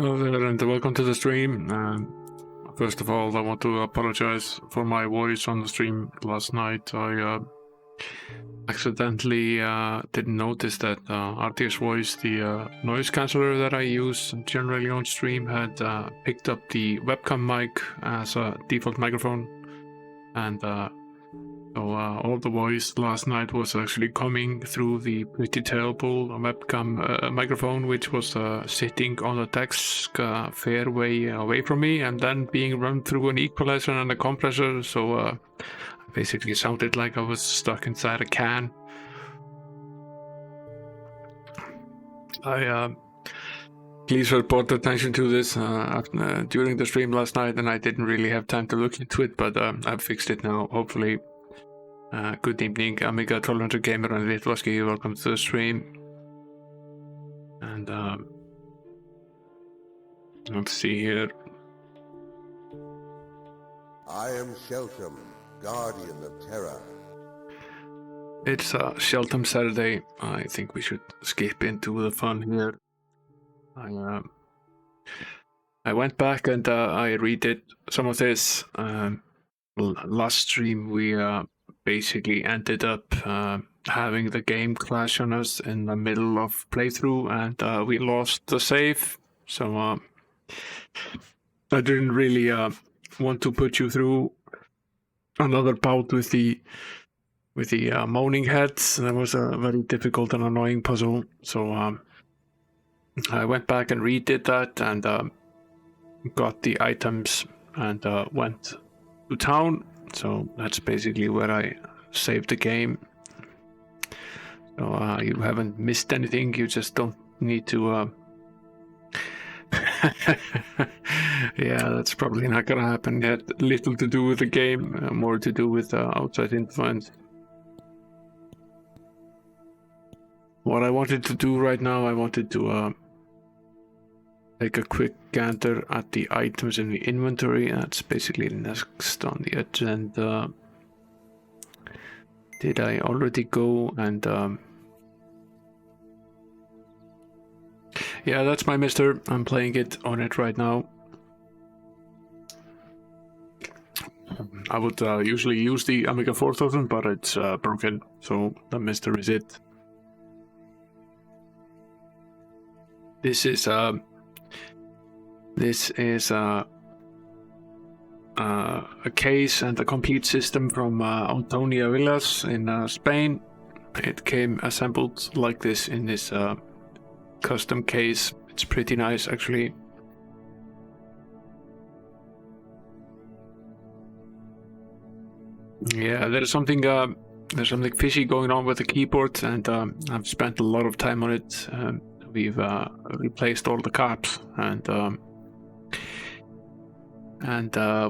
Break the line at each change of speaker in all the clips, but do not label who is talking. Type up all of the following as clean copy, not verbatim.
Hello there and welcome to the stream. First of all, I want to apologize for my voice on the stream last night. accidentally didn't notice that RTS Voice, the noise canceller that I use generally on stream, had picked up the webcam mic as a default microphone, and so all the voice last night was actually coming through the pretty terrible webcam microphone, which was sitting on the desk fair way away from me, and then being run through an equalizer and a compressor, so basically sounded like I was stuck inside a can. Please report attention to this during the stream last night, and I didn't really have time to look into it, but I've fixed it now, hopefully. Good evening, Amiga 1200 Gamer and Litwaski, welcome to the stream. And let's see here.
I am Sheltum, Guardian of Terror.
It's Sheltum Saturday. I think we should skip into the fun here. I went back and I redid some of this. Last stream we basically ended up having the game crash on us in the middle of playthrough, and we lost the save. So I didn't really want to put you through another bout with the moaning heads. That was a very difficult and annoying puzzle. So I went back and redid that, and got the items and went to town. So that's basically where I saved the game. So you haven't missed anything, you just don't need to yeah, that's probably not gonna happen. It had little to do with the game, more to do with outside influence. What I wanted to do right now, I wanted to take a quick gander at the items in the inventory. That's basically next on the agenda. Did I already go and yeah, that's my Mister. I'm playing it on it right now. I would usually use the Amiga 4000, but it's broken, so the Mister is it. This is a case and a complete system from Antonia Villas in Spain. It came assembled like this in this custom case. It's pretty nice, actually. Yeah, there's something fishy going on with the keyboard, and I've spent a lot of time on it. We've replaced all the caps, and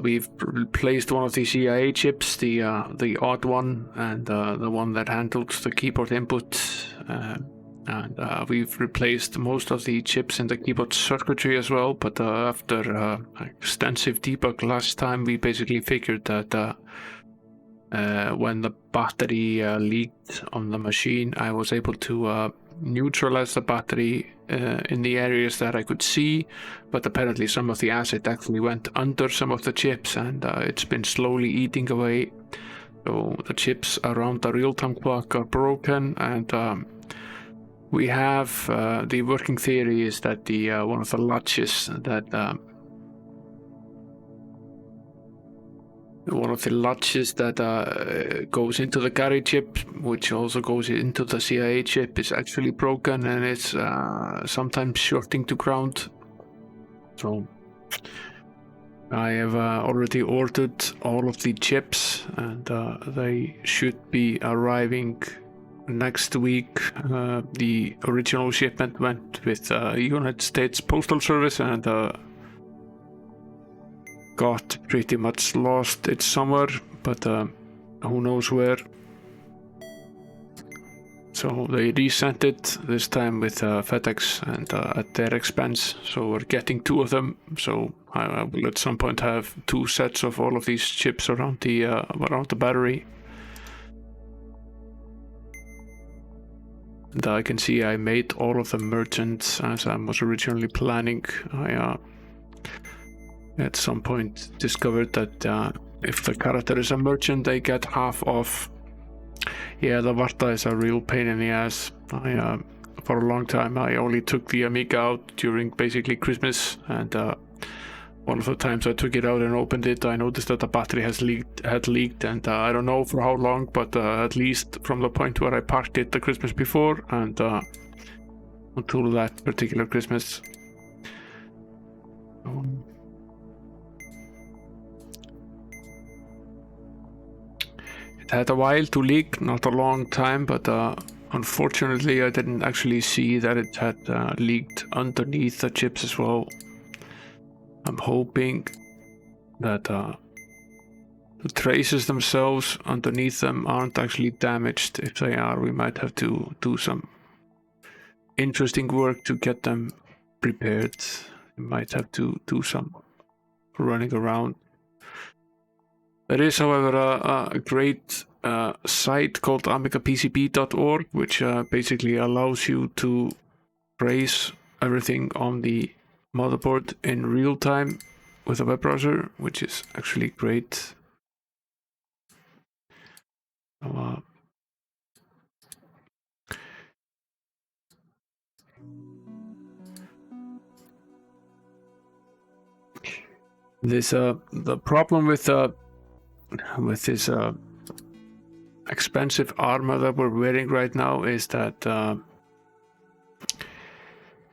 we've replaced one of the CIA chips, the odd one, and the one that handles the keyboard input, and we've replaced most of the chips in the keyboard circuitry as well. But after extensive debug last time, we basically figured that when the battery leaked on the machine, I was able to neutralize the battery in the areas that I could see, but apparently some of the acid actually went under some of the chips, and it's been slowly eating away. So the chips around the real-time clock are broken, and we have the working theory is that the one of the latches that goes into the carry chip, which also goes into the CIA chip, is actually broken, and it's sometimes shorting to ground. So I have already ordered all of the chips, and they should be arriving next week. The original shipment went with United States Postal Service, and got pretty much lost. It's somewhere, but who knows where. So they resent it, this time with FedEx, and at their expense. So we're getting 2 of them. So I will at some point have 2 sets of all of these chips around the battery. And I can see I made all of the merchants as I was originally planning. I at some point discovered that if the character is a merchant, they get half off Yeah, the Varta is a real pain in the ass. For a long time, I only took the Amiga out during basically Christmas, and one of the times I took it out and opened it, I noticed that the battery had leaked, and I don't know for how long, but at least from the point where I packed it the Christmas before, and until that particular Christmas. It had a while to leak, not a long time, but unfortunately I didn't actually see that it had leaked underneath the chips as well. I'm hoping that the traces themselves underneath them aren't actually damaged. If they are, we might have to do some interesting work to get them prepared. We might have to do some running around. There is, however, a great site called amigapcb.org, which basically allows you to trace everything on the motherboard in real time with a web browser, which is actually great. The problem with this expensive armor that we're wearing right now is that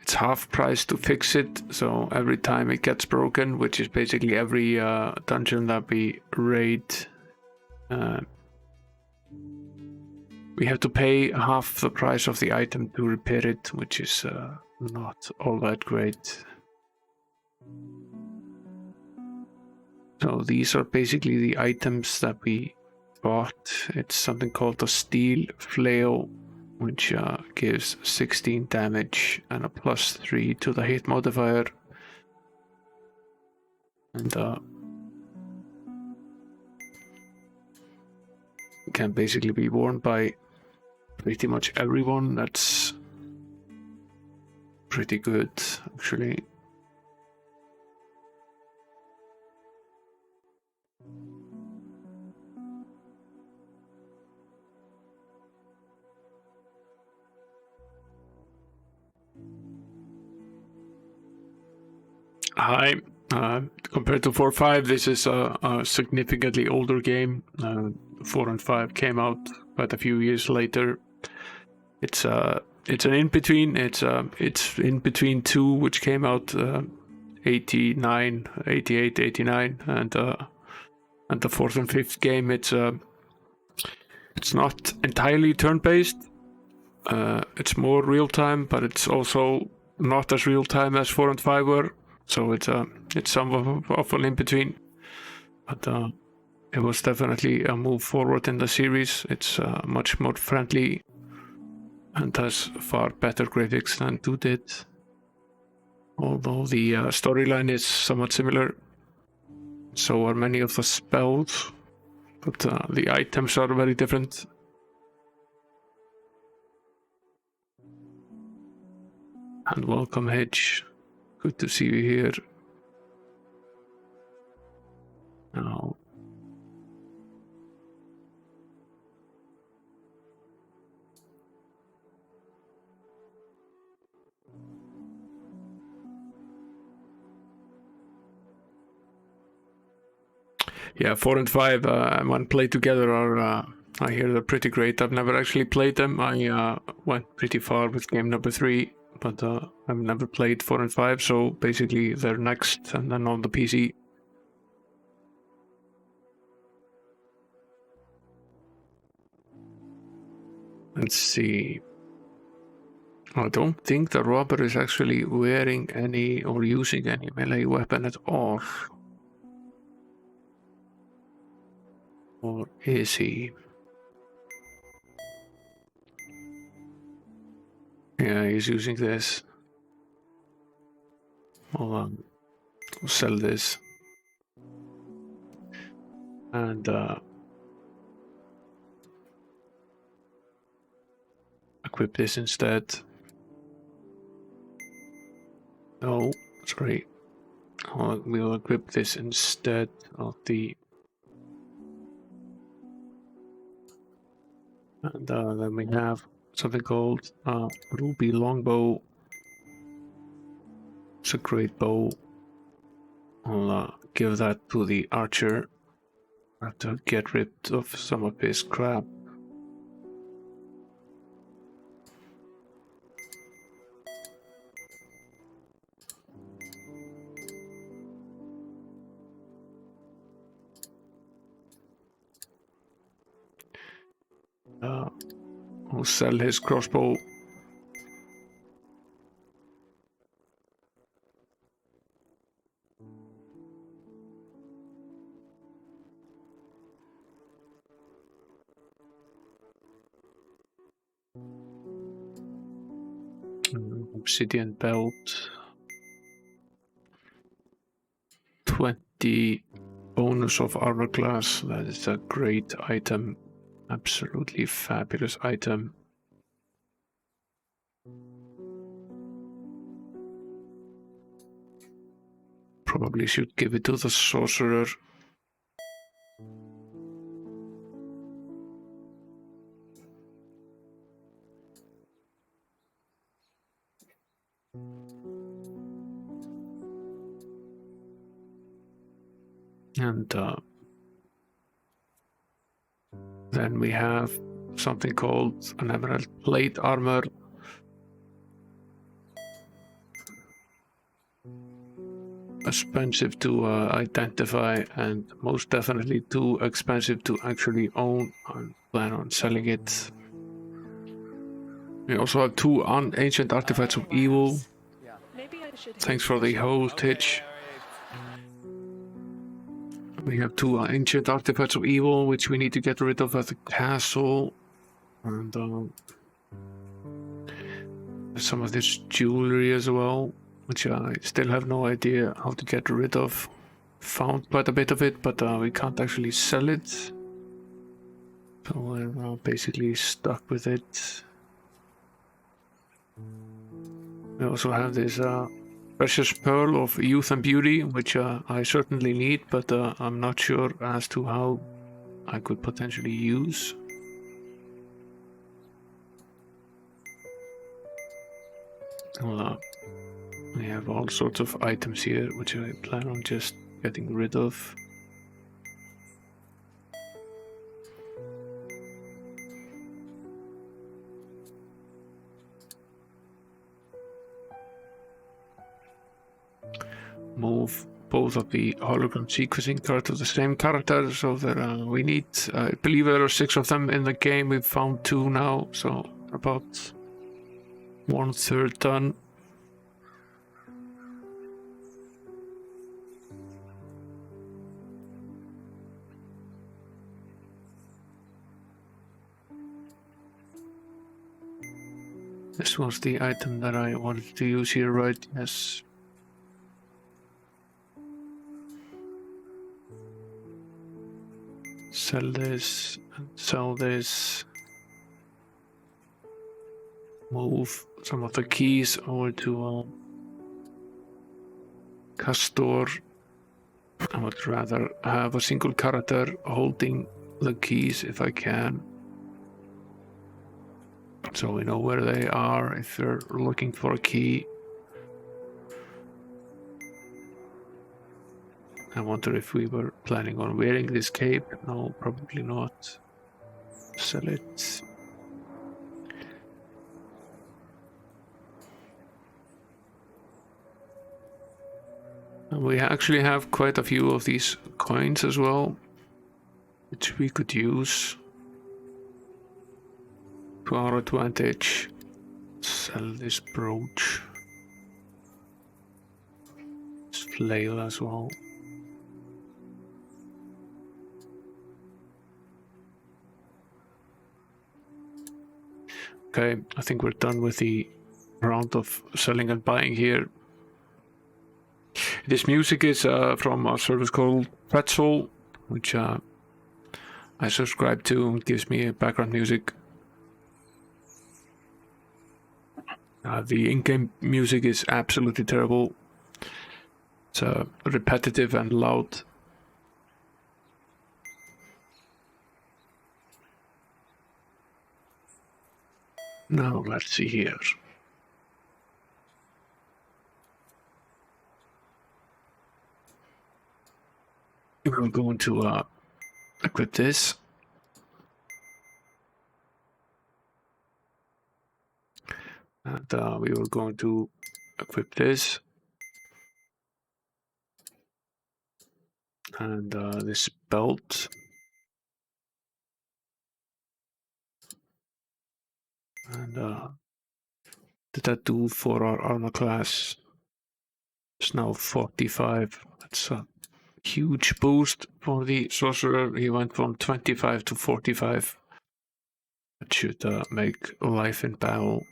it's half price to fix it. So every time it gets broken, which is basically every dungeon that we raid, we have to pay half the price of the item to repair it, which is not all that great. So these are basically the items that we bought. It's something called the Steel Flail, which gives 16 damage and a +3 to the hit modifier. And can basically be worn by pretty much everyone. That's pretty good, actually. Hi. Compared to 4.5, this is a significantly older game. 4 and 5 came out quite a few years later. It's an in-between. It's in between 2, which came out 89, 88, 89, and the 4th and 5th game, it's not entirely turn-based. It's more real-time, but it's also not as real-time as 4 and 5 were. So it's somewhat of an in-between. But it was definitely a move forward in the series. It's much more friendly and has far better graphics than 2 did. Although the storyline is somewhat similar. So are many of the spells. But the items are very different. And welcome, Hedge. Good to see you here. Now, yeah, 4 and 5, when played together, are I hear they're pretty great. I've never actually played them. I went pretty far with game number 3, but I've never played 4 and 5, so basically they're next, and then on the PC. Let's see. I don't think the robber is actually wearing any or using any melee weapon at all. Or is he? Yeah, he's using this. I'll sell this. And equip this instead. No, sorry. We'll equip this instead of the... And then we have something called ruby longbow. It's a great bow. I'll give that to the archer. I have to get rid of some of his crap. I'll sell his crossbow. Obsidian belt. 20 bonus of armor class. That is a great item. Absolutely fabulous item. Probably should give it to the sorcerer. And then we have something called an emerald plate armor. Expensive to identify and most definitely too expensive to actually own. I plan on selling it. We also have 2 ancient artifacts of evil. Thanks for the host, Hitch. We have 2 ancient artifacts of evil, which we need to get rid of at the castle. And some of this jewelry as well, which I still have no idea how to get rid of. Found quite a bit of it, but we can't actually sell it. So we're basically stuck with it. We also have this precious pearl of youth and beauty, which I certainly need, but I'm not sure as to how I could potentially use. Well, we have all sorts of items here, which I plan on just getting rid of. Move both of the hologram sequencing cards to the same character, so that we need, I believe there are 6 of them in the game. We've found 2 now, so about 1/3 done. This was the item that I wanted to use here, right? Yes. Sell this and sell this. Move some of the keys over to Castor. I would rather have a single character holding the keys if I can, so we know where they are if we're looking for a key. I wonder if we were planning on wearing this cape. No, probably not. Sell it. And we actually have quite a few of these coins as well, which we could use to our advantage. Sell this brooch. This flail as well. Okay, I think we're done with the round of selling and buying here. This music is from a service called Pretzel, which I subscribe to. It gives me background music. The in-game music is absolutely terrible. It's repetitive and loud. Now let's see here. We're going to equip this. And we were going to equip this. And this belt. And did that do for our armor class? It's now 45. That's a huge boost for the sorcerer. He went from 25 to 45. That should make life in battle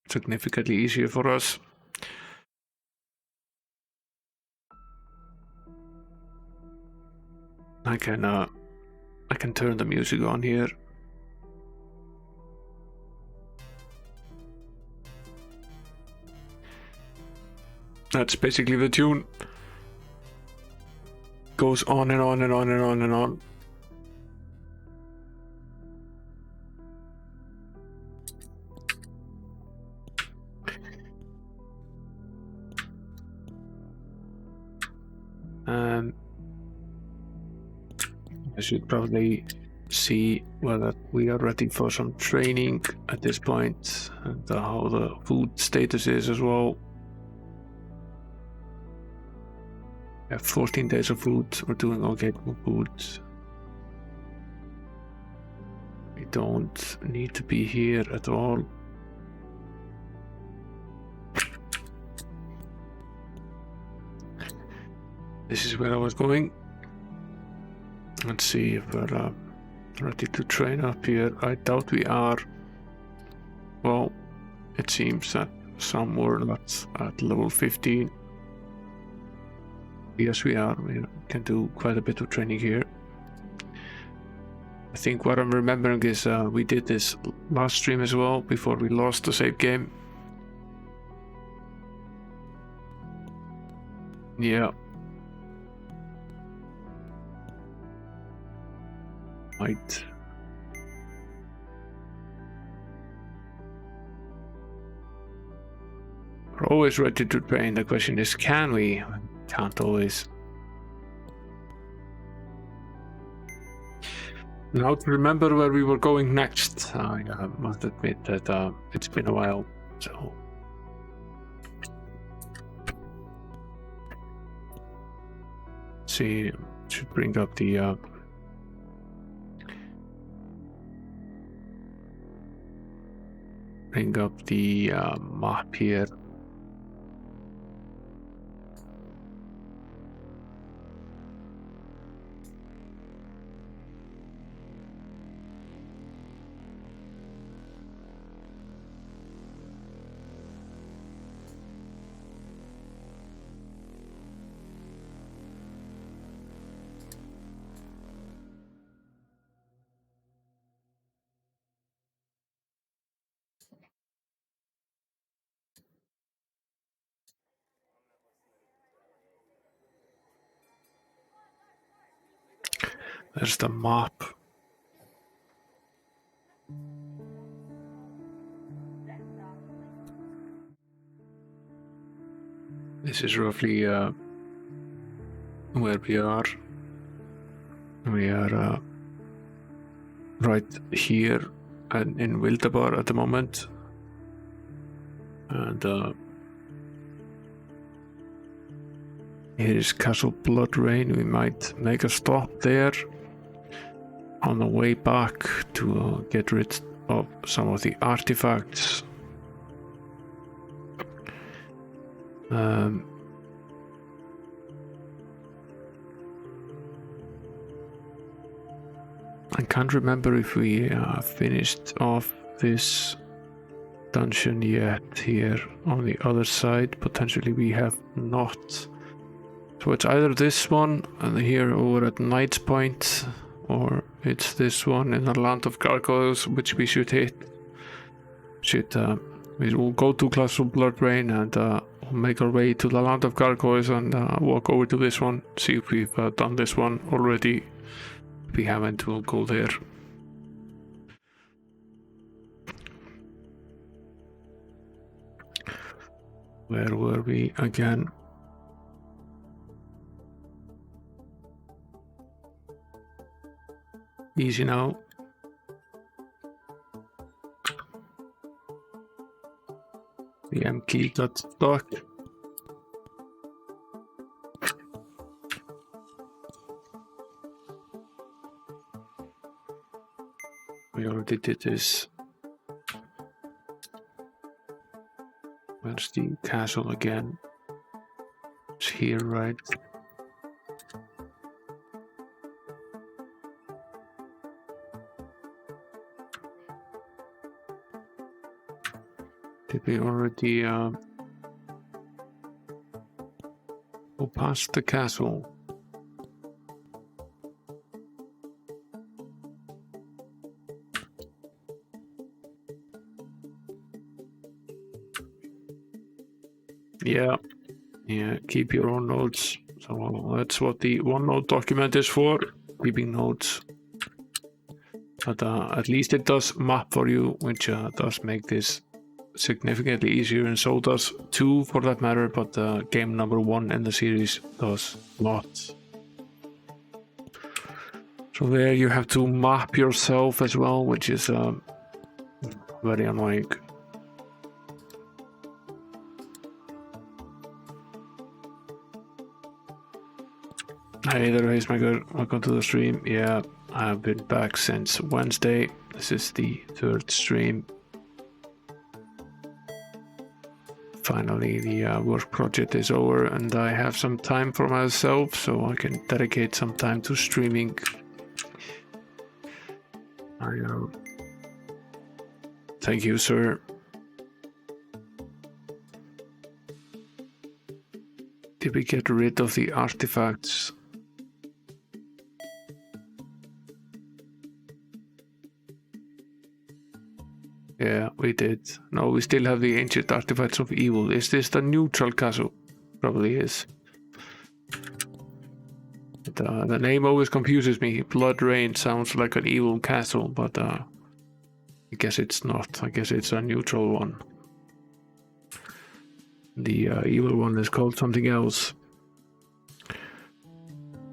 significantly easier for us. I can turn the music on here. That's basically the tune. Goes on and on and on and on and on. I should probably see whether we are ready for some training at this point, and how the food status is as well. We have 14 days of food. We're doing okay with food. We don't need to be here at all. This is where I was going. Let's see if we're ready to train up here. I doubt we are. Well, it seems that some were not at level 15. Yes, we are. We can do quite a bit of training here. I think what I'm remembering is we did this last stream as well before we lost the save game. Yeah. Right. We're always ready to train. The question is, can we? Can't always. Now to remember where we were going next. I must admit that it's been a while, so. Let's see, should bring up the map here. There's the map. This is roughly where we are. We are right here and in Wildabar at the moment. And here is Castle Bloodrain. We might make a stop there on the way back to get rid of some of the artifacts. I can't remember if we finished off this dungeon yet here on the other side. Potentially we have not. So it's either this one and here over at Knight's Point, or it's this one in the Land of Gargoyles, which we should hit. We will go to Castle Bloodrain and we'll make our way to the Land of Gargoyles and walk over to this one, see if we've done this one already. If we haven't, we'll go there. Where were we again? Easy now. The M key got stuck. We already did this. Where's the castle again? It's here, right? Did we already go past the castle? Yeah, keep your own notes. So that's what the OneNote document is for, keeping notes. But at least it does map for you, which does make this significantly easier, and so does 2 for that matter, but game number 1 in the series does not. So there you have to map yourself as well, which is very annoying. Hey there, Hazemaker, welcome to the stream. Yeah, I've been back since Wednesday. This is the 3rd stream. Finally, the work project is over and I have some time for myself, so I can dedicate some time to streaming. Thank you, sir. Did we get rid of the artifacts? Yeah, we did. No, we still have the ancient artifacts of evil. Is this the neutral castle? Probably is. But, the name always confuses me. Blood Rain sounds like an evil castle, but I guess it's not. I guess it's a neutral one. The evil one is called something else.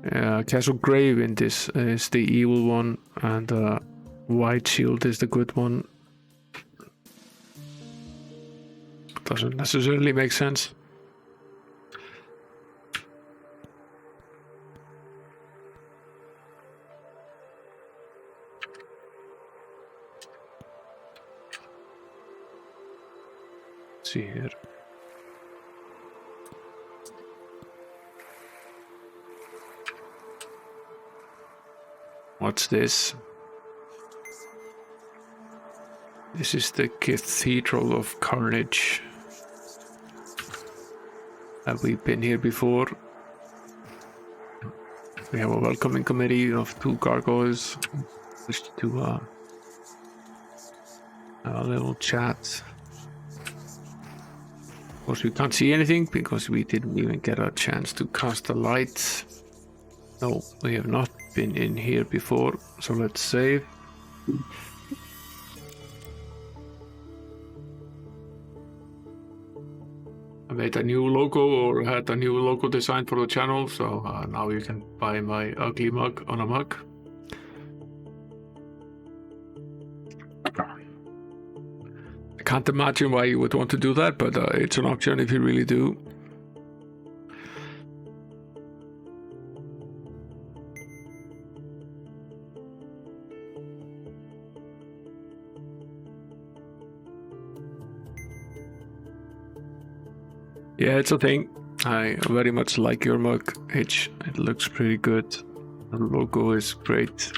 Castle Graven is the evil one, and White Shield is the good one. Doesn't necessarily make sense. Let's see here. What's this? This is the Cathedral of Carnage. Have we been here before? We have a welcoming committee of 2 gargoyles. Just to have a little chat. Of course, we can't see anything because we didn't even get a chance to cast the lights. No, we have not been in here before, so let's save. I made a new logo, or had a new logo design for the channel, so now you can buy my ugly mug on a mug. I can't imagine why you would want to do that, but it's an option if you really do. Yeah, it's a thing. I very much like your mug, H. It looks pretty good. The logo is great.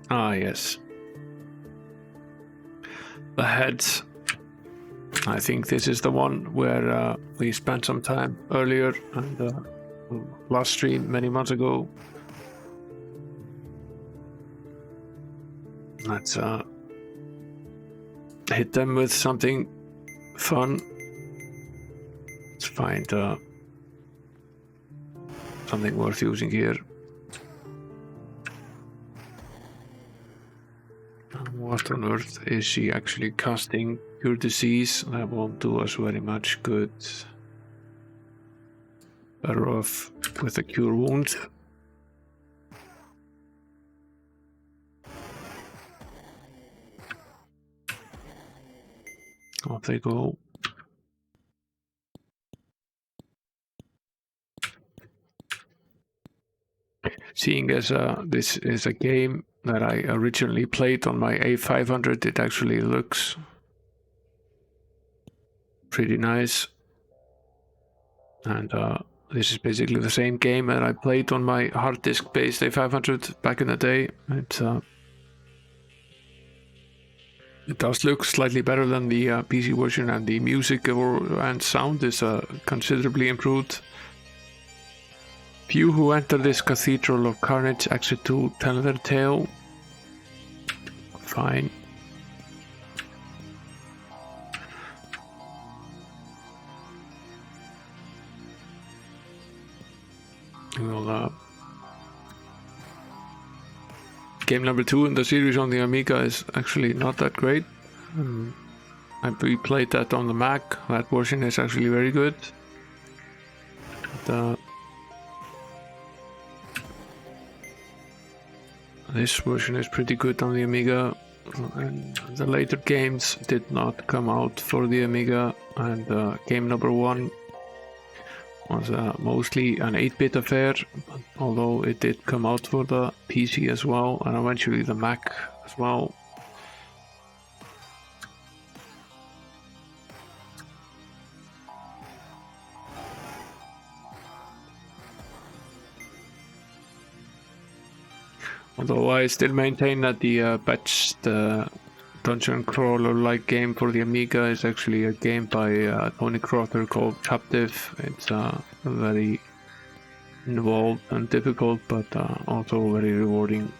Ah, yes. The heads. I think this is the one where we spent some time earlier and last stream many months ago. Let's hit them with something fun. find something worth using here. What on earth is she actually casting? Cure disease? That won't do us very much good. Better off with a cure wound. Off they go. Seeing as this is a game that I originally played on my A500, it actually looks pretty nice. And this is basically the same game that I played on my hard disk based A500 back in the day. It does look slightly better than the PC version, and the music and sound is considerably improved. Few who enter this cathedral of carnage exit to tell their tale. Fine. Well, game number 2 in the series on the Amiga is actually not that great. We played that on the Mac. That version is actually very good. This version is pretty good on the Amiga, and the later games did not come out for the Amiga, and game number 1 was mostly an 8-bit affair, although it did come out for the PC as well, and eventually the Mac as well. Although I still maintain that the best dungeon crawler-like game for the Amiga is actually a game by Tony Crother called Captive. It's very involved and difficult, but also very rewarding.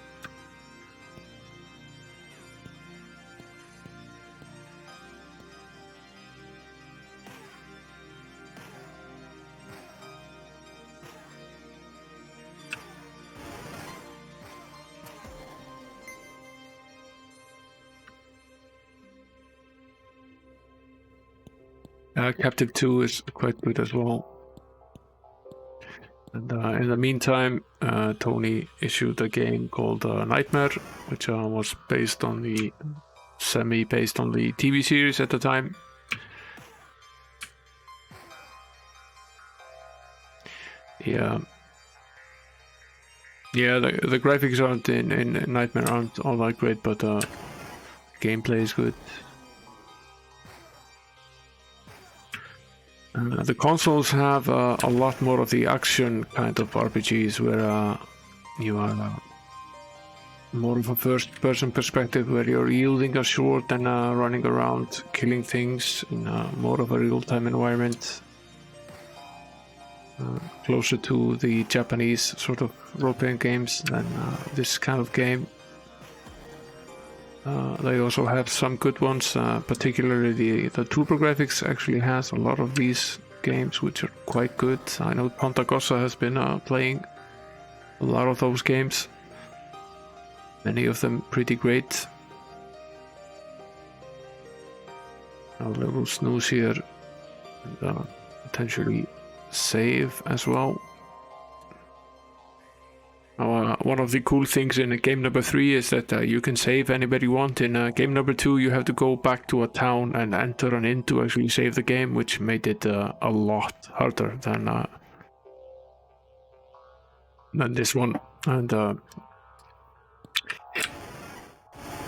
Captive 2 is quite good as well. And in the meantime, Tony issued a game called Nightmare, which was based on the semi-based on the TV series at the time. Yeah, the graphics aren't in Nightmare aren't all that great, but gameplay is good. The consoles have a lot more of the action kind of RPGs, where you are more of a first-person perspective, where you're wielding a sword and running around killing things in more of a real-time environment, closer to the Japanese sort of role-playing games than this kind of game. They also have some good ones, particularly the TurboGrafx actually has a lot of these games which are quite good. I know Pontagossa has been playing a lot of those games, many of them pretty great. A little snooze here, and potentially save as well. One of the cool things in game number 3 is that you can save anybody you want. In game number 2, you have to go back to a town and enter an inn to actually save the game, which made it a lot harder than this one. And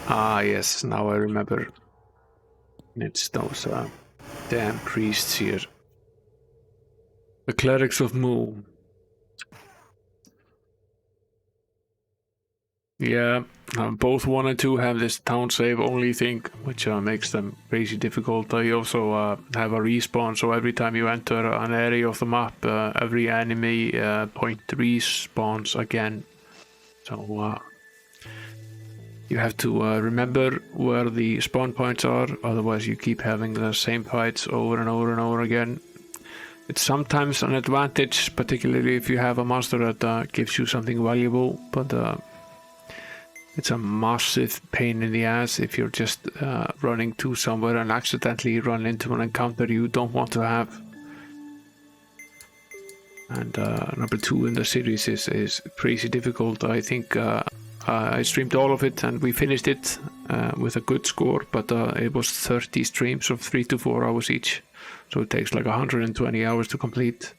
yes, now I remember. It's those damn priests here, the clerics of Mu. Yeah, both 1 and 2 have this town save only thing, which makes them crazy difficult. They also have a respawn, so every time you enter an area of the map, every enemy point respawns again. So you have to remember where the spawn points are, otherwise you keep having the same fights over and over and over again. It's sometimes an advantage, particularly if you have a monster that gives you something valuable, but it's a massive pain in the ass if you're just running to somewhere and accidentally run into an encounter you don't want to have. And number 2 in the series is crazy difficult. I think I streamed all of it and we finished it with a good score, but it was 30 streams of 3 to 4 hours each. So it takes like 120 hours to complete.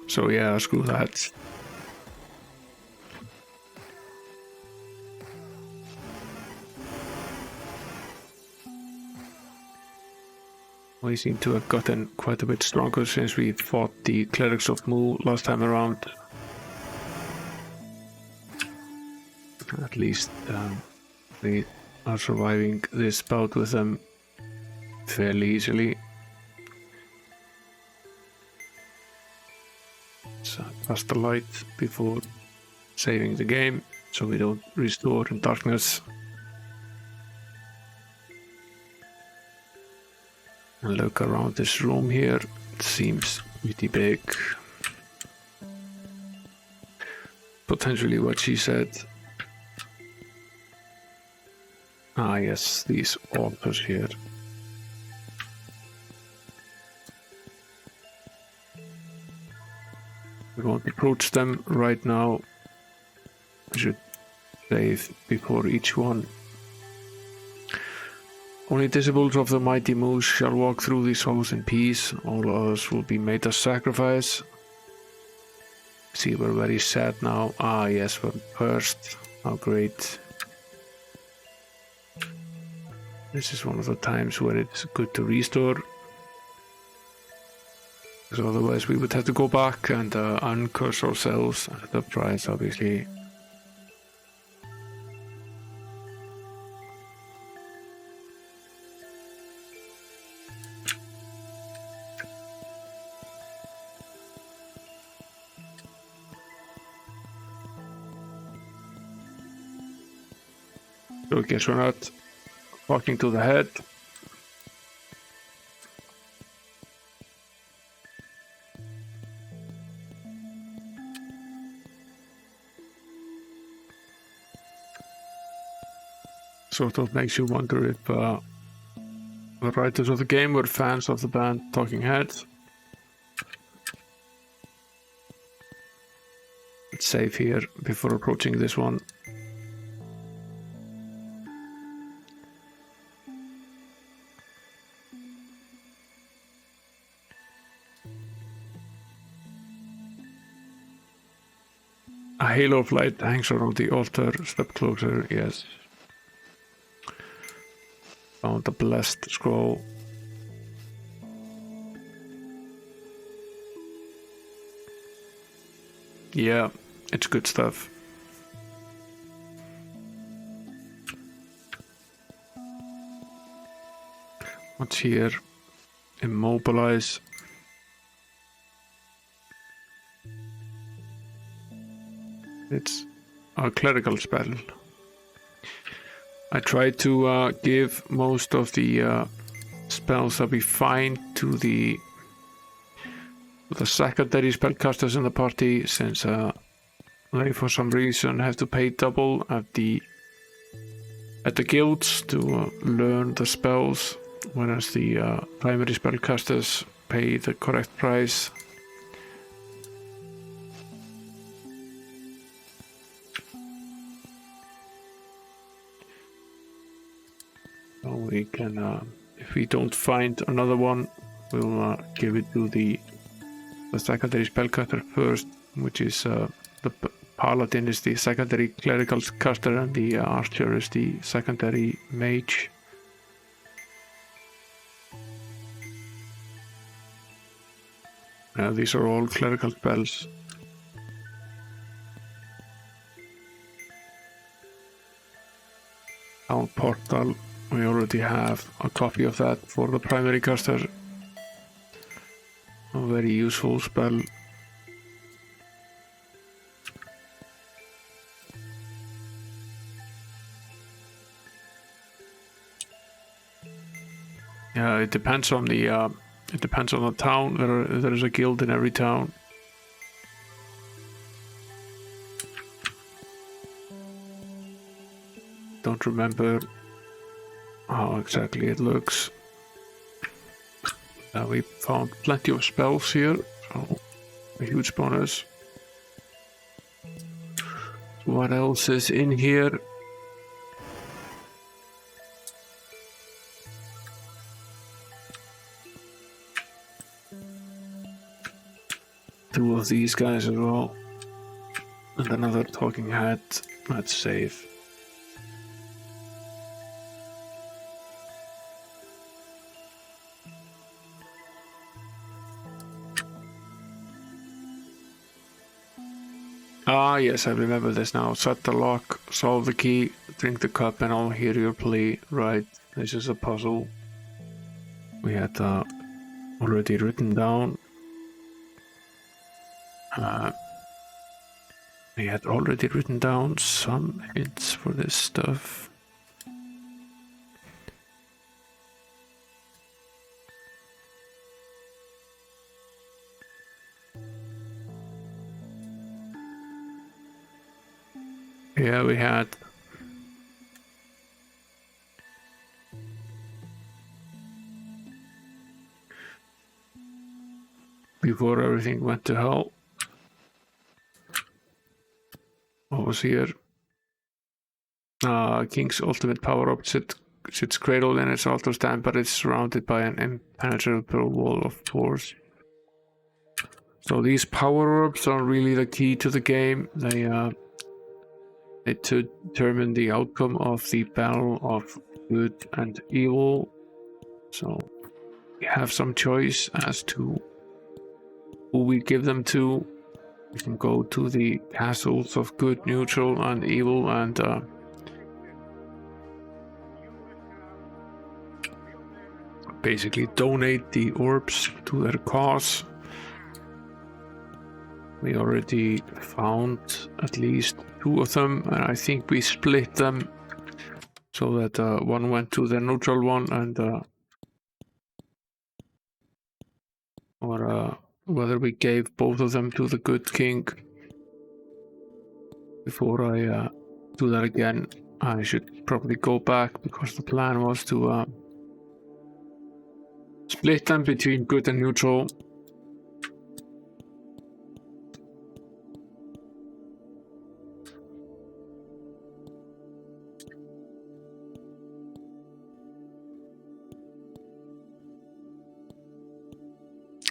So yeah, screw that. We seem to have gotten quite a bit stronger since we fought the Clerics of Mu last time around. At least we are surviving this bout with them fairly easily. So cast the light before saving the game, so we don't restore in darkness. And look around this room here, it seems pretty big. Potentially what she said. Ah yes, these altars here. We won't approach them right now. We should save before each one. Only disciples of the mighty moose shall walk through these halls in peace. All others will be made a sacrifice. See, we're very sad now. Ah yes, we're cursed. How great. This is one of the times where it's good to restore. Because otherwise we would have to go back and uncurse ourselves at the price, obviously. So I guess we're not walking to the head. Sort of makes you wonder if the writers of the game were fans of the band Talking Heads. Let's save here before approaching this one. A halo of light hangs around the altar. Step closer, yes. Found the blessed scroll. Yeah, it's good stuff. What's here? Immobilize. It's a clerical spell. I try to give most of the spells that we find to the secondary spellcasters in the party, since they for some reason have to pay double at the guilds to learn the spells, whereas the primary spellcasters pay the correct price. So we can, if we don't find another one, we'll give it to the secondary spellcaster first, which is the paladin is the secondary clerical caster and the archer is the secondary mage. These are all clerical spells. Our portal, we already have a copy of that for the primary caster. A very useful spell. It depends on the town. There is a guild in every town. Don't remember how exactly it looks. We found plenty of spells here, so a huge bonus. What else is in here? Two of these guys as well. And another talking head. Let's save. Ah, yes, I remember this now. Set the lock, solve the key, drink the cup, and I'll hear your plea. Right, this is a puzzle. We had already written down. We had already written down some hints for this stuff. Yeah, we had. Before everything went to hell. What was here? King's ultimate power-up sits cradled in its altar stand, but it's surrounded by an impenetrable wall of force. So these power-ups are really the key to the game. They determine the outcome of the battle of good and evil. So we have some choice as to who we give them to. We can go to the castles of good, neutral, and evil, and basically donate the orbs to their cause. We already found at least 2 of them, and I think we split them so that one went to the neutral one, and or whether we gave both of them to the good king. Before I do that again, I should probably go back, because the plan was to split them between good and neutral.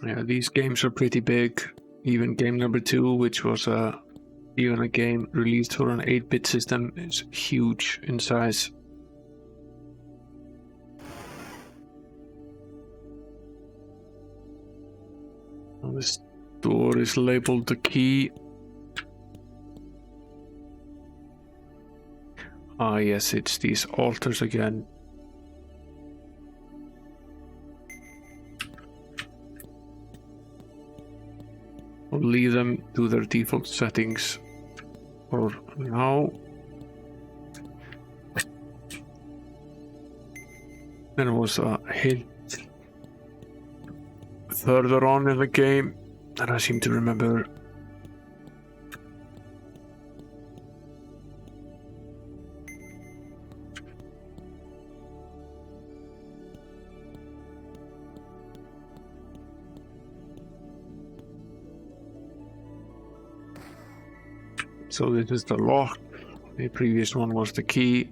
Yeah, these games are pretty big. Even game number 2, which was even a game released for an 8-bit system, is huge in size. This door is labeled the key. Ah, yes, it's these altars again. I'll leave them to their default settings for now. There was a hint further on in the game that I seem to remember. So this is the lock. The previous one was the key.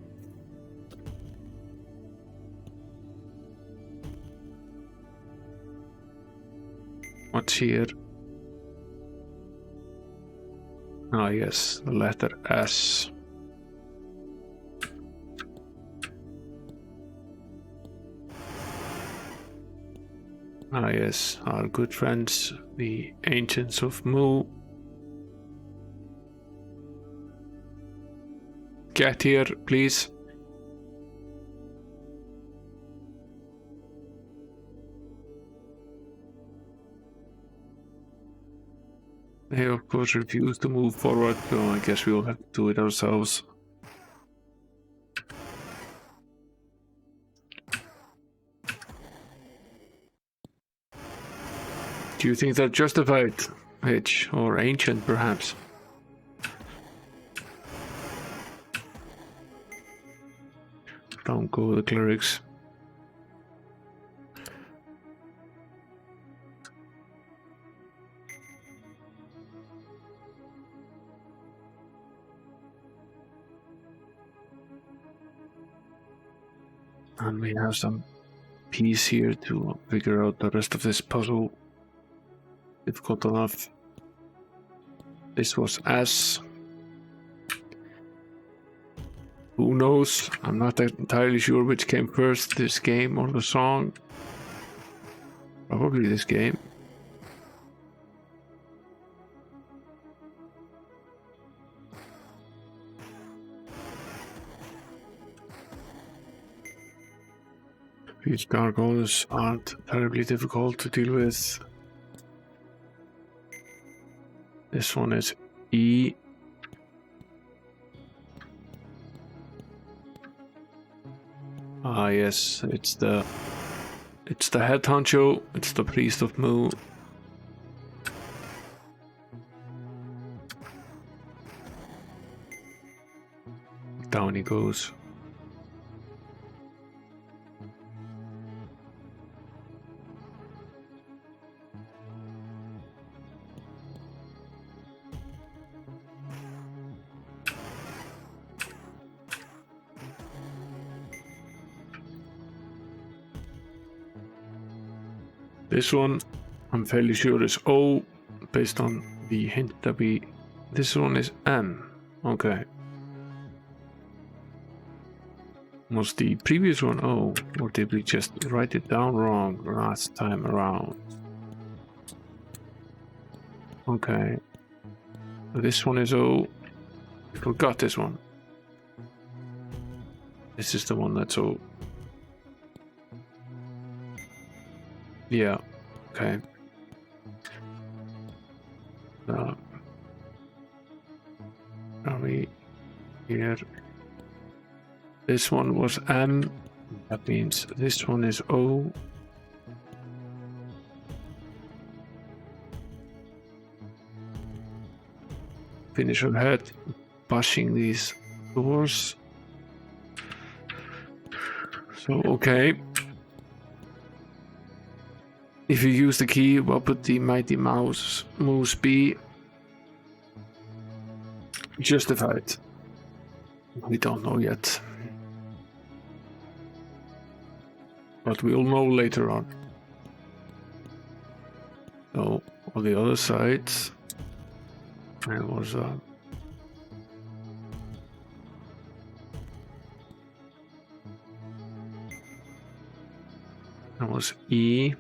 What's here? Ah, yes, the letter S. Ah, yes, our good friends, the Ancients of Mu. Get here, please. They of course refuse to move forward, so I guess we'll have to do it ourselves. Do you think they're justified, Hitch, or ancient, perhaps? Don't go with the clerics. And we have some peace here to figure out the rest of this puzzle. Difficult enough. This was S. Who knows? I'm not entirely sure which came first, this game or the song. Probably this game. These gargoyles aren't terribly difficult to deal with. This one is E. Ah yes, it's the head honcho, it's the priest of Mu. Down he goes. This one, I'm fairly sure is O, based on the hint that we... This one is M. Okay. Was the previous one O, or did we just write it down wrong last time around? Okay. This one is O. We forgot this one. This is the one that's O. Yeah, okay. Are we here? This one was M. That means this one is O. Finish our head, bashing these doors. So, okay. If you use the key, what would the mighty mouse be? Justified. We don't know yet. But we'll know later on. So, on the other side, there was E.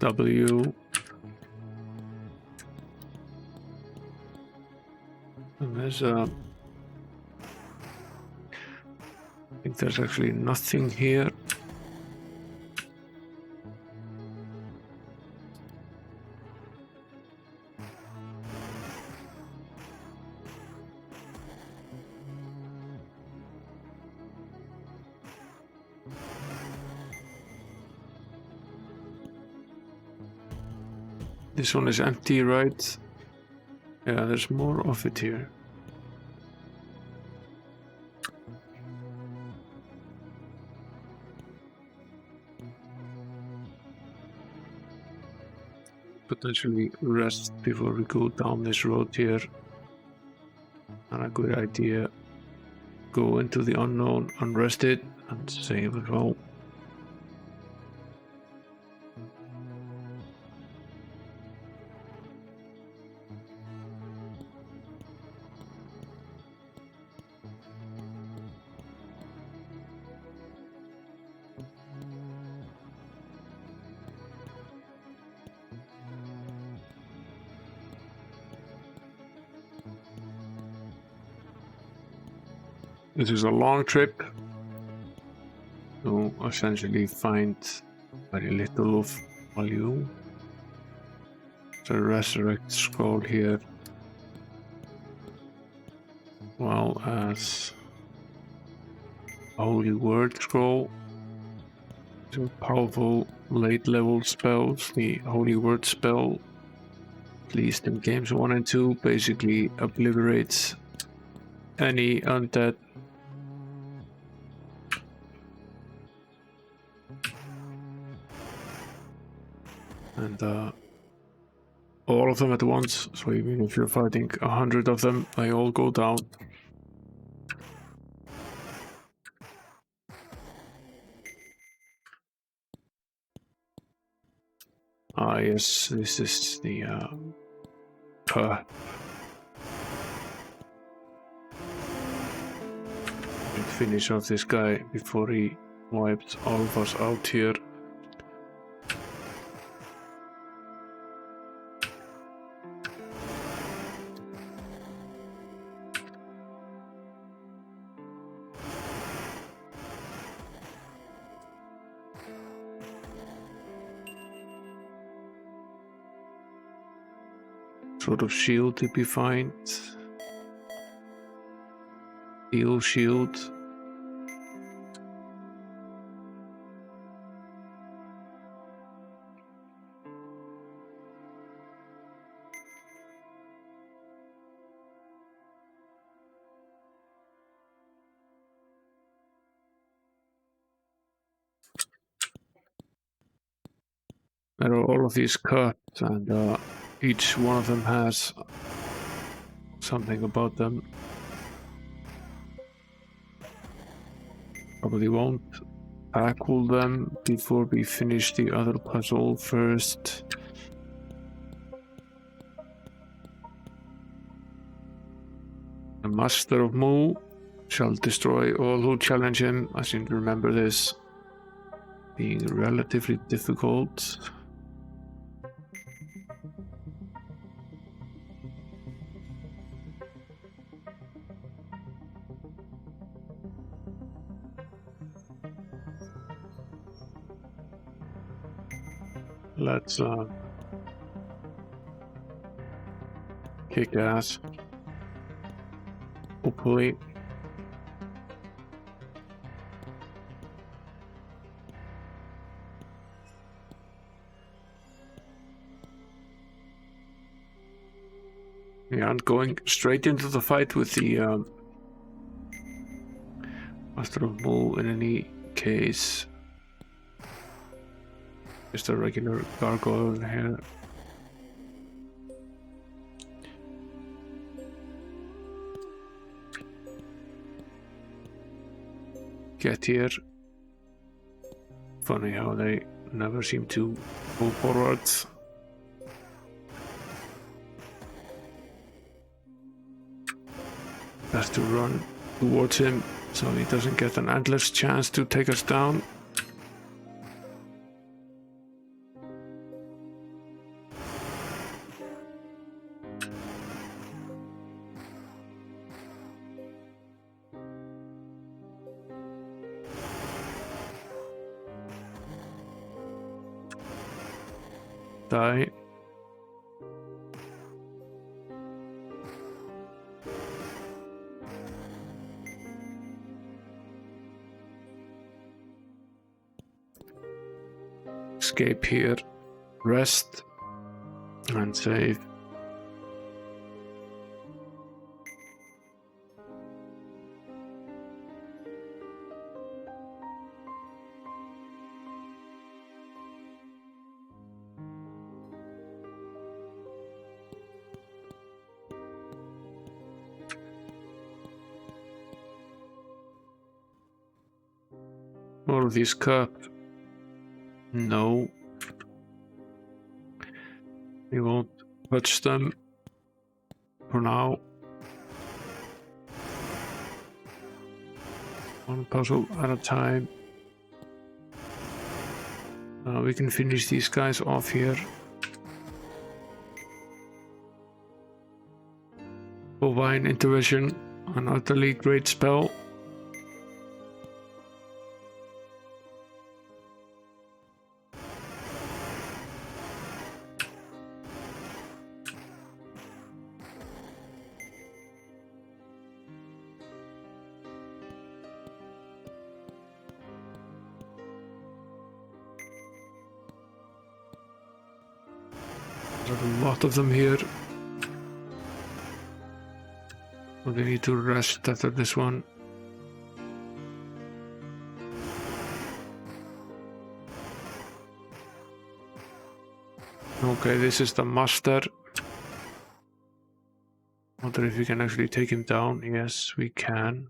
W. And there's I think there's actually nothing here. This one is empty, right? Yeah, there's more of it here. Potentially rest before we go down this road here. And a good idea. Go into the unknown, unrested, and save it all. This is a long trip to essentially find very little of value. The resurrect scroll here, well as a holy word scroll. Two powerful late level spells. The holy word spell, at least in games 1 and 2, basically obliterates any undead. And all of them at once, so even if you're fighting 100 of them, they all go down. Ah yes, this is the finish off this guy before he wipes all of us out here. Sort of shield did we find? Steel shield. There are all of these cuts, and each one of them has something about them. Probably won't tackle them before we finish the other puzzle first. The Master of Mu shall destroy all who challenge him. I seem to remember this being relatively difficult. Let's kick ass. Hopefully. Yeah, and going straight into the fight with the Master of Mu in any case. Just a regular gargoyle here. Get here. Funny how they never seem to go forwards. Has to run towards him so he doesn't get an endless chance to take us down. Die. Escape here, rest, and save. All of these cups. No. We won't touch them for now. One puzzle at a time. We can finish these guys off here. Bovine Intuition, an utterly great spell. There are a lot of them here. We need to rest after this one. Okay, this is the master. Wonder if we can actually take him down. Yes, we can.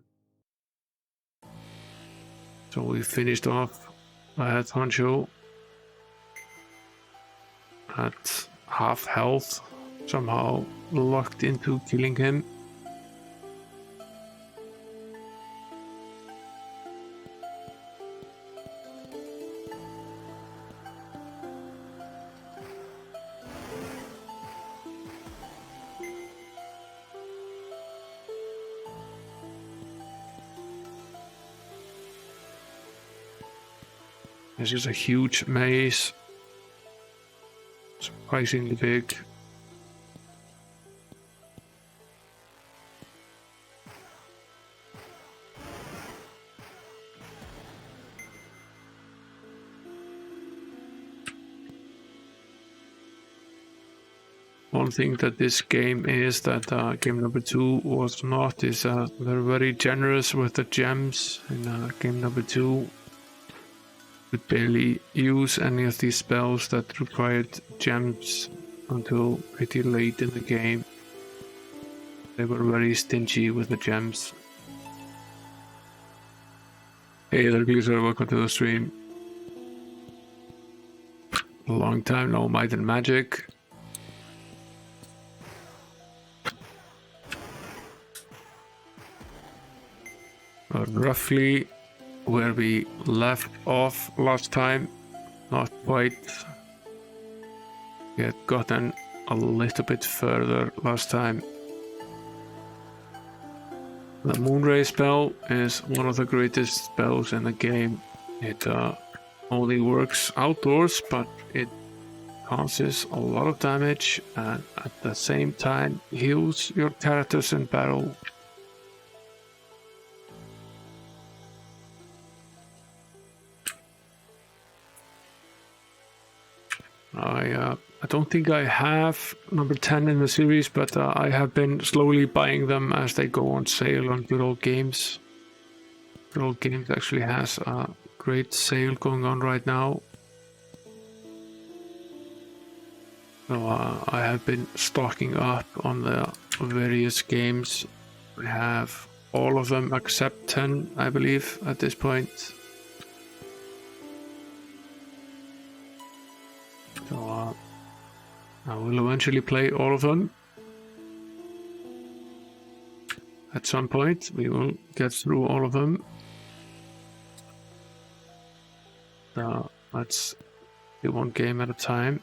So we finished off head honcho at half health, somehow locked into killing him. This is a huge maze, surprisingly big. One thing that this game is that game number 2 was not is they're very generous with the gems. In game number 2, could barely use any of these spells that required gems until pretty late in the game. They were very stingy with the gems. Hey there, Gleaser, welcome to the stream. A long time no Might and Magic. Roughly where we left off last time, not quite. We had gotten a little bit further last time. The Moonray spell is one of the greatest spells in the game. It only works outdoors, but it causes a lot of damage and at the same time heals your characters in battle. I don't think I have number 10 in the series, but I have been slowly buying them as they go on sale on Good Old Games. Good Old Games actually has a great sale going on right now. So I have been stocking up on the various games. We have all of them except 10, I believe, at this point. So I will eventually play all of them. At some point, we will get through all of them. Let's do one game at a time.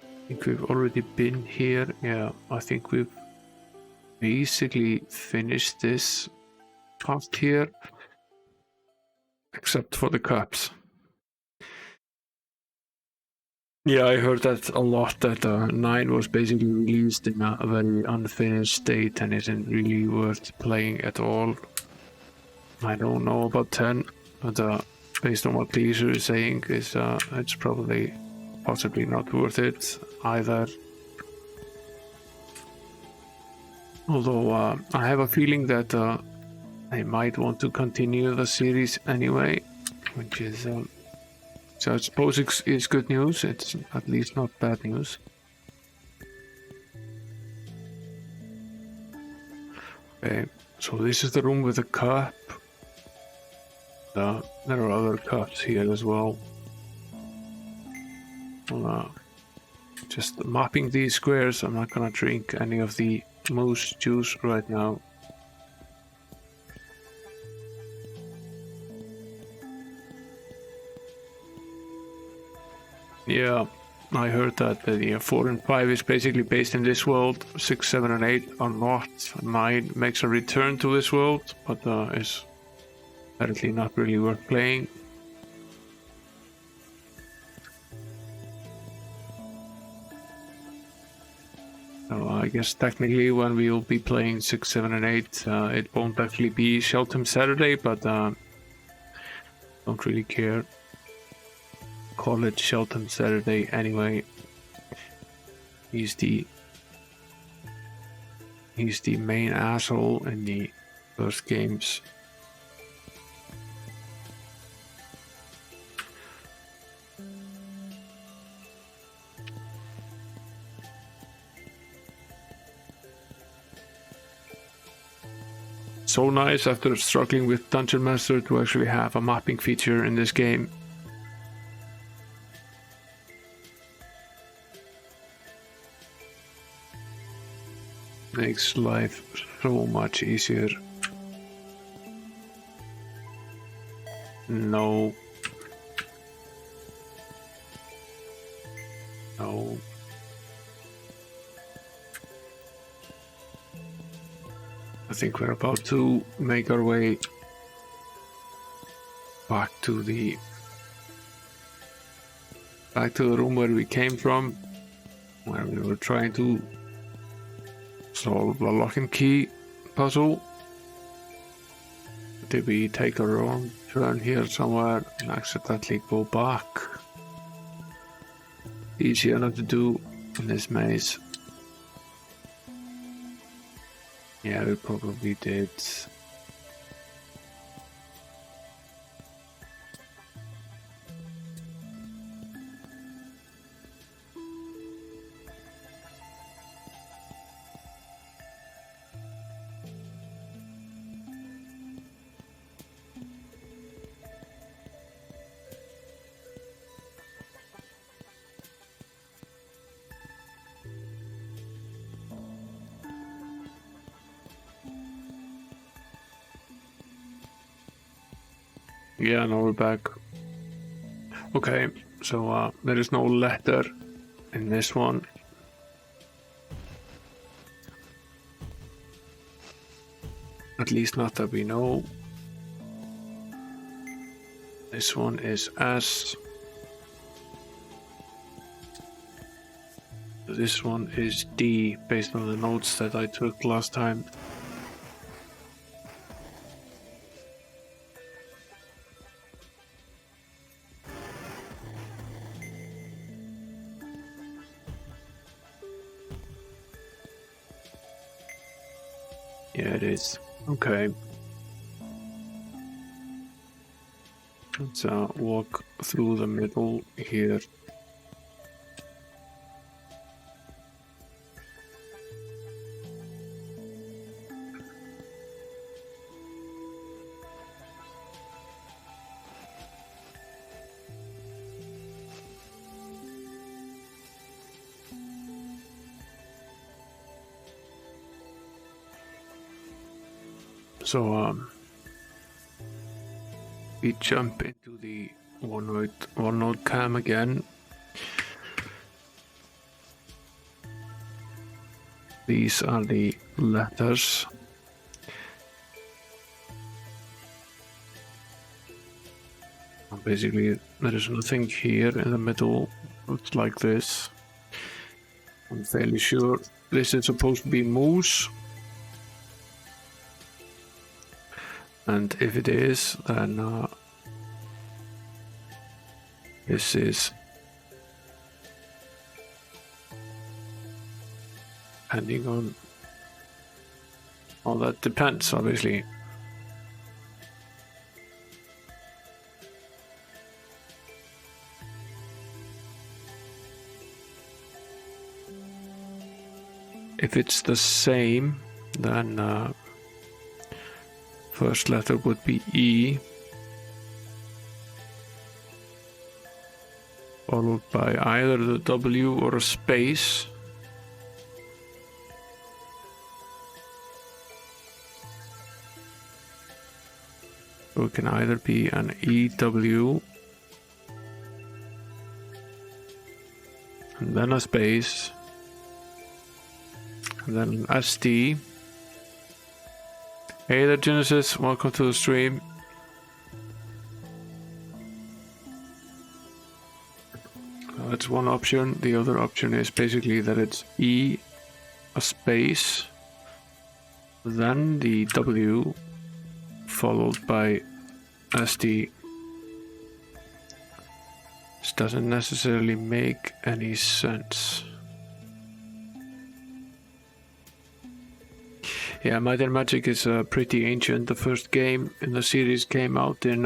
I think we've already been here. Yeah, I think we've basically finished this part here, except for the cups. Yeah, I heard that a lot, that 9 was basically released in a very unfinished state and isn't really worth playing at all. I don't know about 10, but based on what Gleaser is saying, is it's probably possibly not worth it either. Although I have a feeling that I might want to continue the series anyway, which is... So I suppose it's good news, it's at least not bad news. Okay, so this is the room with the cup. There are other cups here as well. Just mapping these squares, I'm not gonna drink any of the moose juice right now. Yeah, I heard that the 4 and 5 is basically based in this world. 6, 7, and 8 are not. 9 makes a return to this world, but is apparently not really worth playing. So I guess technically when we will be playing 6, 7, and 8, it won't actually be Sheltem Saturday, but don't really care. Call it Sheltem Saturday anyway. He's the main asshole in the first games. So nice after struggling with Dungeon Master to actually have a mapping feature in this game. Makes life so much easier. No. No. I think we're about to make our way back to the room where we came from, where we were trying to solve the lock and key puzzle. Did we take a wrong turn here somewhere and accidentally go back? Easy enough to do in this maze. Yeah, we probably did. Yeah, now we're back. Okay, so there is no letter in this one. At least not that we know. This one is S. This one is D, based on the notes that I took last time. Yeah, it is. Okay. Let's walk through the middle here. So we jump into the OneNote cam again. These are the letters. Basically, there is nothing here in the middle. It's like this. I'm fairly sure this is supposed to be moose. And if it is, then this is depending on. Well, that depends, obviously. If it's the same, then first letter would be E, followed by either the W or a space. So it can either be an EW and then a space and then an SD. Hey there, Genesis, welcome to the stream. That's one option. The other option is basically that it's E, a space, then the W, followed by SD. This doesn't necessarily make any sense. Yeah, Might and Magic is pretty ancient. The first game in the series came out in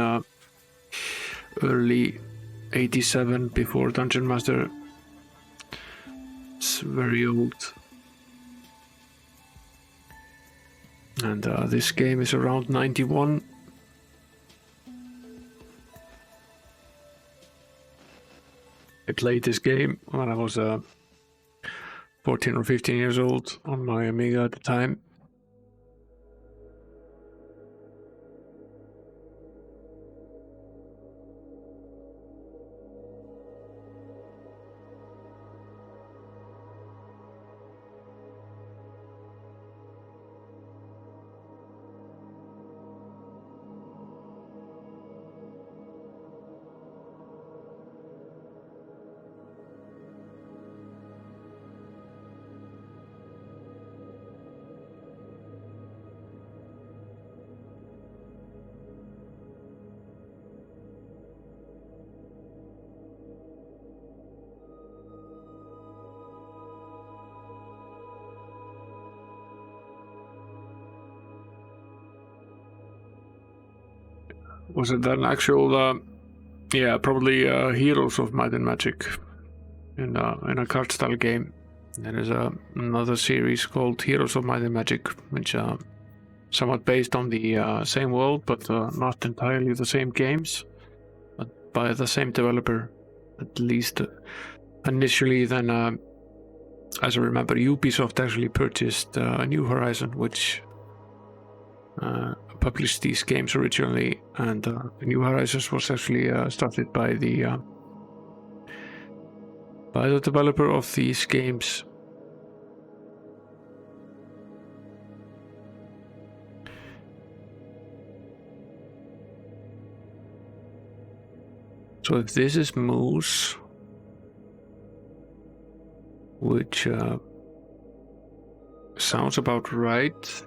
early 87 before Dungeon Master. It's very old. And this game is around 91. I played this game when I was 14 or 15 years old on my Amiga at the time. Was it an actual, yeah, probably Heroes of Might and Magic in a card style game. There is another series called Heroes of Might and Magic, which somewhat based on the same world, but not entirely the same games, but by the same developer, at least initially. Then, as I remember, Ubisoft actually purchased New Horizon, which published these games originally, and New Horizons was actually started by the developer of these games. So if this is Moose, which sounds about right.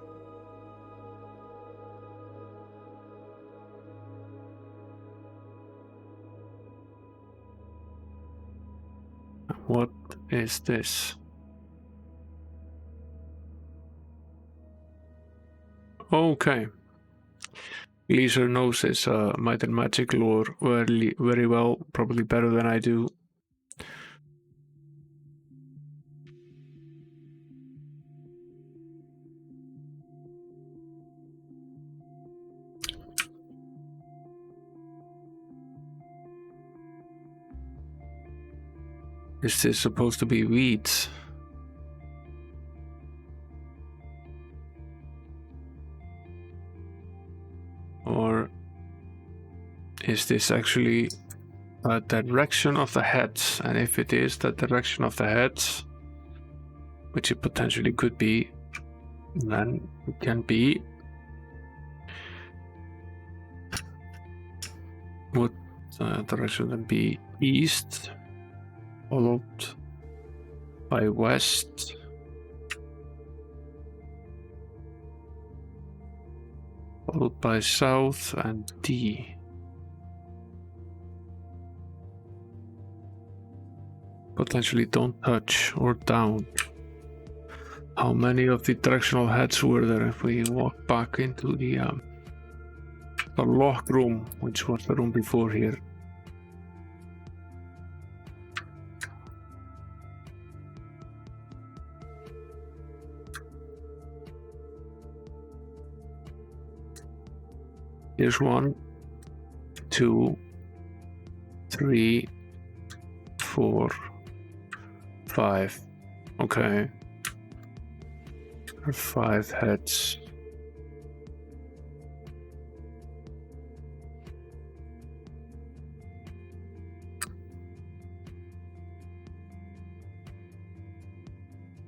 What is this? Okay. Leisure knows his Might and Magic lore very well, probably better than I do. Is this supposed to be weeds? Or is this actually a direction of the heads? And if it is the direction of the heads, which it potentially could be, then it can be. Would direction then be east, followed by west, followed by south and D. Potentially don't touch or down. How many of the directional heads were there if we walk back into the lock room, which was the room before here? Here's 1, 2, 3, 4, 5. Okay. 5 heads.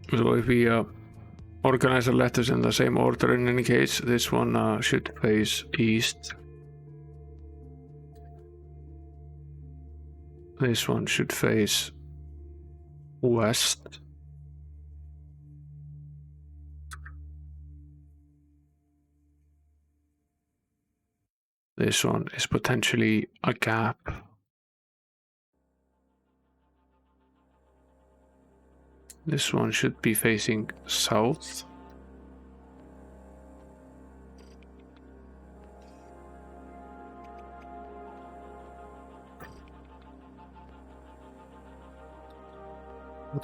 So if we organize the letters in the same order, in any case, this one should face east. This one should face west. This one is potentially a gap. This one should be facing south.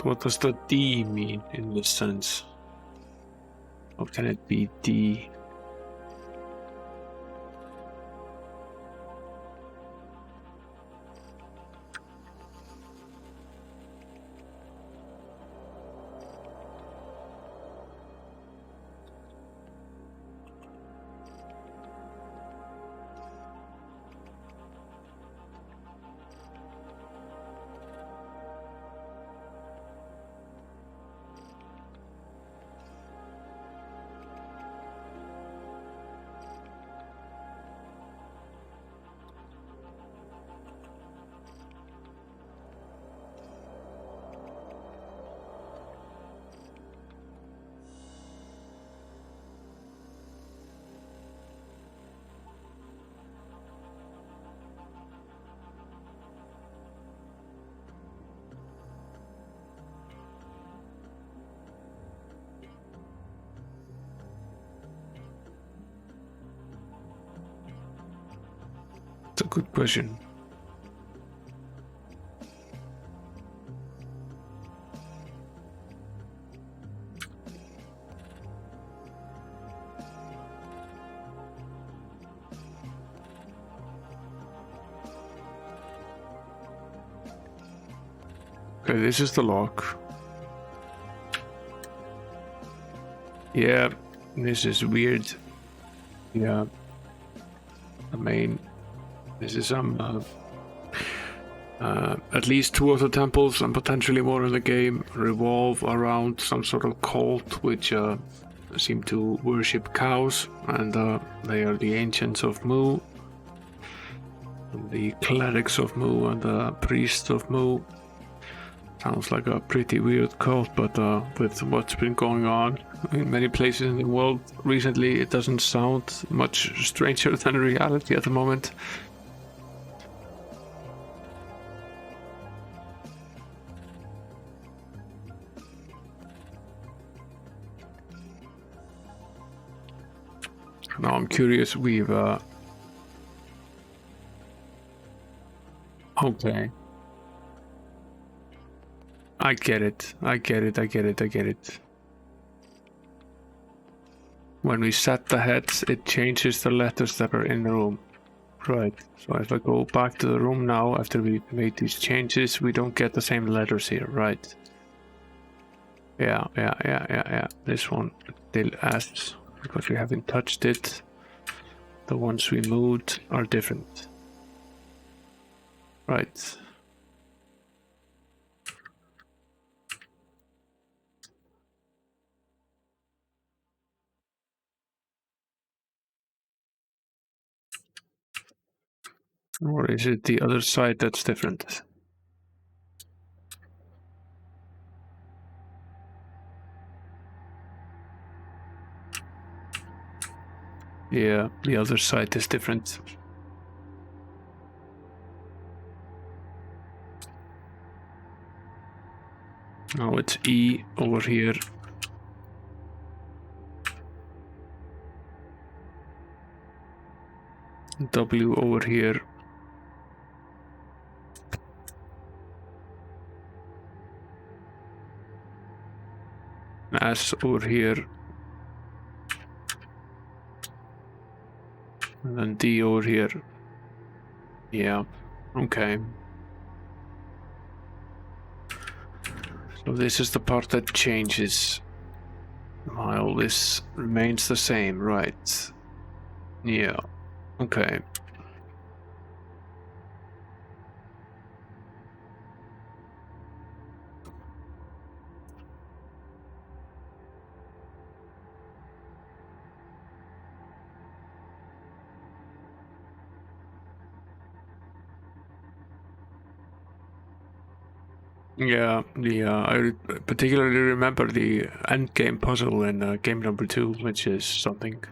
What does the D mean in this sense? How can it be D? It's a good question. Okay, this is the lock. Yeah, this is weird. Yeah, I mean, this is some at least 2 of the temples and potentially more in the game revolve around some sort of cult which seem to worship cows, and they are the ancients of Mu, the clerics of Mu, and the priests of Mu. Sounds like a pretty weird cult, but with what's been going on in many places in the world recently, it doesn't sound much stranger than reality at the moment. Now I'm curious, we've okay. I get it. When we set the heads, it changes the letters that are in the room. Right. So if I go back to the room now, after we made these changes, we don't get the same letters here, right? Yeah. This one still S, because we haven't touched it. The ones we moved are different. Right. Or is it the other side that's different? Yeah, the other side is different. Now it's E over here. W over here. S over here. And then D over here. Yeah, okay. So this is the part that changes, while this remains the same, right? Yeah, okay. Yeah, I particularly remember the end game puzzle in game number 2, which is something.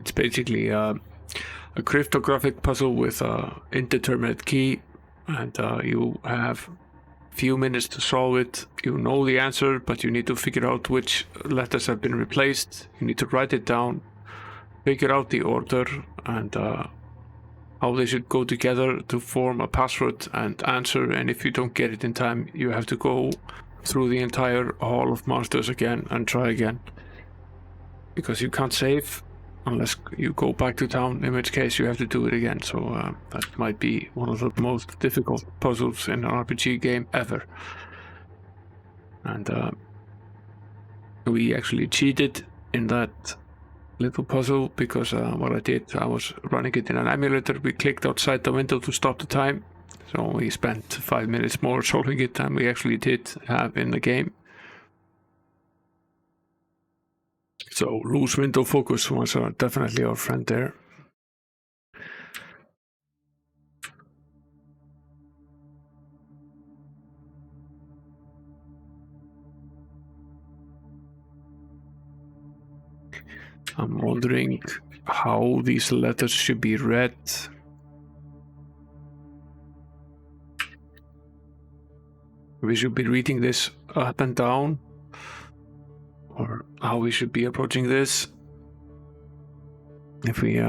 It's basically a cryptographic puzzle with a indeterminate key, and you have a few minutes to solve it. You know the answer, but you need to figure out which letters have been replaced. You need to write it down, figure out the order, and how they should go together to form a password and answer. And if you don't get it in time, you have to go through the entire Hall of Monsters again and try again. Because you can't save unless you go back to town, in which case you have to do it again. So that might be one of the most difficult puzzles in an RPG game ever. And we actually cheated in that little puzzle because what I did, I was running it in an emulator. We clicked outside the window to stop the time. So we spent 5 minutes more solving it than we actually did have in the game. So loose window focus was definitely our friend there. I'm wondering how these letters should be read. We should be reading this up and down, or how we should be approaching this. If we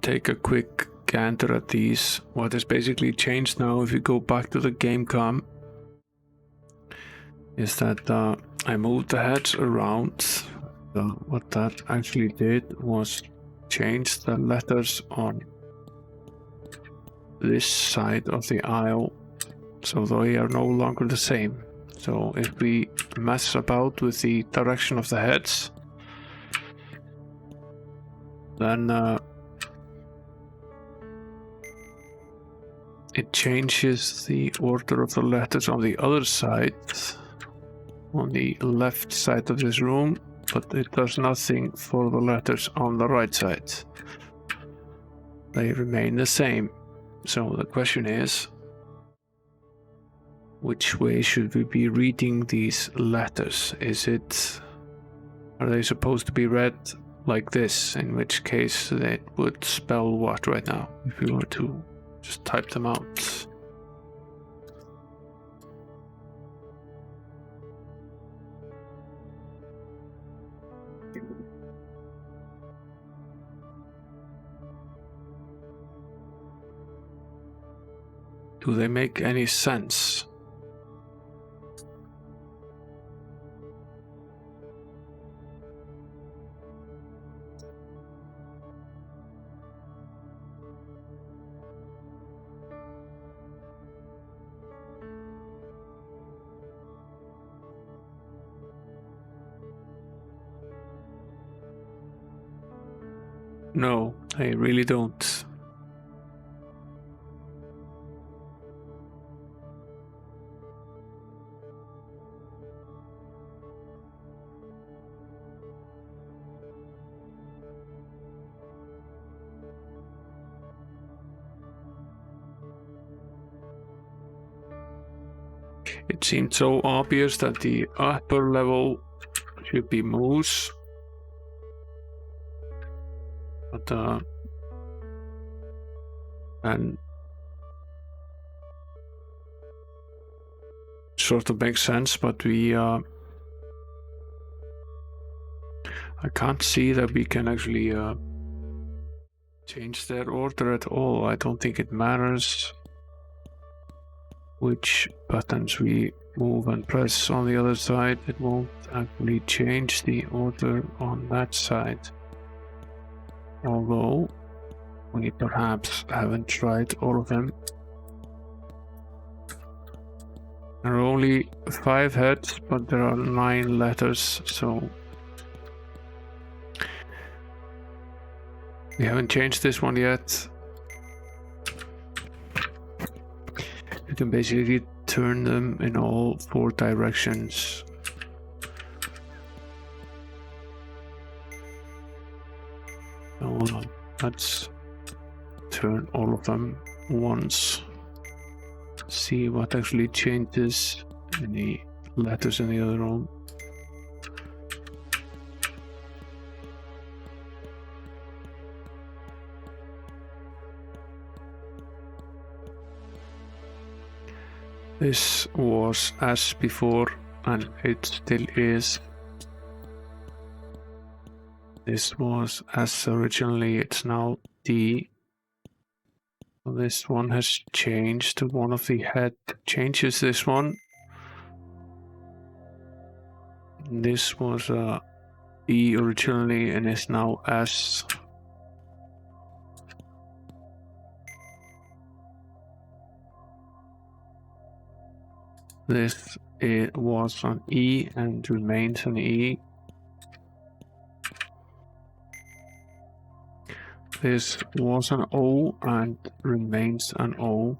take a quick gander at these, what has basically changed now, if you go back to the game com, is that I moved the heads around. What that actually did was change the letters on this side of the aisle, so they are no longer the same. So if we mess about with the direction of the heads, then it changes the order of the letters on the other side, on the left side of this room, but it does nothing for the letters on the right side. They remain the same. So the question is, which way should we be reading these letters? Are they supposed to be read like this, in which case it would spell what right now, if we were to just type them out? Do they make any sense? No, they really don't. It seemed so obvious that the upper level should be moose, but and sort of makes sense, but I can't see that we can actually change their order at all. I don't think it matters which buttons we move and press on the other side. It won't actually change the order on that side. Although we perhaps haven't tried all of them. There are only 5 heads, but there are 9 letters, so we haven't changed this one yet. You can basically turn them in all 4 directions. So let's turn all of them once. See what actually changes in the letters in the other room. This was S before, and it still is. This was S originally, it's now D. this one has changed. One of the head changes this one. This was E originally and is now S. This it was an E and remains an E. This was an O and remains an O.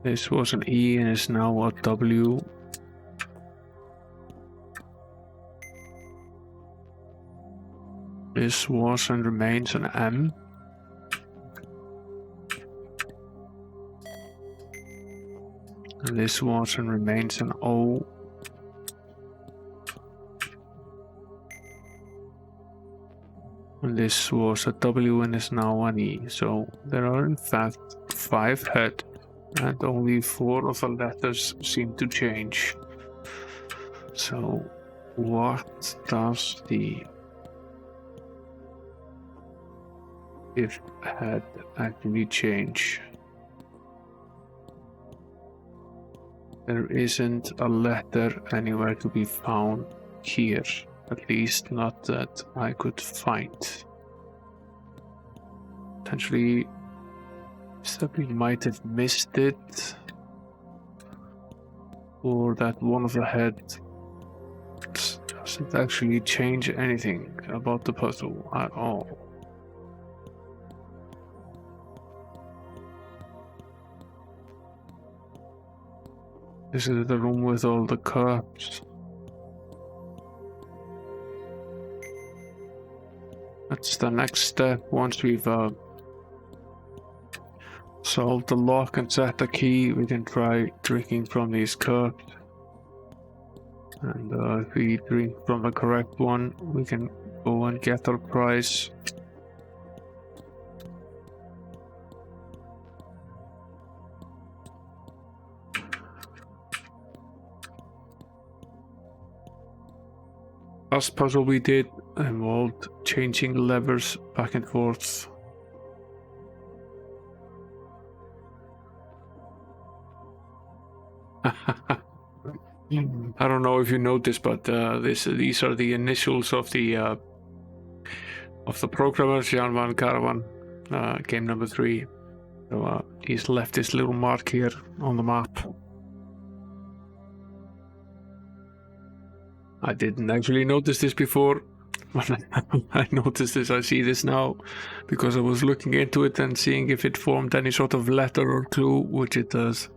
This was an E and is now a W. This was and remains an M. And this was and remains an O. And this was a W and is now an E. So there are in fact 5 heads and only 4 of the letters seem to change. So what does the if head actually change? There isn't a letter anywhere to be found here, at least not that I could find. Potentially, we might have missed it, or that one of the heads doesn't actually change anything about the puzzle at all. This is the room with all the cups. That's the next step. Once we've solved the lock and set the key, we can try drinking from these cups. And if we drink from the correct one, we can go and get our prize. Last puzzle we did involved changing levers back and forth. I don't know if you noticed, but these are the initials of the programmer, Jan van Caravan, game number 3. So he's left this little mark here on the map. I didn't actually notice this before, but I noticed this. I see this now because I was looking into it and seeing if it formed any sort of letter or clue, which it does.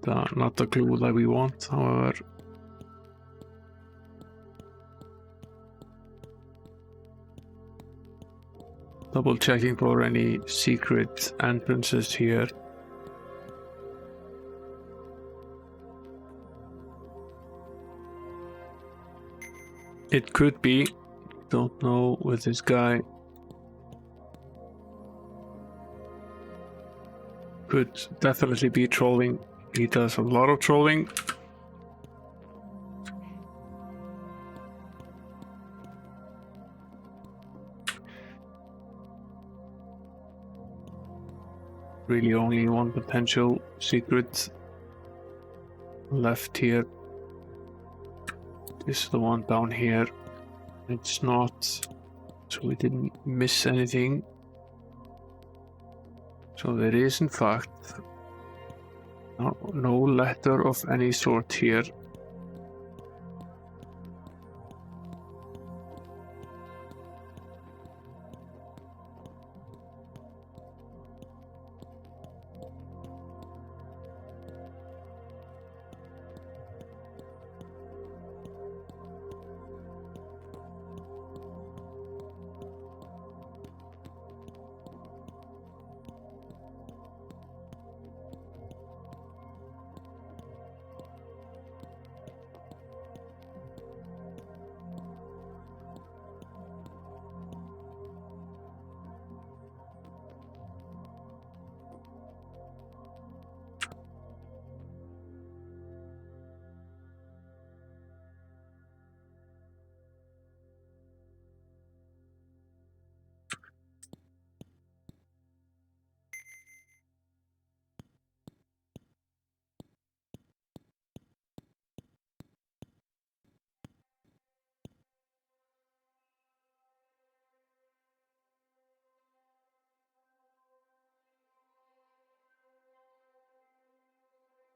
But, not the clue that we want, however. Double checking for any secret entrances here. It could be, don't know with this guy. Could definitely be trolling. He does a lot of trolling. Really only one potential secret left here. This is the one down here. It's not, so we didn't miss anything. So there is in fact no letter of any sort here.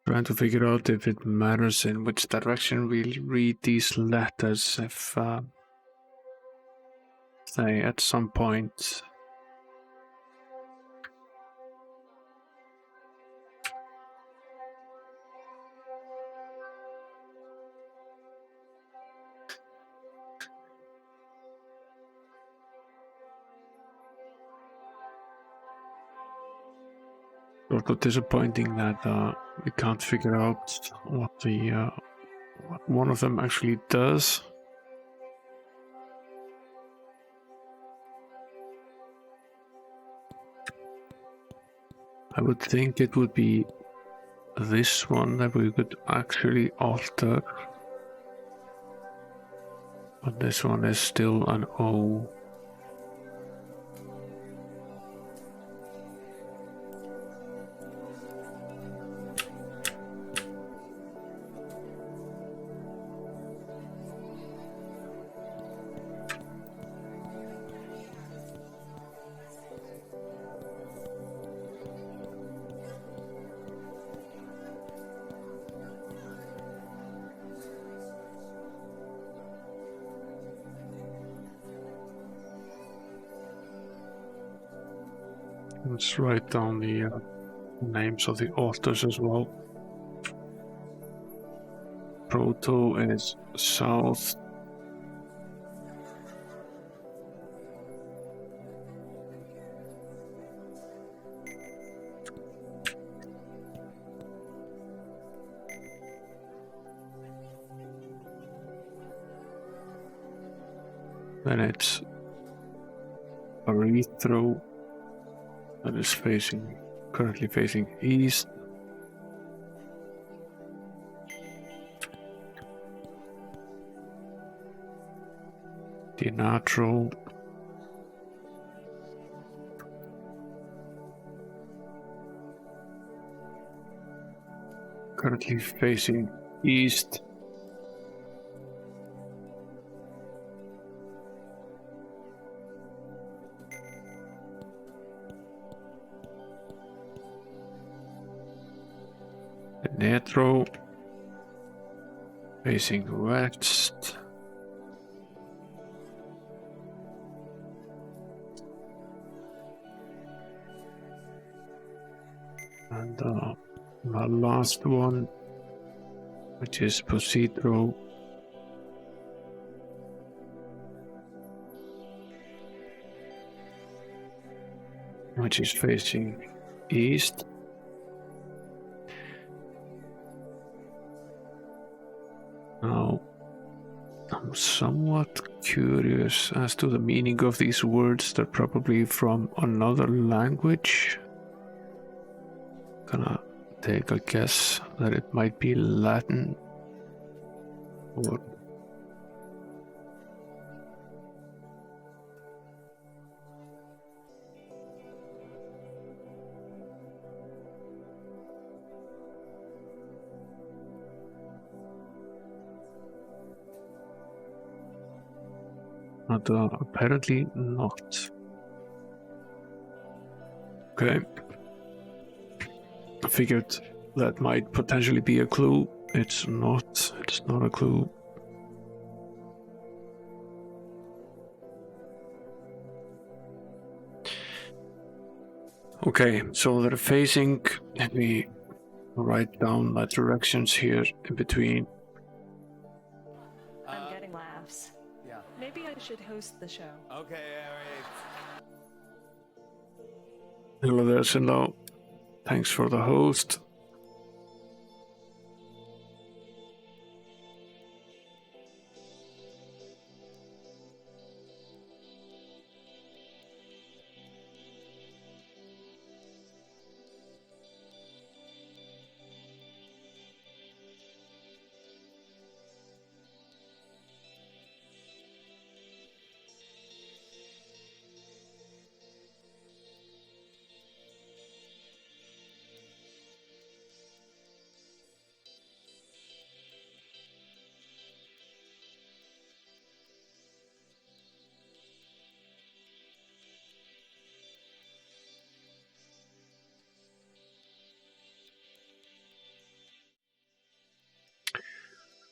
trying to figure out if it matters in which direction we read these letters. If say at some point sort of disappointing that we can't figure out what what one of them actually does. I would think it would be this one that we could actually alter, but this one is still an O. Let's write down the names of the authors as well. Proto is south. Then it's Aretro that is currently facing east. Dinatro currently facing east. Netro facing west. And the last one, which is Positro, which is facing east. Now, I'm somewhat curious as to the meaning of these words. They're probably from another language. Gonna take a guess that it might be Latin or but apparently not. Okay. I figured that might potentially be a clue. It's not a clue. Okay, so they're facing, let me write down my directions here in between.
I'm getting laughs.
Yeah.
Maybe I should host the show.
Okay, Eric.
Hello there, Sinlo. Thanks for the host.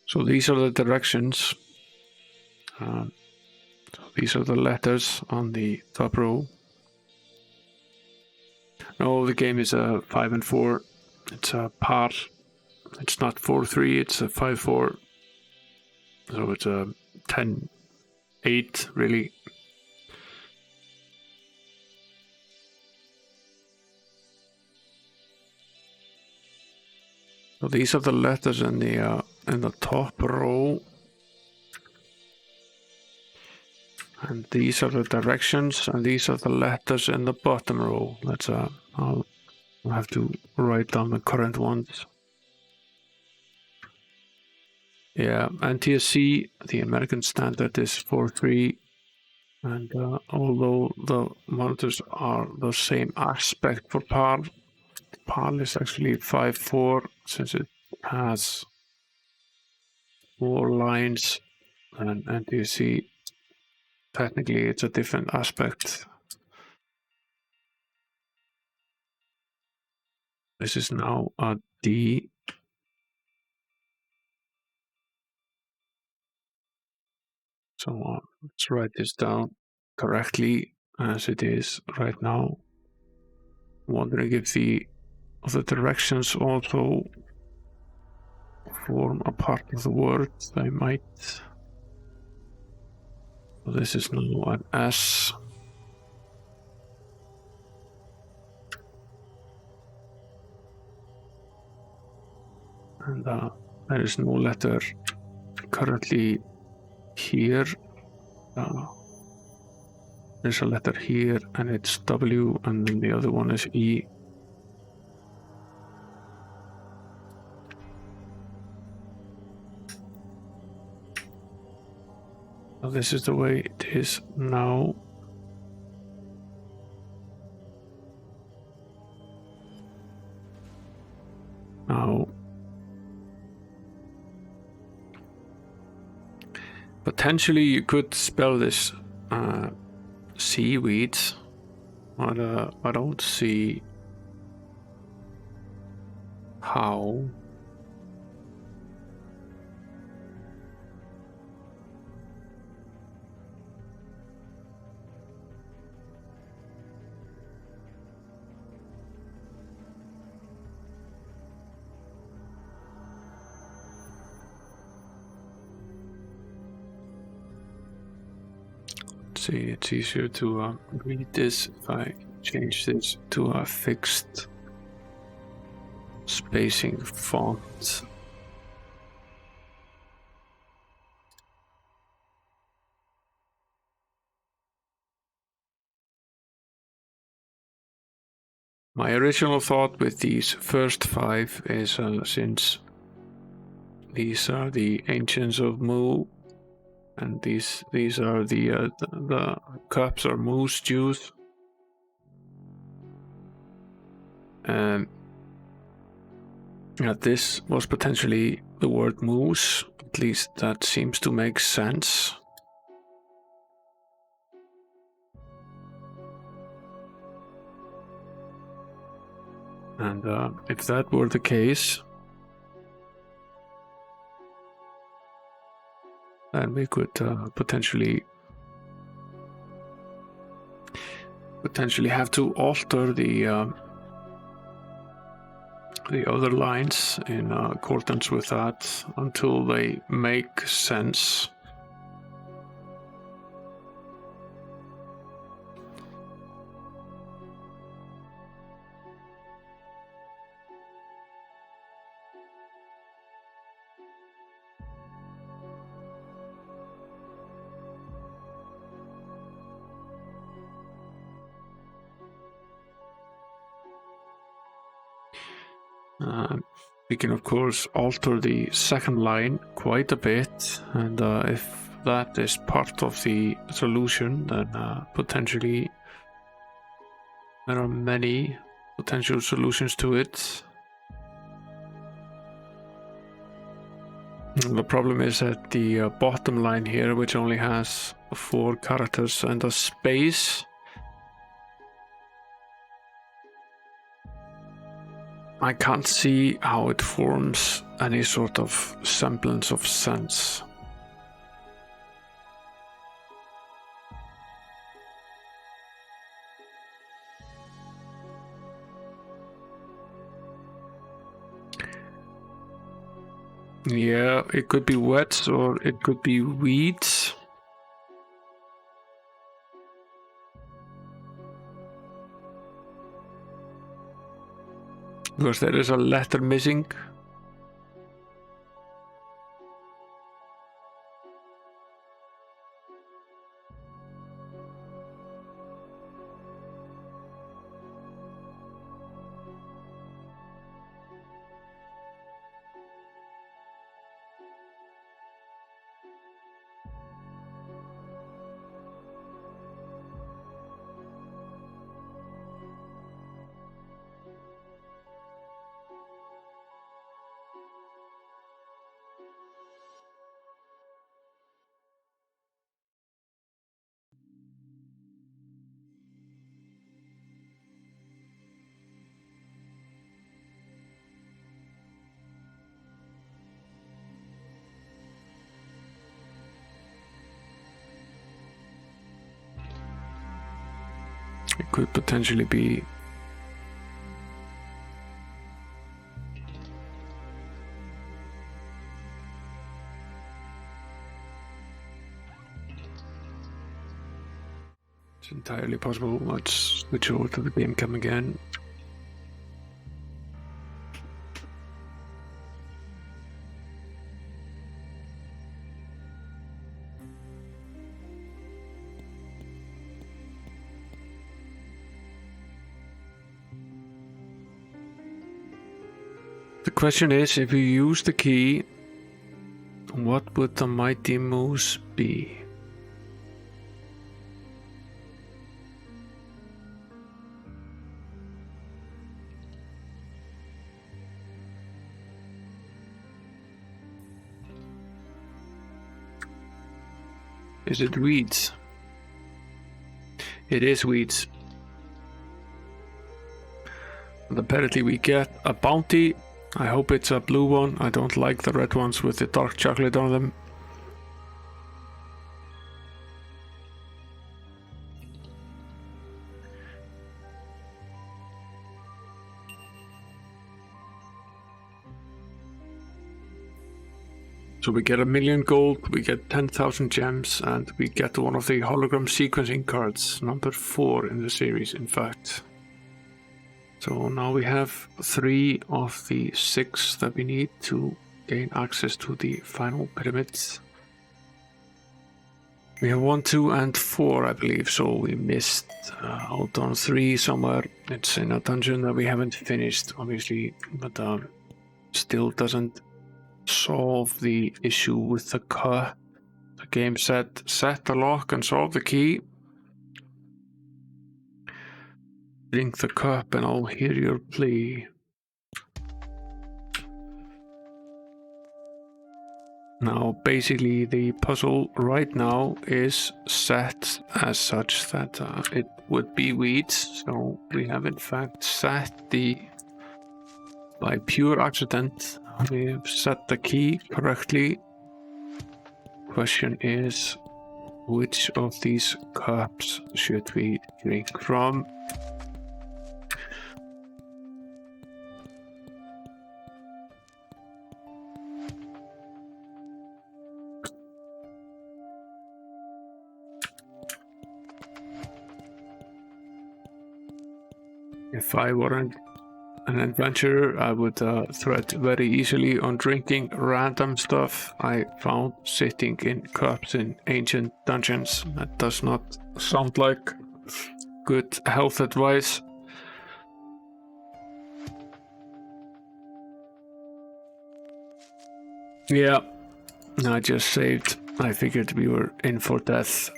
So these are the directions. So these are the letters on the top row. No, the game is a 5 and 4. It's a par. It's not 4-3. It's a 5-4. So it's a 10-8 really. So these are the letters in the top row. And these are the directions, and these are the letters in the bottom row. That's I'll have to write down the current ones. Yeah, NTSC, the American standard is 4-3, and although the monitors are the same aspect for PAL, PAL is actually 5-4 since it has 4 lines, and NTSC technically it's a different aspect. This is now a D. So let's write this down correctly as it is right now. Wondering if the directions also form a part of the word. They might. So this is now an S. And there is no letter currently here. There's a letter here, and it's W, and then the other one is E. So this is the way it is now. Now, potentially you could spell this seaweeds, but I don't see how. See, it's easier to read this if I change this to a fixed spacing font. My original thought with these first 5 is since these are the ancients of Mu, and these are the cups or moose juice. This was potentially the word moose. At least that seems to make sense. And if that were the case, then we could potentially have to alter the other lines in accordance with that until they make sense. We can of course alter the second line quite a bit, and if that is part of the solution, then potentially there are many potential solutions to it. The problem is that the bottom line here, which only has 4 characters and a space, I can't see how it forms any sort of semblance of sense. Yeah, it could be wet or it could be weeds. Because there is a letter missing. It could potentially be it's entirely possible. Let's switch over to the game cam again. The question is, if you use the key, what would the mighty moose be? Is it weeds? It is weeds. And apparently we get a bounty. I hope it's a blue one. I don't like the red ones with the dark chocolate on them. So we get 1,000,000 gold, we get 10,000 gems, and we get one of the hologram sequencing cards, number 4 in the series, in fact. So now we have 3 of the 6 that we need to gain access to the final pyramids. We have 1, 2, and 4, I believe, so we missed out on 3 somewhere. It's in a dungeon that we haven't finished, obviously, but still doesn't solve the issue with the key. The game said set the lock and solve the key. Drink the cup and I'll hear your plea. Now basically the puzzle right now is set as such that it would be weeds, so we have in fact set by pure accident we have set the key correctly. Question is, which of these cups should we drink from? If I weren't an adventurer, I would thread very easily on drinking random stuff I found sitting in cups in ancient dungeons. That does not sound like good health advice. Yeah, I just saved. I figured we were in for death.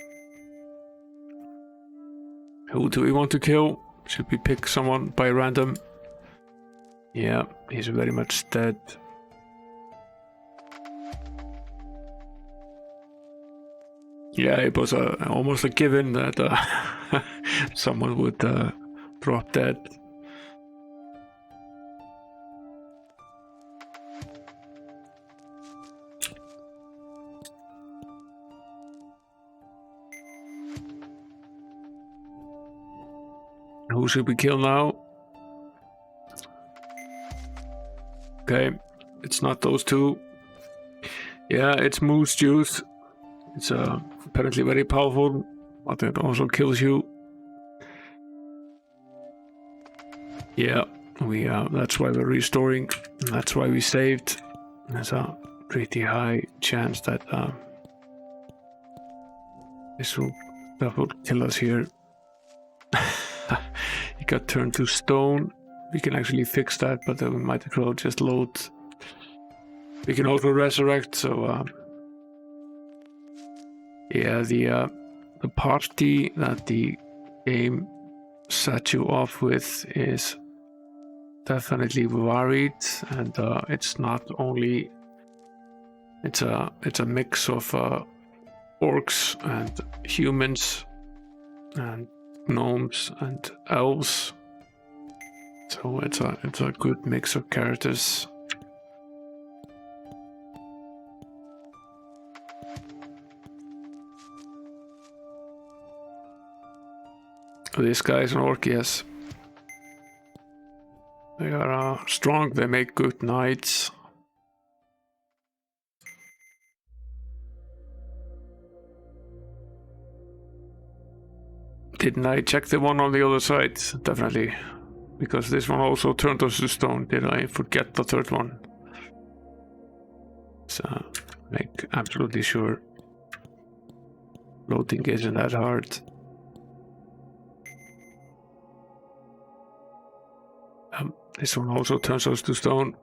Who do we want to kill? Should we pick someone by random? Yeah, he's very much dead. Yeah, it was almost a given that someone would drop dead. Who should we kill now? Okay, it's not those two. Yeah, it's moose juice. It's apparently very powerful, but it also kills you. Yeah, we that's why we're restoring. That's why we saved. There's a pretty high chance that that will kill us here. He got turned to stone. We can actually fix that, but then we might as well just load. We can also resurrect, so yeah, the party that the game set you off with is definitely varied, and it's not only it's a mix of orcs and humans and gnomes and elves, so it's a good mix of characters. This guy is an orc, yes. They are strong, they make good knights. Didn't I check the one on the other side? Definitely. Because this one also turned us to stone. Did I forget the third one? So, make absolutely sure. Loading isn't that hard. This one also turns us to stone.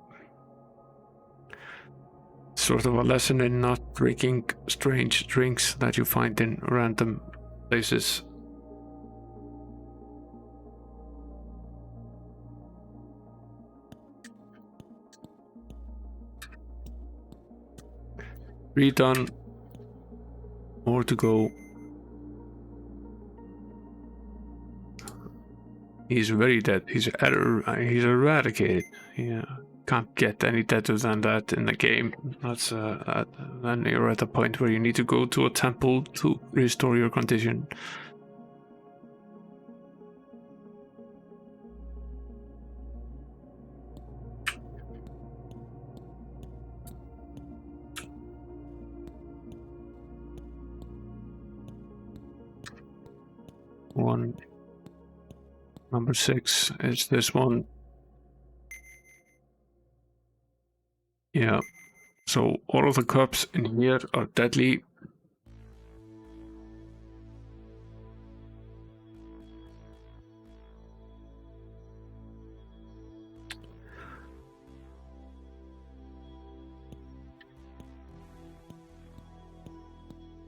Sort of a lesson in not drinking strange drinks that you find in random places. Redone. More to go. He's very dead. He's eradicated. Yeah, can't get any deader than that in the game. That's then you're at a point where you need to go to a temple to restore your condition. One. Number 6 is this one. Yeah, so all of the cups in here are deadly.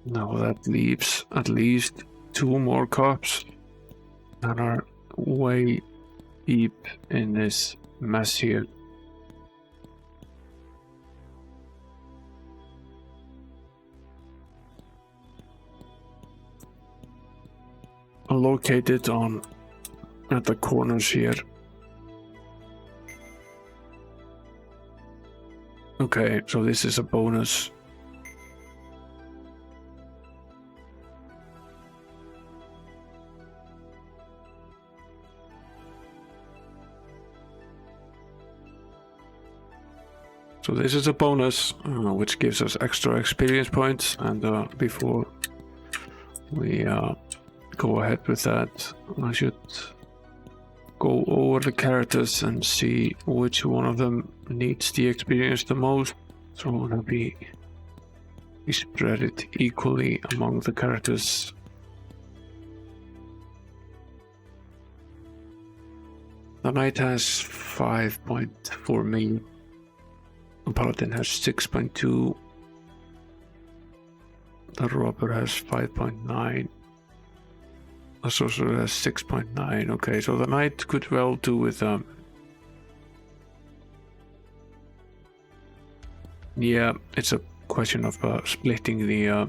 Now that leaves at least 2 more cups that are way deep in this mess here. Located on at the corners here. Okay, so this is a bonus. So this is a bonus, which gives us extra experience points, and before we go ahead with that, I should go over the characters and see which one of them needs the experience the most. So I'm gonna be spread it equally among the characters. The knight has 5.4 million. The paladin has 6.2. The robber has 5.9. The sorcerer has 6.9. Okay, so the knight could well do with yeah, it's a question of splitting the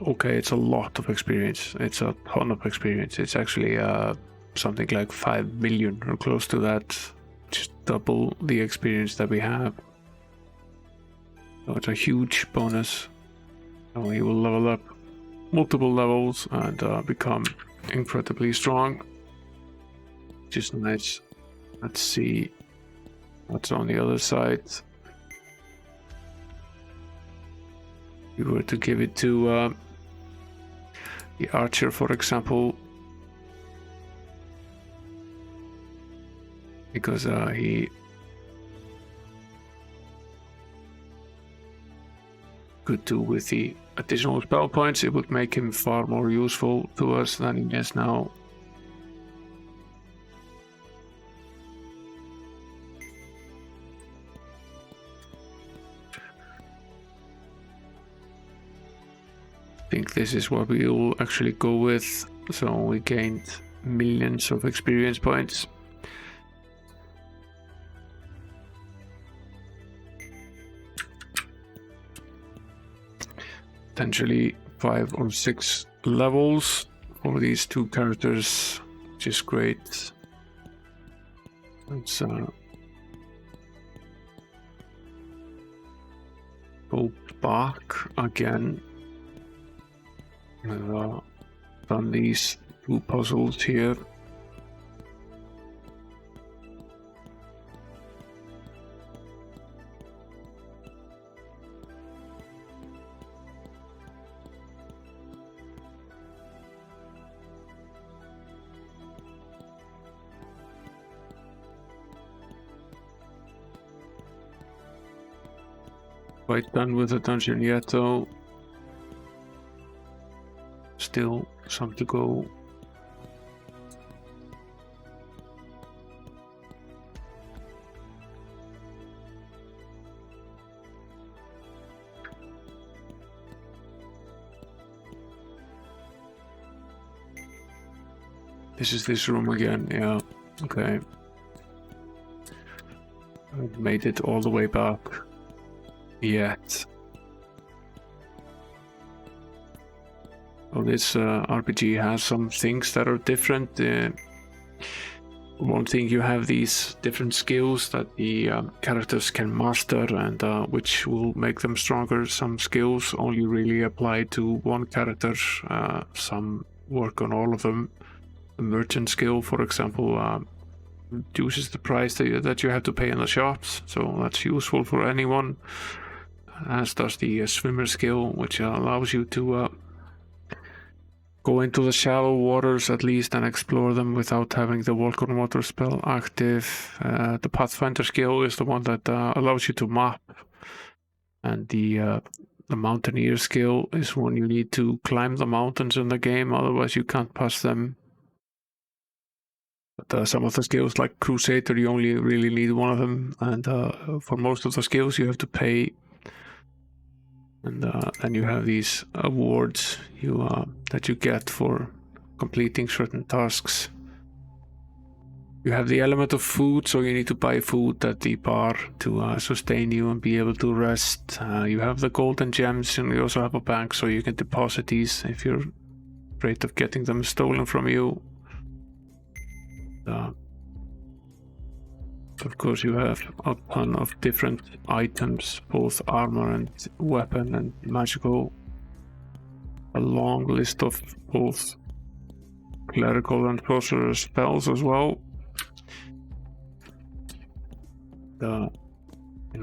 okay, it's a lot of experience. It's a ton of experience. It's actually something like 5 million or close to that. Just double the experience that we have. So it's a huge bonus. So he will level up multiple levels and become incredibly strong, which is nice. Let's see what's on the other side. If we were to give it to the archer, for example, because he could do with the additional spell points, it would make him far more useful to us than he is now. I think this is what we will actually go with. So we gained millions of experience points. Potentially 5 or 6 levels for these 2 characters, which is great. Let's go back again. I've done these 2 puzzles here. Quite done with the dungeon yet though. Still some to go. This is this room again, yeah, okay. I've made it all the way back yet. Well, this RPG has some things that are different. One thing, you have these different skills that the characters can master and which will make them stronger. Some skills only really apply to one character, some work on all of them. The merchant skill, for example, reduces the price that you have to pay in the shops, so that's useful for anyone, as does the swimmer skill, which allows you to go into the shallow waters at least and explore them without having the walk on water spell active. The Pathfinder skill is the one that allows you to map, and the Mountaineer skill is when you need to climb the mountains in the game, otherwise you can't pass them. But some of the skills, like Crusader, you only really need one of them, and for most of the skills you have to pay. And then you have these awards that you get for completing certain tasks. You have the element of food, so you need to buy food at the bar to sustain you and be able to rest. You have the golden gems, and you also have a bank, so you can deposit these if you're afraid of getting them stolen from you. Of course, you have a ton of different items, both armor and weapon and magical. A long list of both clerical and sorcerer spells as well. In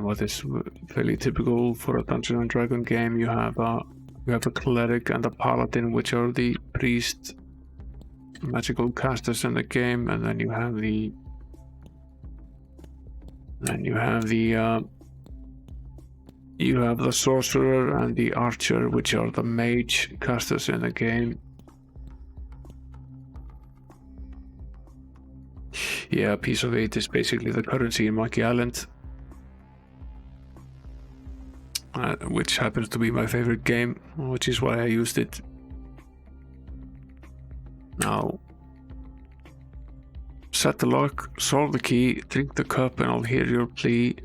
what is fairly typical for a Dungeons and Dragons game, you have a cleric and a paladin, which are the priest magical casters in the game, and then you have the sorcerer and the archer, which are the mage casters in the game. Yeah, a piece of 8 is basically the currency in Monkey Island, which happens to be my favorite game, which is why I used it. Now, set the lock, solve the key, drink the cup, and I'll hear your plea.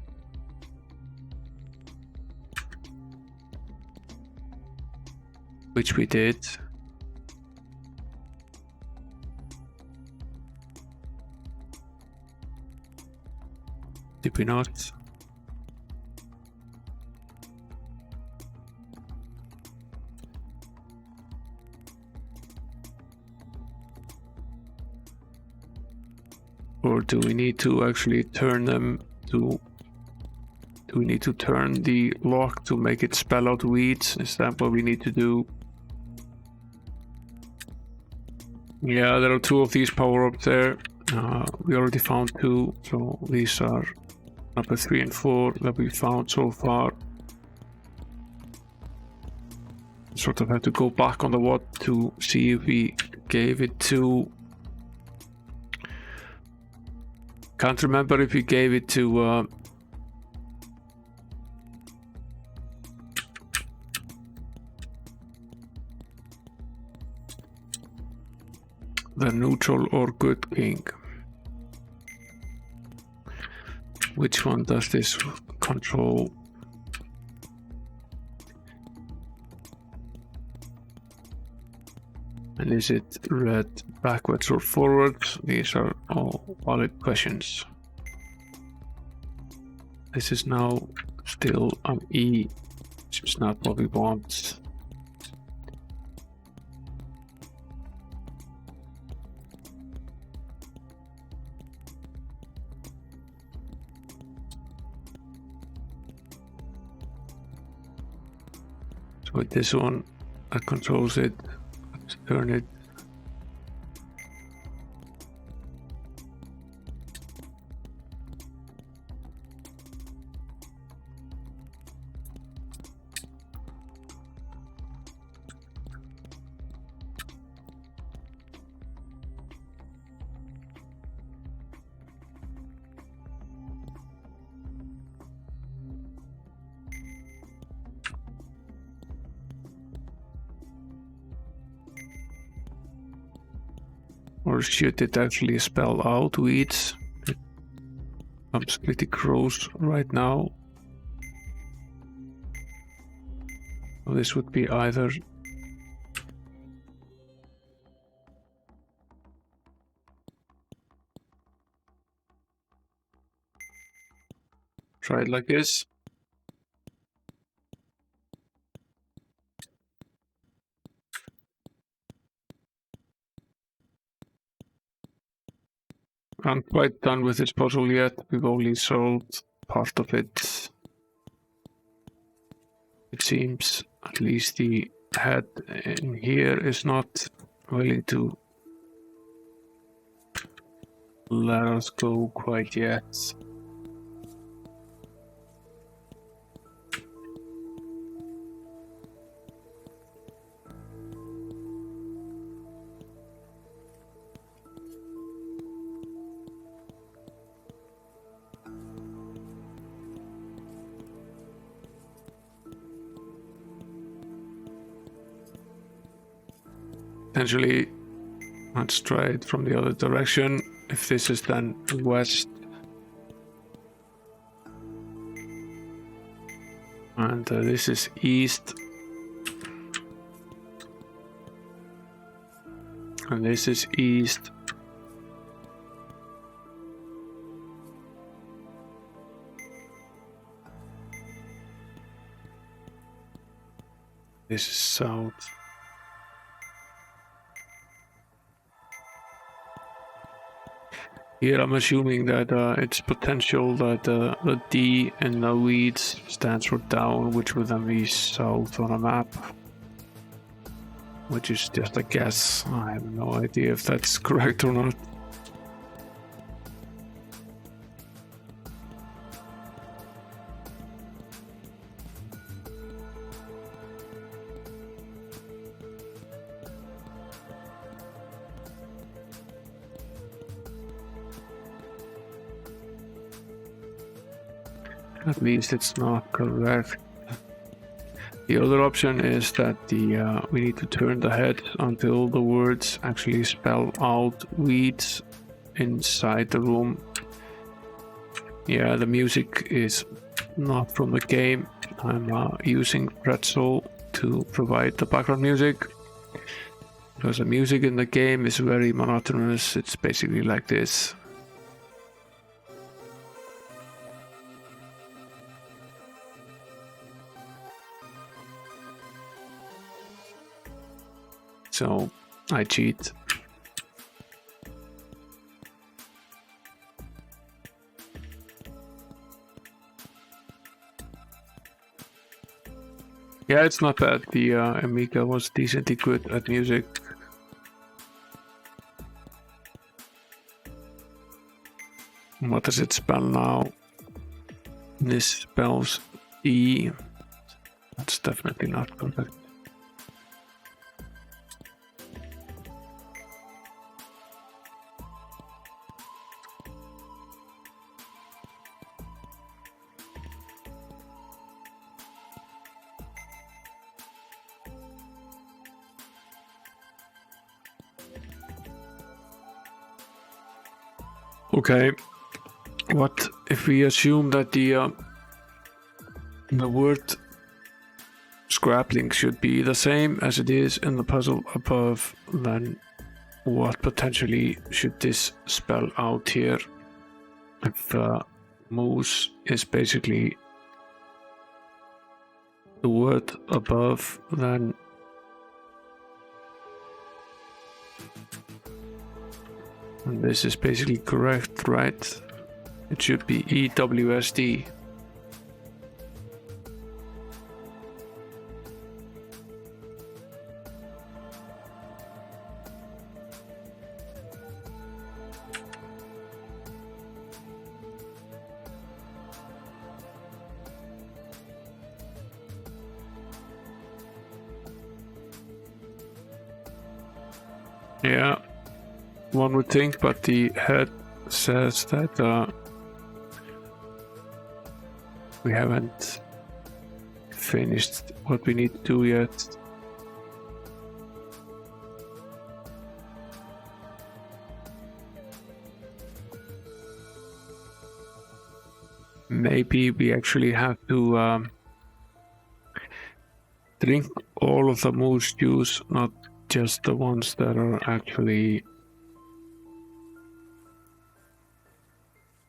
Which we did. Did we not? Or do we need to actually turn them to... Do we need to turn the lock to make it spell out weeds? Is that what we need to do? Yeah, there are 2 of these power-ups there. We already found 2, so these are number 3 and 4 that we found so far. Sort of have to go back on the WOD to see if we gave it to... Can't remember if we gave it to... the neutral or good king. Which one does this control? And is it read backwards or forwards? These are all valid questions. This is now still on E, which is not what we want. So with this one, that controls it. Let's turn it. Or should it actually spell out weeds? It comes pretty gross right now. So this would be either try it like this. I'm quite done with this puzzle yet. We've only solved part of it. It seems at least the head in here is not willing to let us go quite yet. Potentially, let's try it from the other direction. If this is then west, and this is east, and this is east. This is south. Here I'm assuming that it's potential that the D in the weeds stands for down, which would then be south on a map. Which is just a guess. I have no idea if that's correct or not. At least it's not correct. The other option is that we need to turn the head until the words actually spell out weeds inside the room. Yeah, the music is not from the game. I'm using Pretzel to provide the background music. Because the music in the game is very monotonous. It's basically like this. So I cheat. Yeah, it's not bad. The Amiga was decently good at music. What does it spell now? This spells E. That's definitely not perfect. Okay, what if we assume that the word scrappling should be the same as it is in the puzzle above, then what potentially should this spell out here? If moose is basically the word above, then this is basically correct, right? It should be EWSD. Yeah, one would think, but the head says that we haven't finished what we need to do yet. Maybe we actually have to drink all of the moose juice, not just the ones that are actually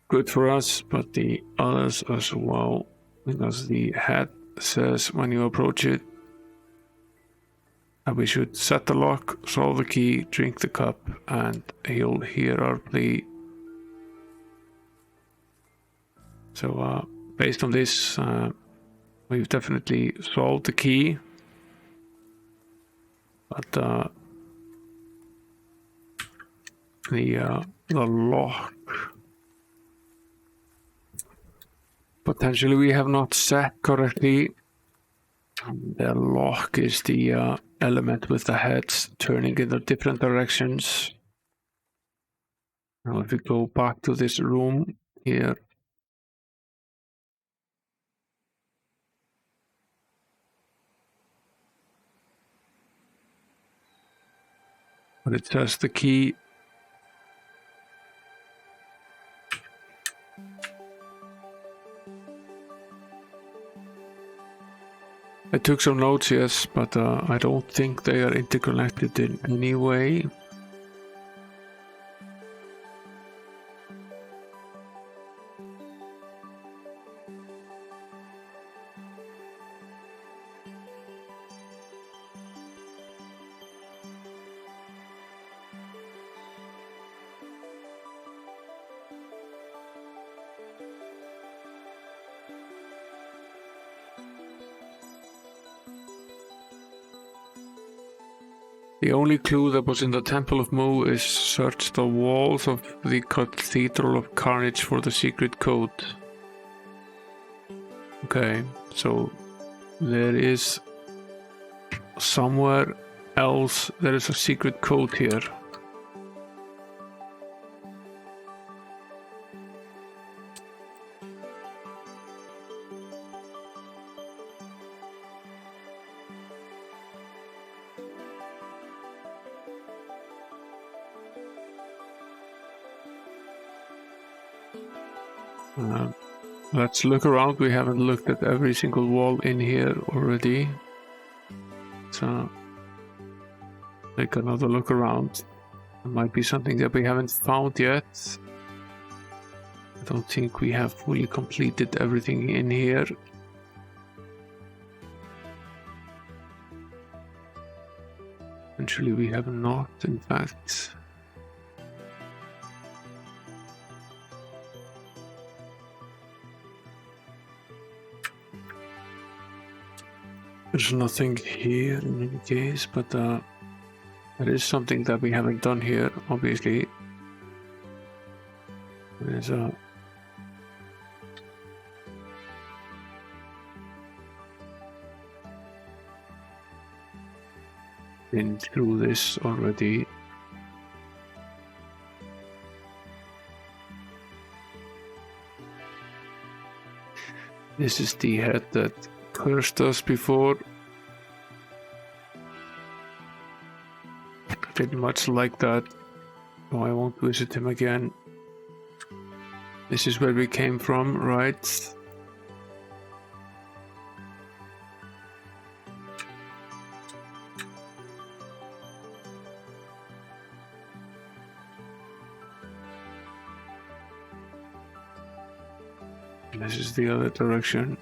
good for us, but the others as well, because the head says when you approach it that we should set the lock, solve the key, drink the cup, and he'll hear our plea. So based on this, we've definitely solved the key, but the lock potentially we have not set correctly. The lock is the element with the heads turning in the different directions. Now if we go back to this room here, but it says the key. I took some notes, yes, but I don't think they are interconnected in any way. The only clue that was in the Temple of Mu is search the walls of the Cathedral of Carnage for the secret code. Okay, so there is somewhere else there is a secret code here. Let's look around. We haven't looked at every single wall in here already. So take another look around. There might be something that we haven't found yet. I don't think we have fully completed everything in here. Actually, we have not, in fact. There's nothing here in any case, but there is something that we haven't done here, obviously. There's a... been through this already. This is the head that cursed us before. I didn't much like that, so I won't visit him again. This is where we came from, right? This is the other direction.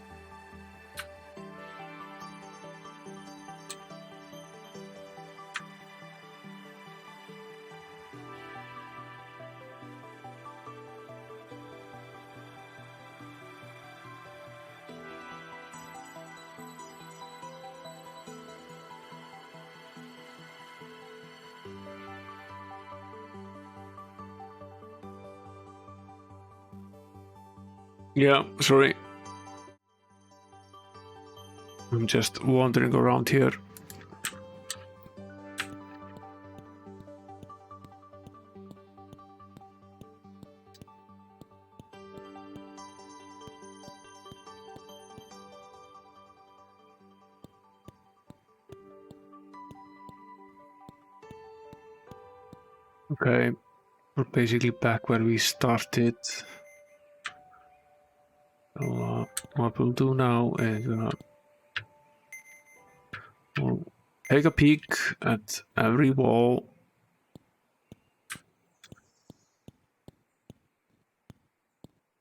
Yeah, sorry. I'm just wandering around here. Okay, we're basically back where we started. So what we'll do now is we'll take a peek at every wall.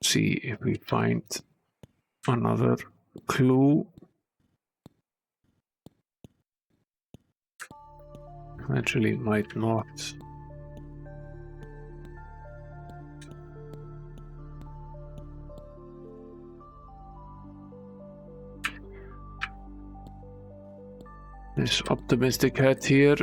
See if we find another clue. Eventually it might not. This optimistic head here.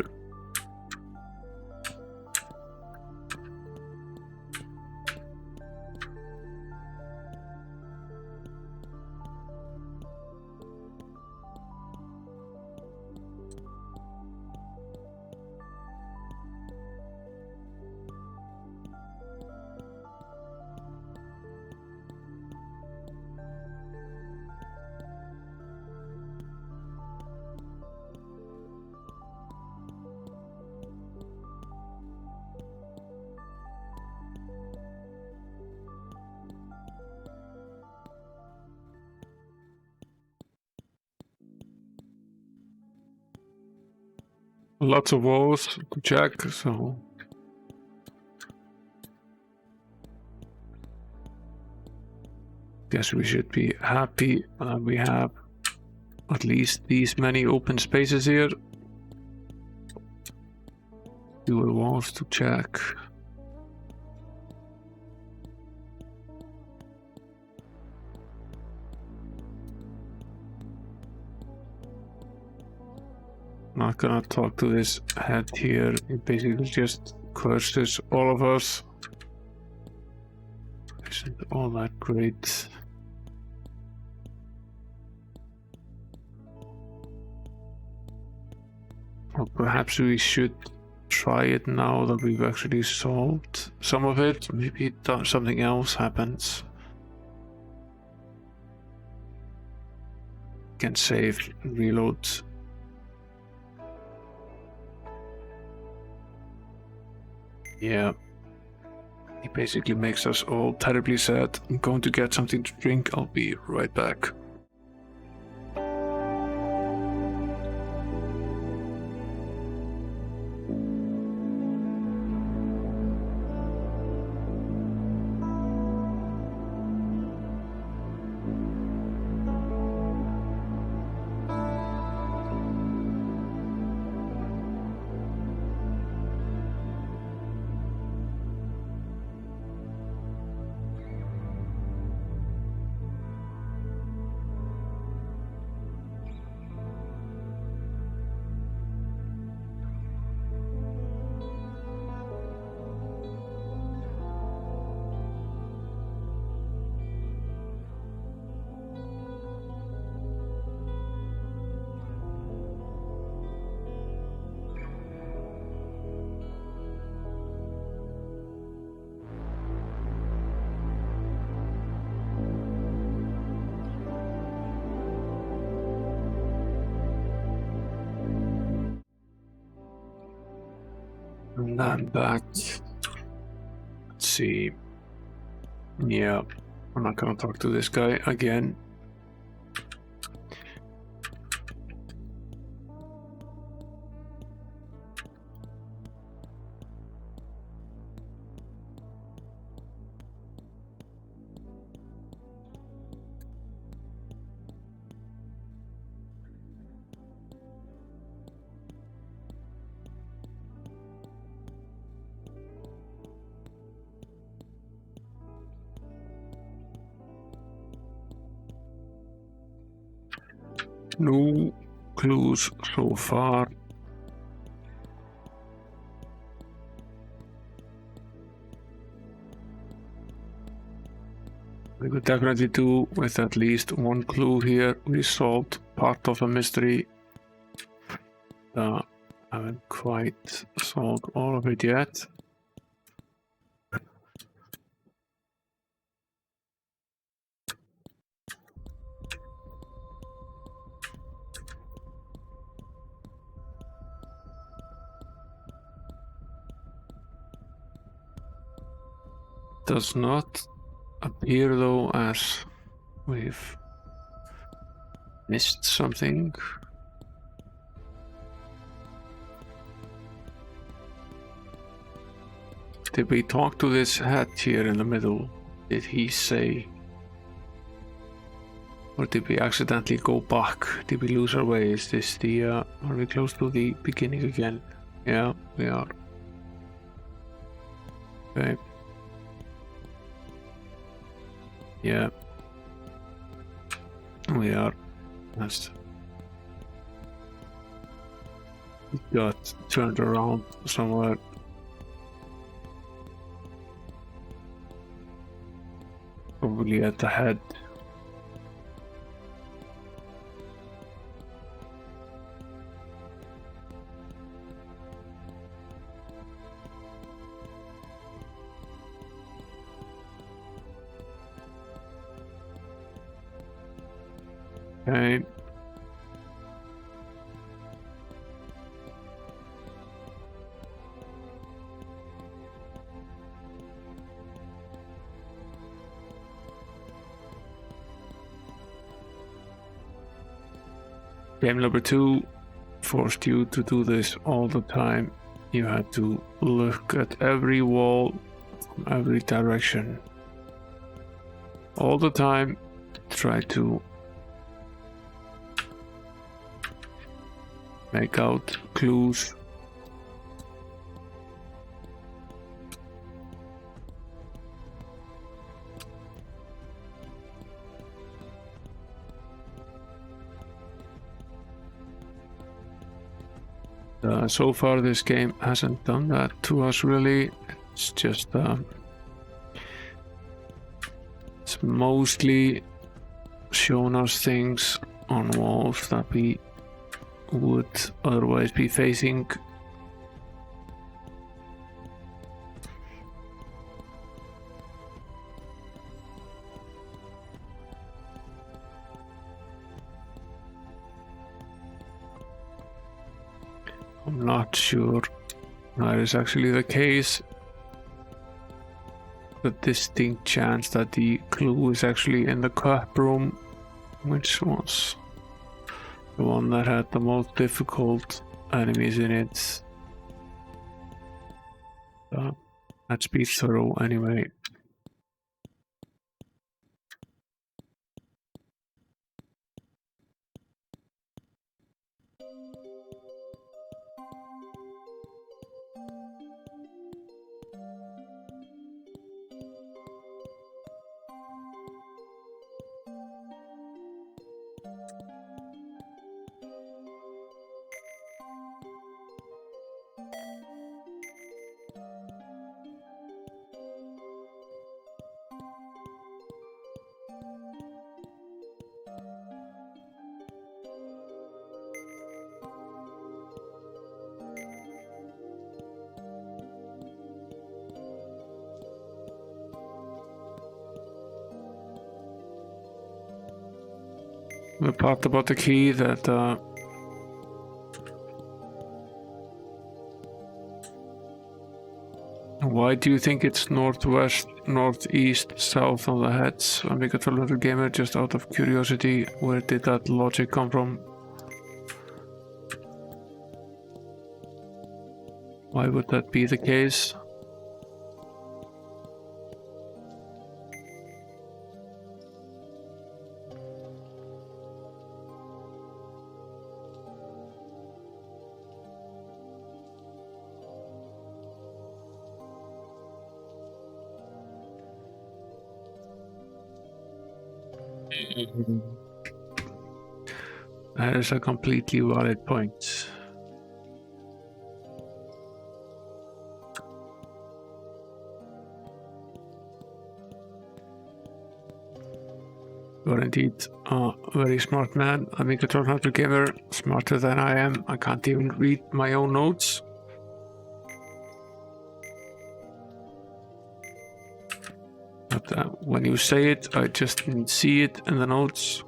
Lots of walls to check, so guess we should be happy we have at least these many open spaces here. Dual walls to check. Not gonna talk to this head here. It basically just curses all of us. Isn't all that great. Or perhaps we should try it now that we've actually solved some of it. Maybe something else happens. Can save, reload. Yeah, he basically makes us all terribly sad. I'm going to get something to drink. I'll be right back. And then back. Let's see. Yeah, I'm not gonna talk to this guy again. No clues so far. We could definitely do with at least one clue here. We solved part of a mystery. Haven't quite solved all of it yet. Does not appear though as we've missed something. Did we talk to this hat here in the middle? Did he say? Or did we accidentally go back? Did we lose our way? Is this the, are we close to the beginning again? Yeah, we are. Okay. Yeah. We are. That's... We got turned around somewhere. Probably at the head. Okay. Game number 2 forced you to do this all the time. You had to look at every wall from every direction. All the time, try to make out clues. So far this game hasn't done that to us really. It's just it's mostly shown us things on walls that we would otherwise be facing. I'm not sure that is actually the case. The distinct chance that the clue is actually in the cup room, which was the one that had the most difficult enemies in it. Let's be thorough anyway. The part about the key that Why do you think it's northwest, northeast, south on the heads? Amiga 1200 Gamer, just out of curiosity, where did that logic come from? Why would that be the case? That is a completely valid point. You're indeed a very smart man. Amiga 1200 Gamer, smarter than I am. I can't even read my own notes. But when you say it, I just didn't see it in the notes.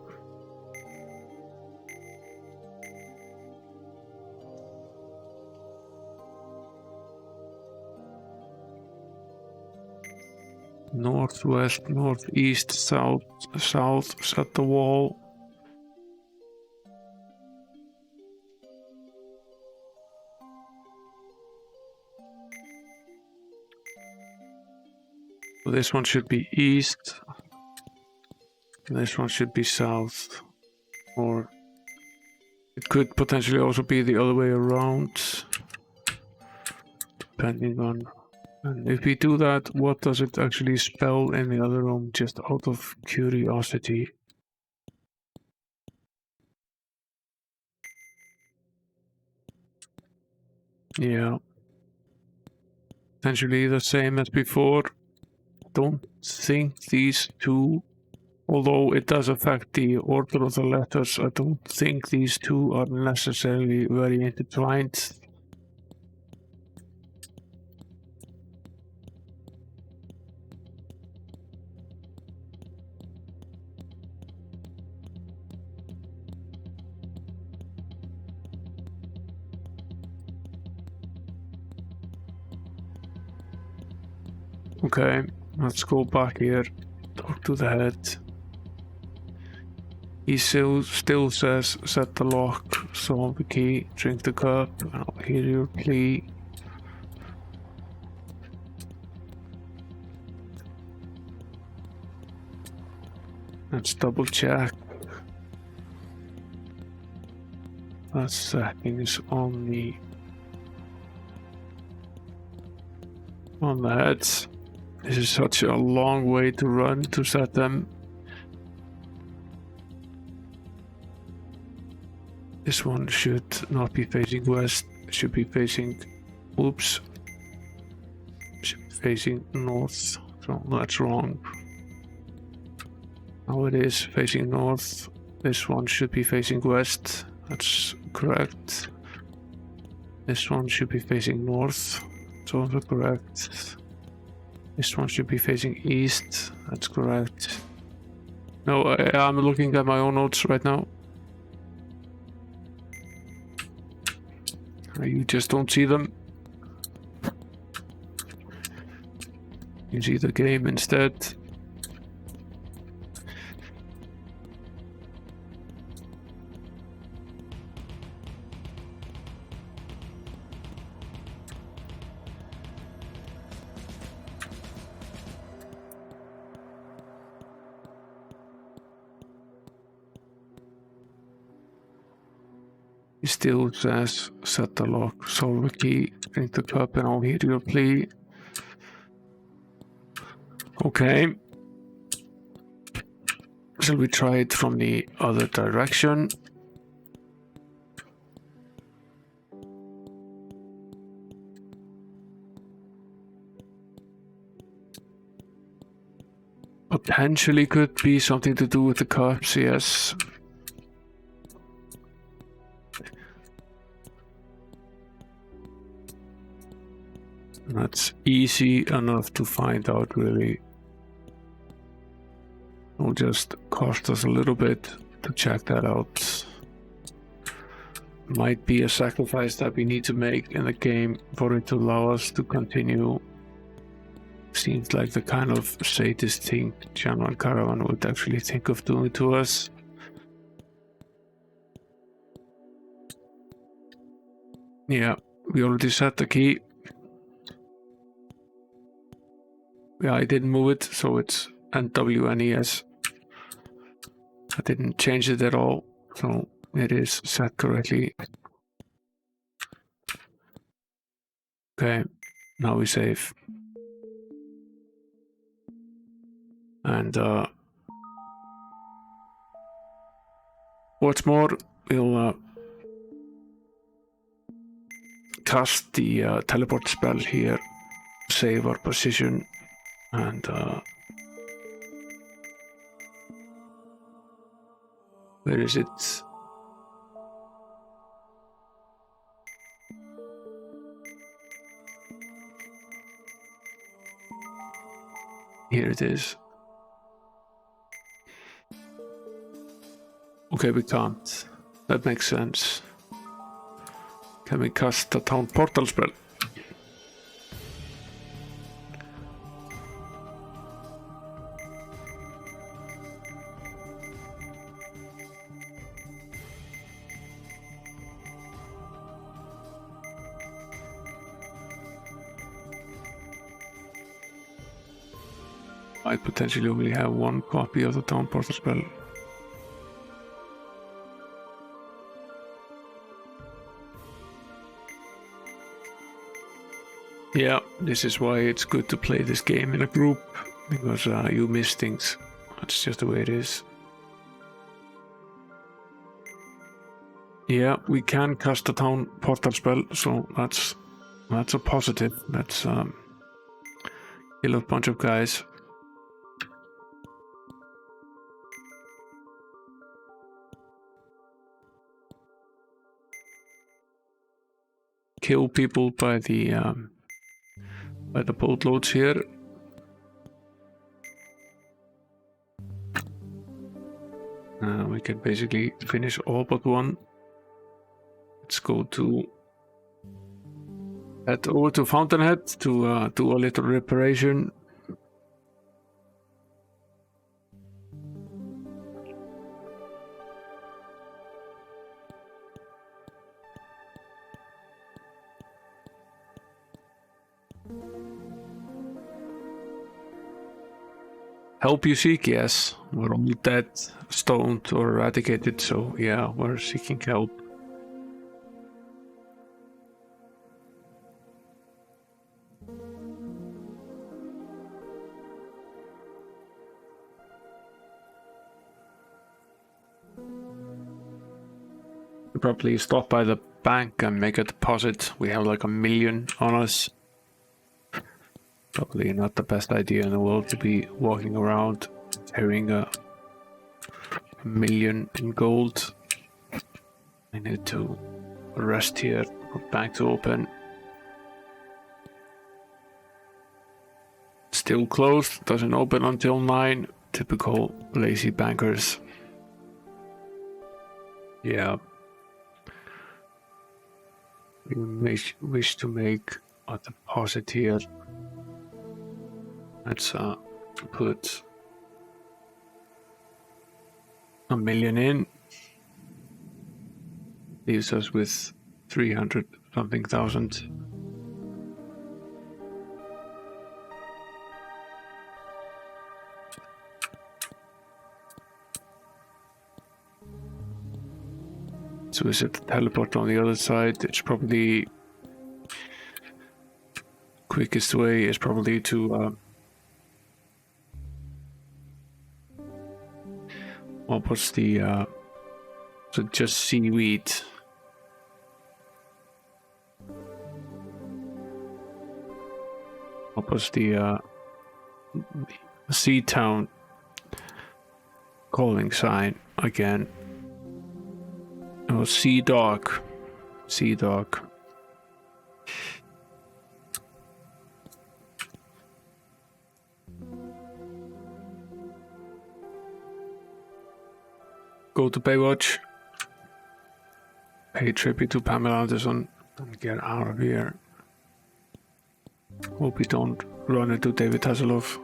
Northwest, northeast, south, set the wall. So this one should be east. This one should be south. Or it could potentially also be the other way around. Depending on... And if we do that, what does it actually spell in the other room, just out of curiosity? Yeah. Essentially the same as before. Don't think these two, although it does affect the order of the letters, I don't think these two are necessarily very intertwined. Okay, let's go back here, talk to the head. He still says, set the lock, solve the key, drink the cup, and I'll hear your plea. Let's double check. That settings on the heads. This is such a long way to run to set them. This one should not be facing west, should be facing, oops, should be facing north, so that's wrong. Now it is facing north. This one should be facing west, that's correct. This one should be facing north, that's also correct. This one should be facing east, that's correct. No, I'm looking at my own notes right now. You just don't see them. You see the game instead. He still says, set the lock, solve the key, drink the cup, and I'll hear your plea. Okay. Shall we try it from the other direction? Potentially could be something to do with the cups, yes. That's easy enough to find out, really. It'll just cost us a little bit to check that out. Might be a sacrifice that we need to make in the game for it to allow us to continue Seems like the kind of sadist thing Janwan Caravan would actually think of doing to us. Yeah, we already set the key. Yeah, I didn't move it, so it's NWNES. I didn't change it at all, so it is set correctly. Okay, now we save. And what's more, we'll cast the teleport spell here, save our position, and where is it? Here it is. Okay, we can't. That makes sense. Can we cast the town portal spell? I potentially only have one copy of the town portal spell. Yeah, this is why it's good to play this game in a group, because you miss things. That's just the way it is. Yeah, we can cast the town portal spell, so that's a positive. That's kill a bunch of guys. Kill people by the boatloads here. We can basically finish all but one. Let's go to head over to Fountainhead to do a little reparation. Help you seek? Yes. We're all dead, stoned, or eradicated, so yeah, we're seeking help. We probably stop by the bank and make a deposit. We have like 1 million on us. Probably not the best idea in the world to be walking around carrying a 1 million in gold. I need to rest here for bank to open. Still closed, doesn't open until 9. Typical lazy bankers. Yeah. We wish to make a deposit here. Let's put 1 million in. Leaves us with 300 something thousand. So is it the teleport on the other side? It's probably quickest way is probably to what was the so just seaweed. What was the sea town calling sign again? It was Sea Dog. Sea Dog. Go to Baywatch. Pay tribute to Pamela Anderson and get out of here. Hope we don't run into David Hasselhoff.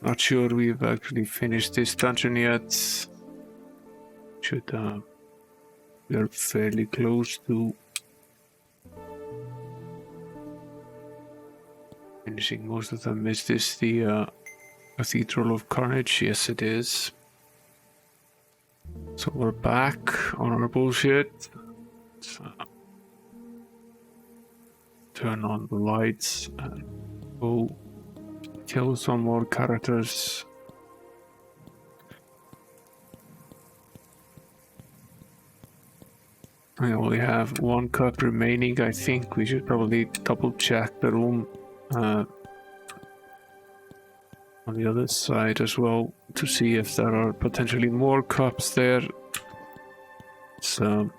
Not sure we've actually finished this dungeon yet. We're fairly close to finishing most of them. Is this the Cathedral of Carnage? Yes, it is. So we're back on our bullshit. Let's, turn on the lights and go kill some more characters. I only have one cup remaining. I think we should probably double check the room on the other side as well to see if there are potentially more cups there. So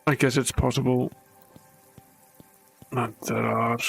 I guess it's possible that there are.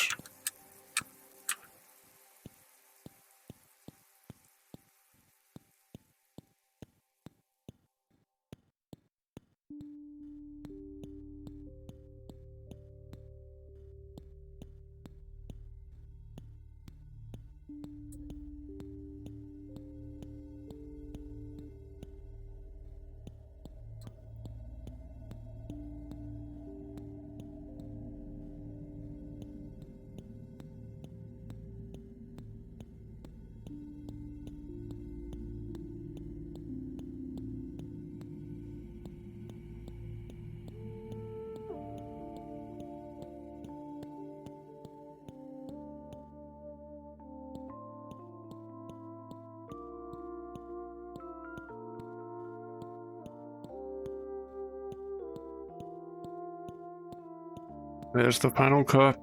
There's the final cup.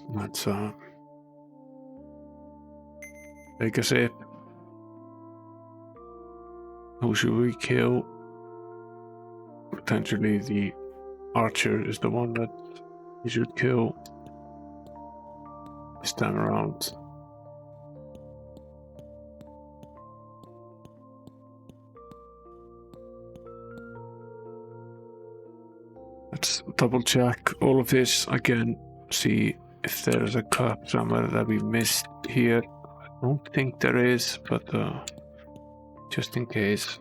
Let's take a sip. Who should we kill? Potentially the archer is the one that we should kill this time around. Let's double check all of this again, see if there's a cup somewhere that we missed here. I don't think there is, but just in case.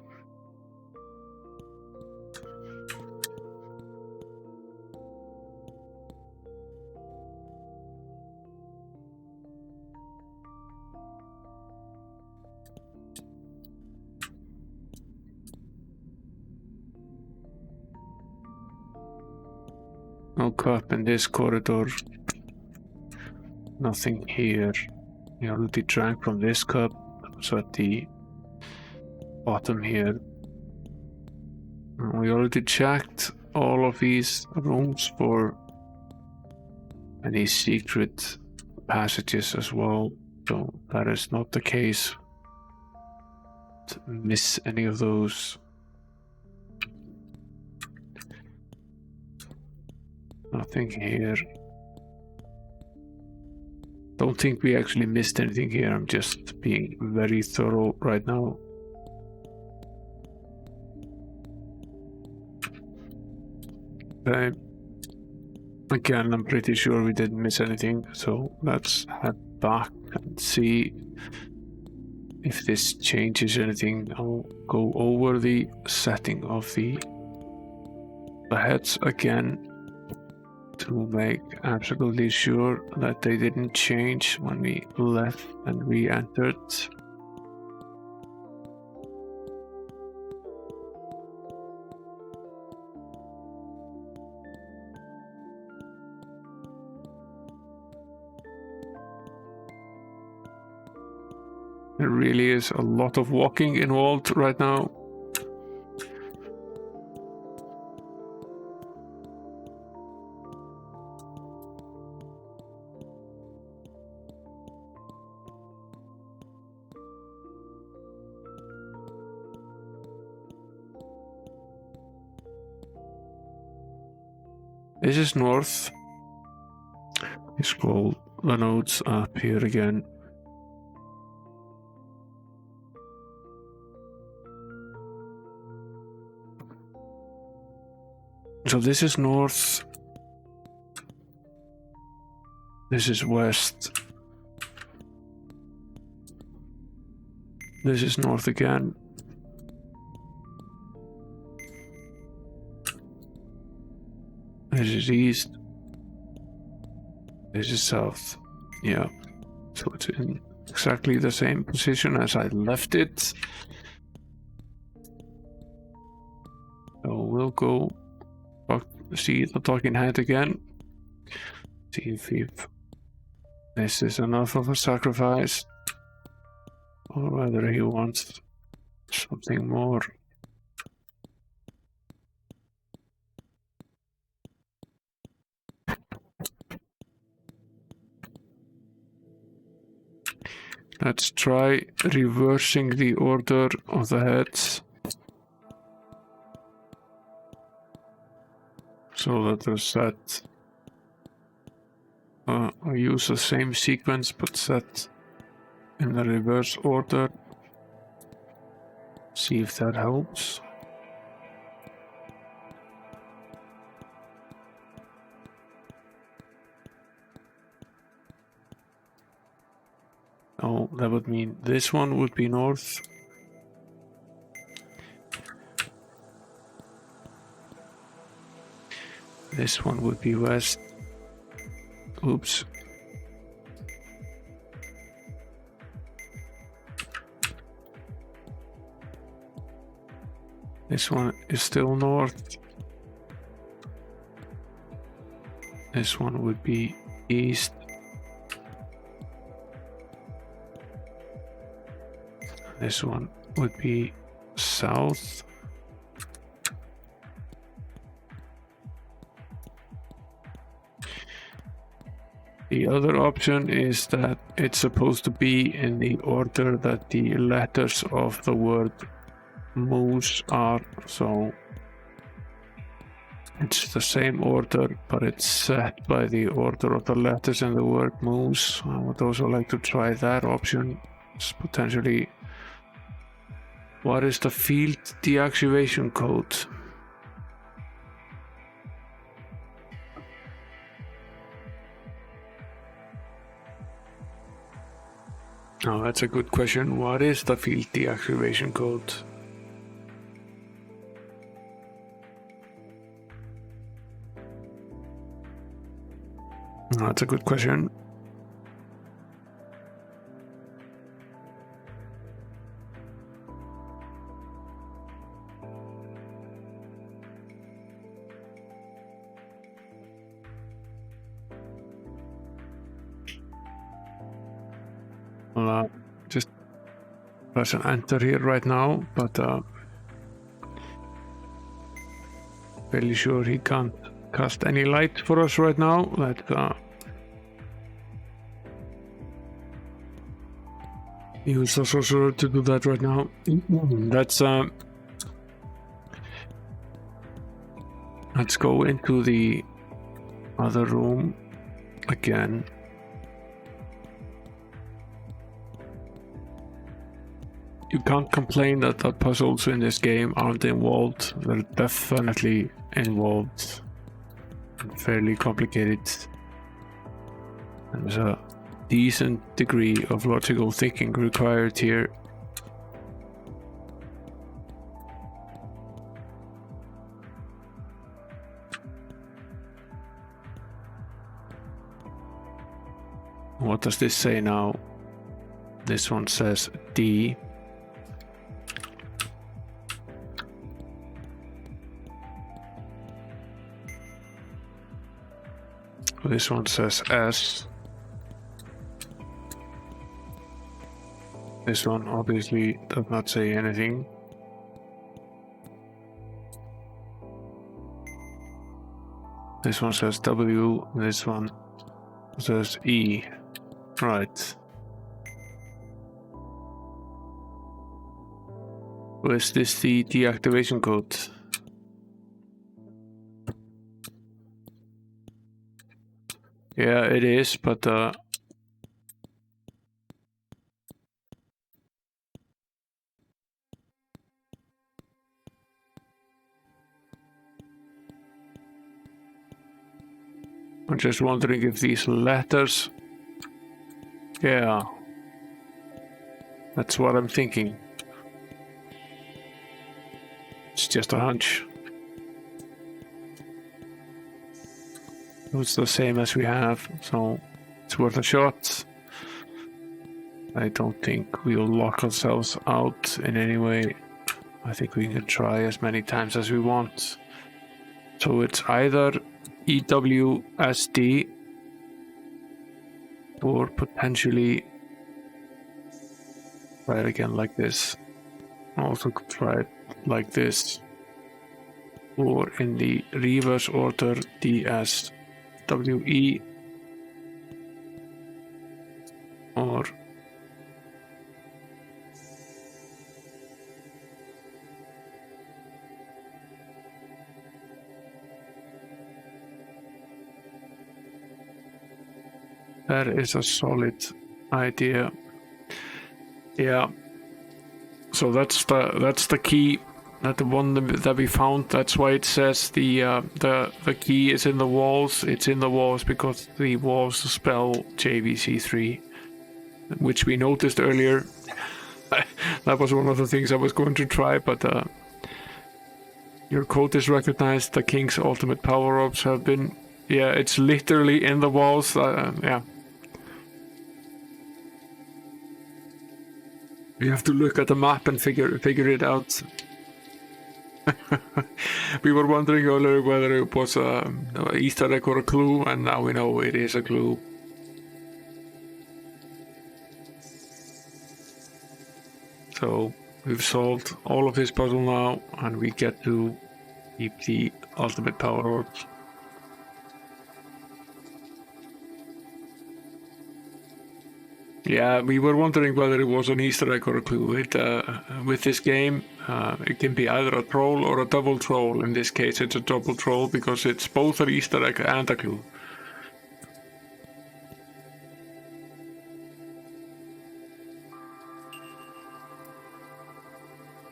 No cup in this corridor. Nothing here. We already drank from this cup, so at the bottom here. We already checked all of these rooms for any secret passages as well, so that is not the case. To miss any of those. Nothing here. Don't think we actually missed anything here. I'm just being very thorough right now. Again, I'm pretty sure we didn't miss anything, so let's head back and see if this changes anything. I'll go over the setting of the heads again to make absolutely sure that they didn't change when we left and re-entered. There really is a lot of walking involved right now. This is north. Scroll the nodes up here again. So this is north. This is west. This is north again. This is east. This is south. Yeah. So it's in exactly the same position as I left it. So we'll go see the talking head again. See if this is enough of a sacrifice, or whether he wants something more. Let's try reversing the order of the heads, so that they're set. I use the same sequence but set in the reverse order. See if that helps. Oh, that would mean this one would be north. This one would be west. Oops. This one is still north. This one would be east. This one would be south. The other option is that it's supposed to be in the order that the letters of the word moose are, so it's the same order, but it's set by the order of the letters in the word moose. I would also like to try that option. It's potentially... What is the field deactivation code? Oh, that's a good question. What is the field deactivation code? Oh, that's a good question. Just press an enter here right now, but fairly sure he can't cast any light for us right now. Let's use the sorcerer to do that right now. Let's go into the other room again. You can't complain that the puzzles in this game aren't involved. They're definitely involved and fairly complicated. There's a decent degree of logical thinking required here. What does this say now? This one says D. This one says S. This one obviously does not say anything. This one says W. This one says E. Right. So is this the deactivation code? Yeah, it is, but I'm just wondering if these letters... Yeah. That's what I'm thinking. It's just a hunch. It's the same as we have, so it's worth a shot. I don't think we'll lock ourselves out in any way. I think we can try as many times as we want. So it's either EWSD or potentially try it again like this. Also could try it like this, or in the reverse order DSWE, or that is a solid idea. Yeah. So that's the key. That the one that we found. That's why it says the key is in the walls. It's in the walls because the walls spell JVC3, which we noticed earlier. That was one of the things I was going to try, but your code is recognized. The king's ultimate power-ups have been. Yeah, it's literally in the walls. Yeah. You have to look at the map and figure it out. We were wondering earlier whether it was an Easter egg or a clue, and now we know it is a clue. So we've solved all of this puzzle now, and we get to keep the ultimate power orbs. Yeah, we were wondering whether it was an Easter egg or a clue. With this game, it can be either a troll or a double troll. In this case, it's a double troll because it's both an Easter egg and a clue.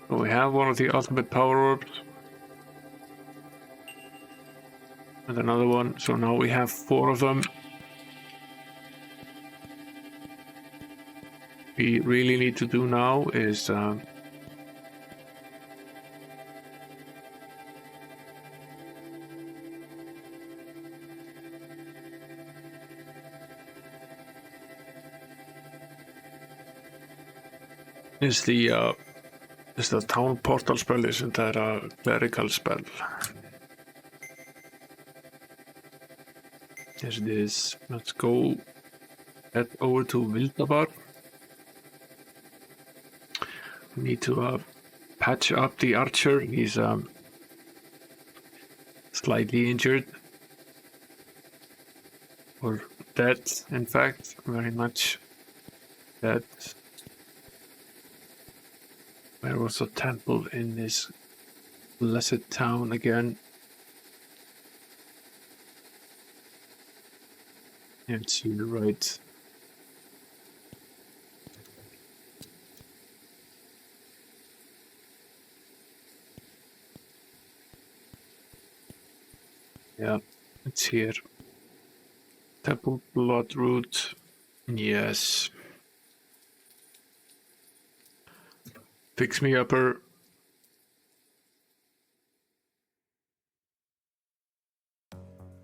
So we have one of the ultimate power orbs. And another one, so now we have 4 of them. We really need to do now is the town portal spell, isn't that a clerical spell? Yes, it is. Let's go head over to Vildabar. We need to patch up the archer. He's slightly injured. Or dead, in fact. Very much dead. There was a temple in this blessed town again. Can't see the right. Yeah, it's here. Temple Bloodroot. Yes. Fix me upper.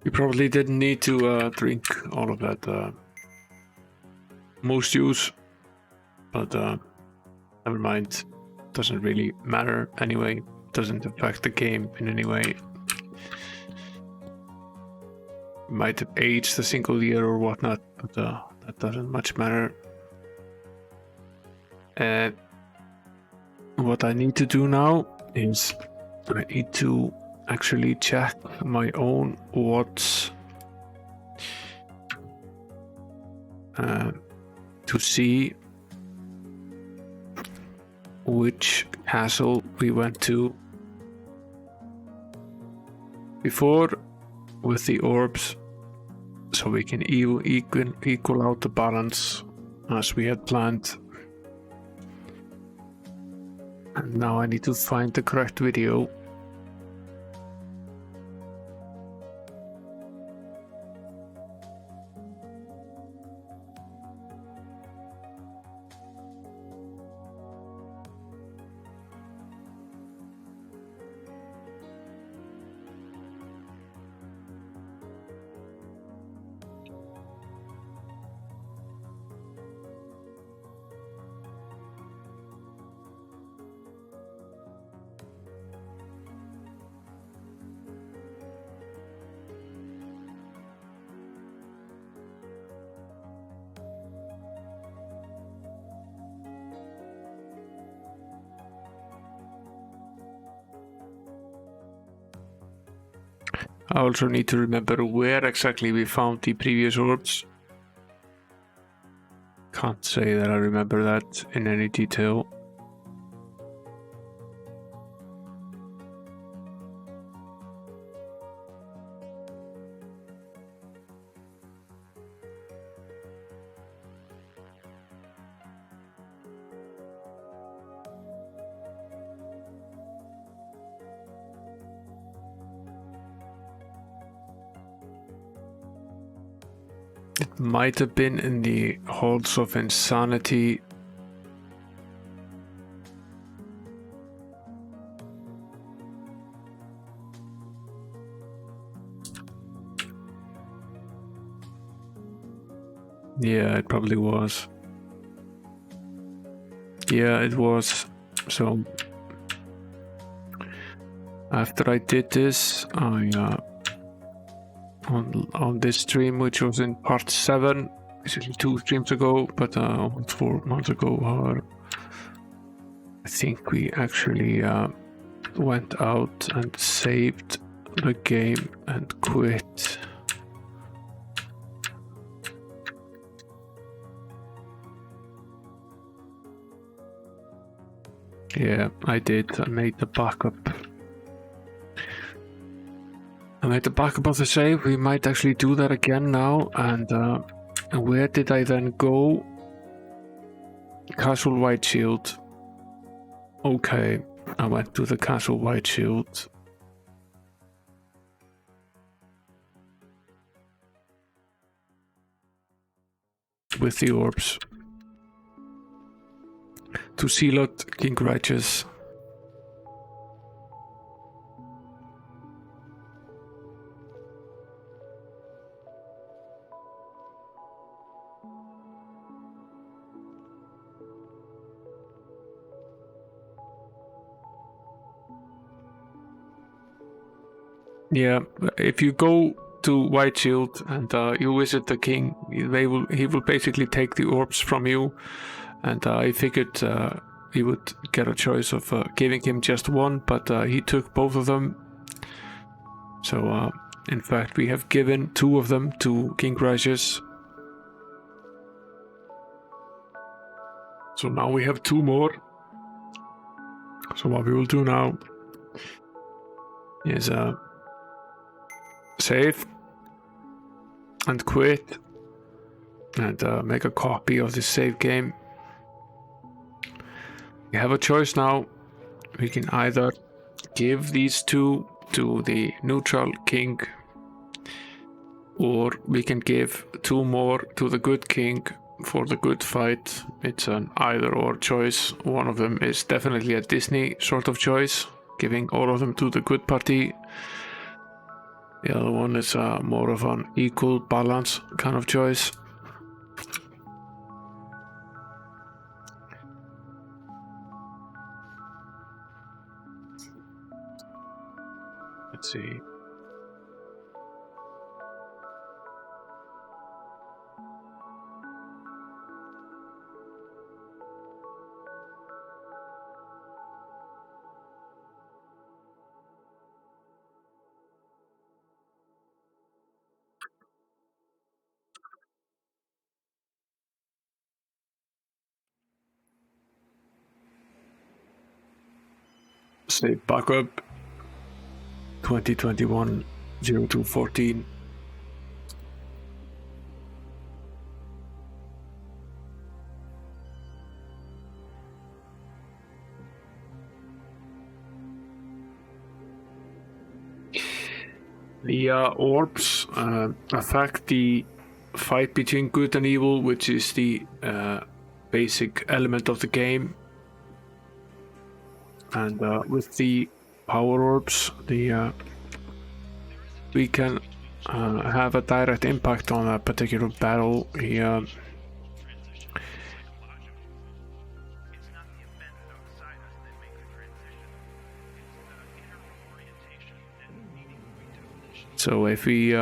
You probably didn't need to drink all of that moose juice, but never mind. Doesn't really matter anyway. Doesn't affect the game in any way. Might have aged a single year or whatnot, but that doesn't much matter. What I need to do now is I need to actually check my own watts to see which castle we went to before with the orbs. so we can equal out the balance as we had planned. And now I need to find the correct video. I also need to remember where exactly we found the previous orbs. Can't say that I remember that in any detail. It might have been in the Halls of Insanity. Yeah, it probably was. Yeah, it was. So after I did this, I on this stream, which was in part 7, basically 2 streams ago, but 4 months ago, I think we actually went out and saved the game and quit. Yeah, I did. I made the backup. I made the backup of the save. We might actually do that again now. And where did I then go? Castle White Shield. Okay, I went to the Castle White Shield. With the orbs. To Zealot, King Righteous. Yeah, if you go to White Shield and you visit the king, he will basically take the orbs from you, and I figured he would get a choice of giving him just one, but he took both of them. So in fact, we have given 2 of them to King Righteous. So now we have 2 more. So what we will do now is save and quit and make a copy of this save game. We have a choice now. We can either give these 2 to the neutral king, or we can give 2 more to the good king for the good fight. It's an either or choice. One of them is definitely a Disney sort of choice, giving all of them to the good party. The other one is more of an equal balance kind of choice. Let's see. Save backup 2021 0214. The orbs affect the fight between good and evil, which is the basic element of the game. And with the power orbs, we can have a direct impact on a particular battle. So if we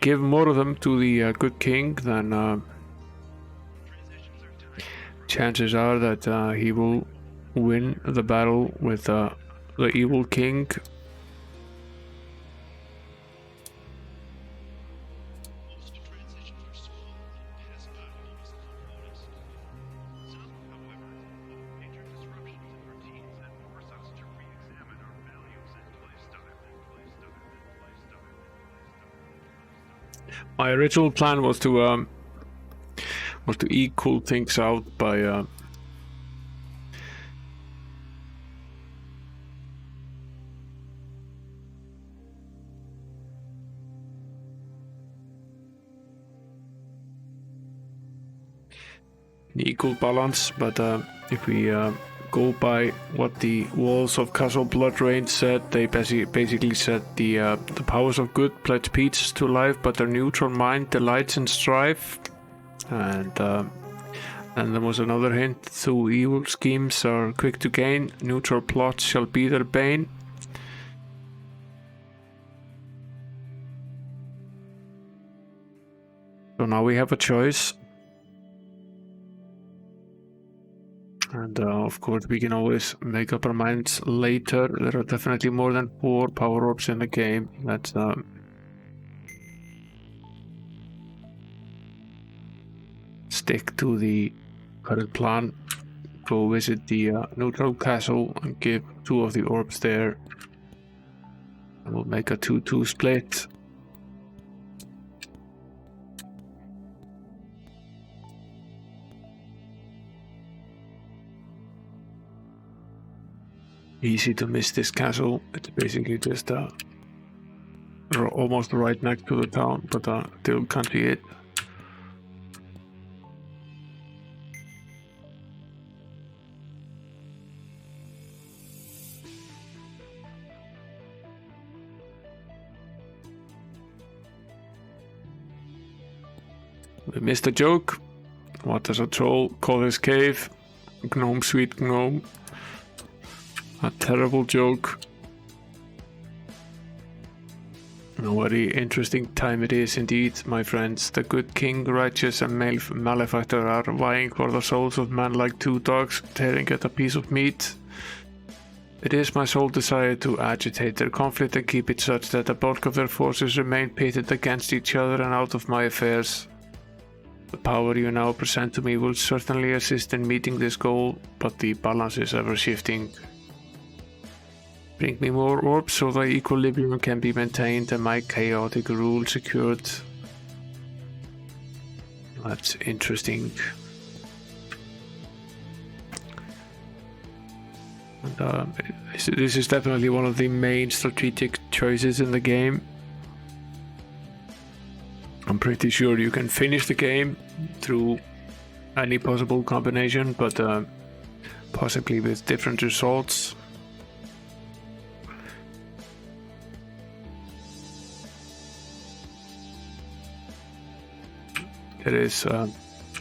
give more of them to the good king, then chances are that he will win the battle with the evil king. My original plan was to equal things out by an equal balance, but if we go by what the walls of Castle Bloodrain said, they basically said the powers of good pledge peace to life, but their neutral mind delights in strife. And there was another hint: though evil schemes are quick to gain, neutral plots shall be their bane. So now we have a choice. And of course we can always make up our minds later. There are definitely more than 4 power orbs in the game. Let's stick to the current plan. Go visit the neutral castle and give 2 of the orbs there. And we'll make a 2-2 split. Easy to miss this castle. It's basically just almost right next to the town, but still can't see it. We missed a joke. What does a troll call his cave? Gnome, sweet gnome. A terrible joke. A very interesting time it is indeed, my friends. The good king, righteous and malefactor are vying for the souls of men like 2 dogs tearing at a piece of meat. It is my sole desire to agitate their conflict and keep it such that the bulk of their forces remain pitted against each other and out of my affairs. The power you now present to me will certainly assist in meeting this goal, but the balance is ever shifting. Bring me more orbs so the equilibrium can be maintained and my chaotic rule secured. That's interesting. And this is definitely one of the main strategic choices in the game. I'm pretty sure you can finish the game through any possible combination, but possibly with different results. There is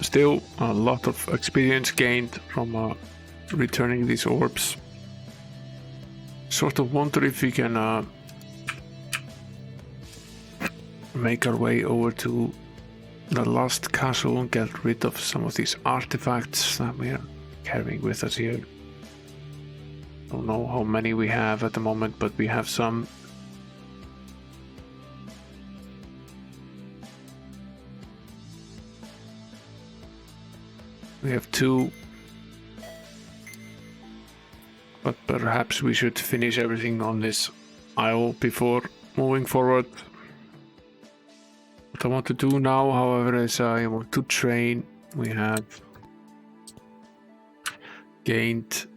still a lot of experience gained from returning these orbs. Sort of wonder if we can make our way over to the lost castle and get rid of some of these artifacts that we are carrying with us here. Don't know how many we have at the moment, but we have some. We have 2, but perhaps we should finish everything on this isle before moving forward. What I want to do now, however, is I want to train. We have gained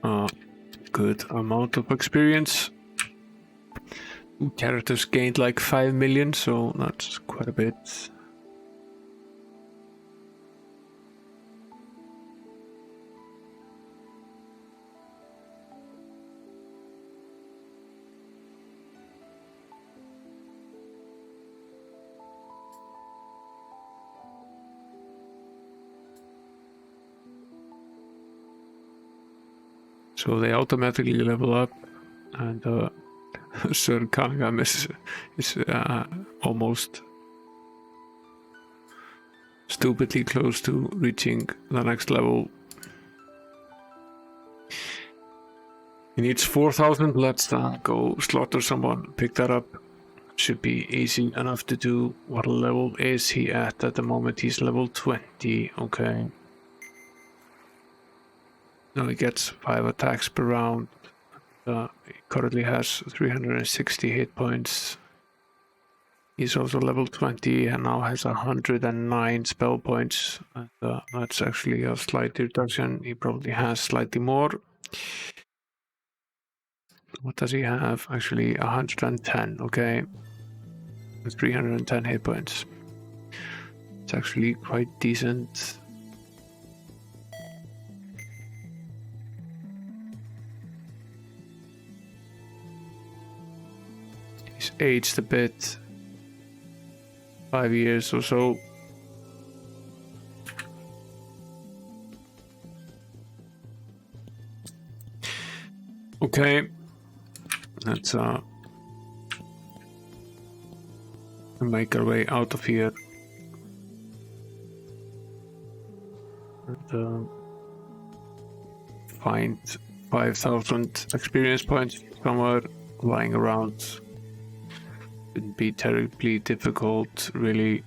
a good amount of experience. characters gained like 5 million, so that's quite a bit. So they automatically level up, and Sir Kangam is almost stupidly close to reaching the next level. He needs 4,000. Let's go slaughter someone. Pick that up. Should be easy enough to do. What level is he at the moment? He's level 20. Okay. Now he gets 5 attacks per round. He currently has 360 hit points. He's also level 20 and now has 109 spell points. And, that's actually a slight reduction. He probably has slightly more. What does he have? Actually, 110. Okay. 310 hit points. It's actually quite decent. He's aged a bit. 5 years or so. Okay. Let's make our way out of here. And find 5,000 experience points somewhere lying around. Wouldn't be terribly difficult, really.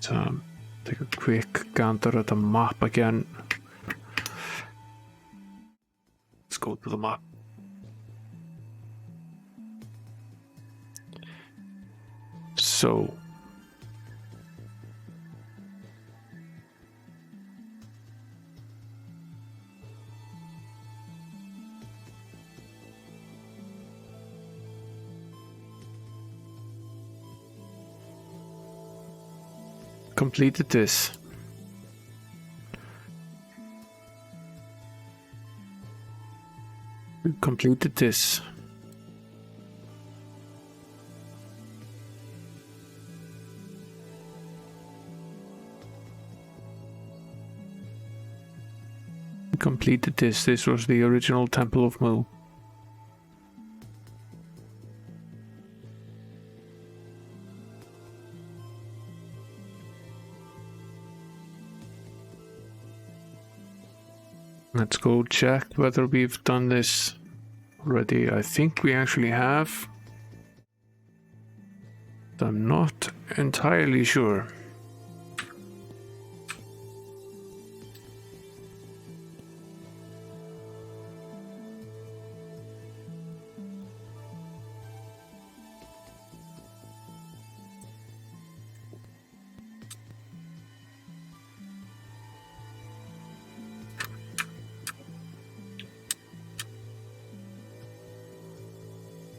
Take a quick gander at the map again. Let's go to the map. So, completed this. Completed this. Completed this. This was the original Temple of Mu. Let's go check whether we've done this already. I think we actually have. I'm not entirely sure.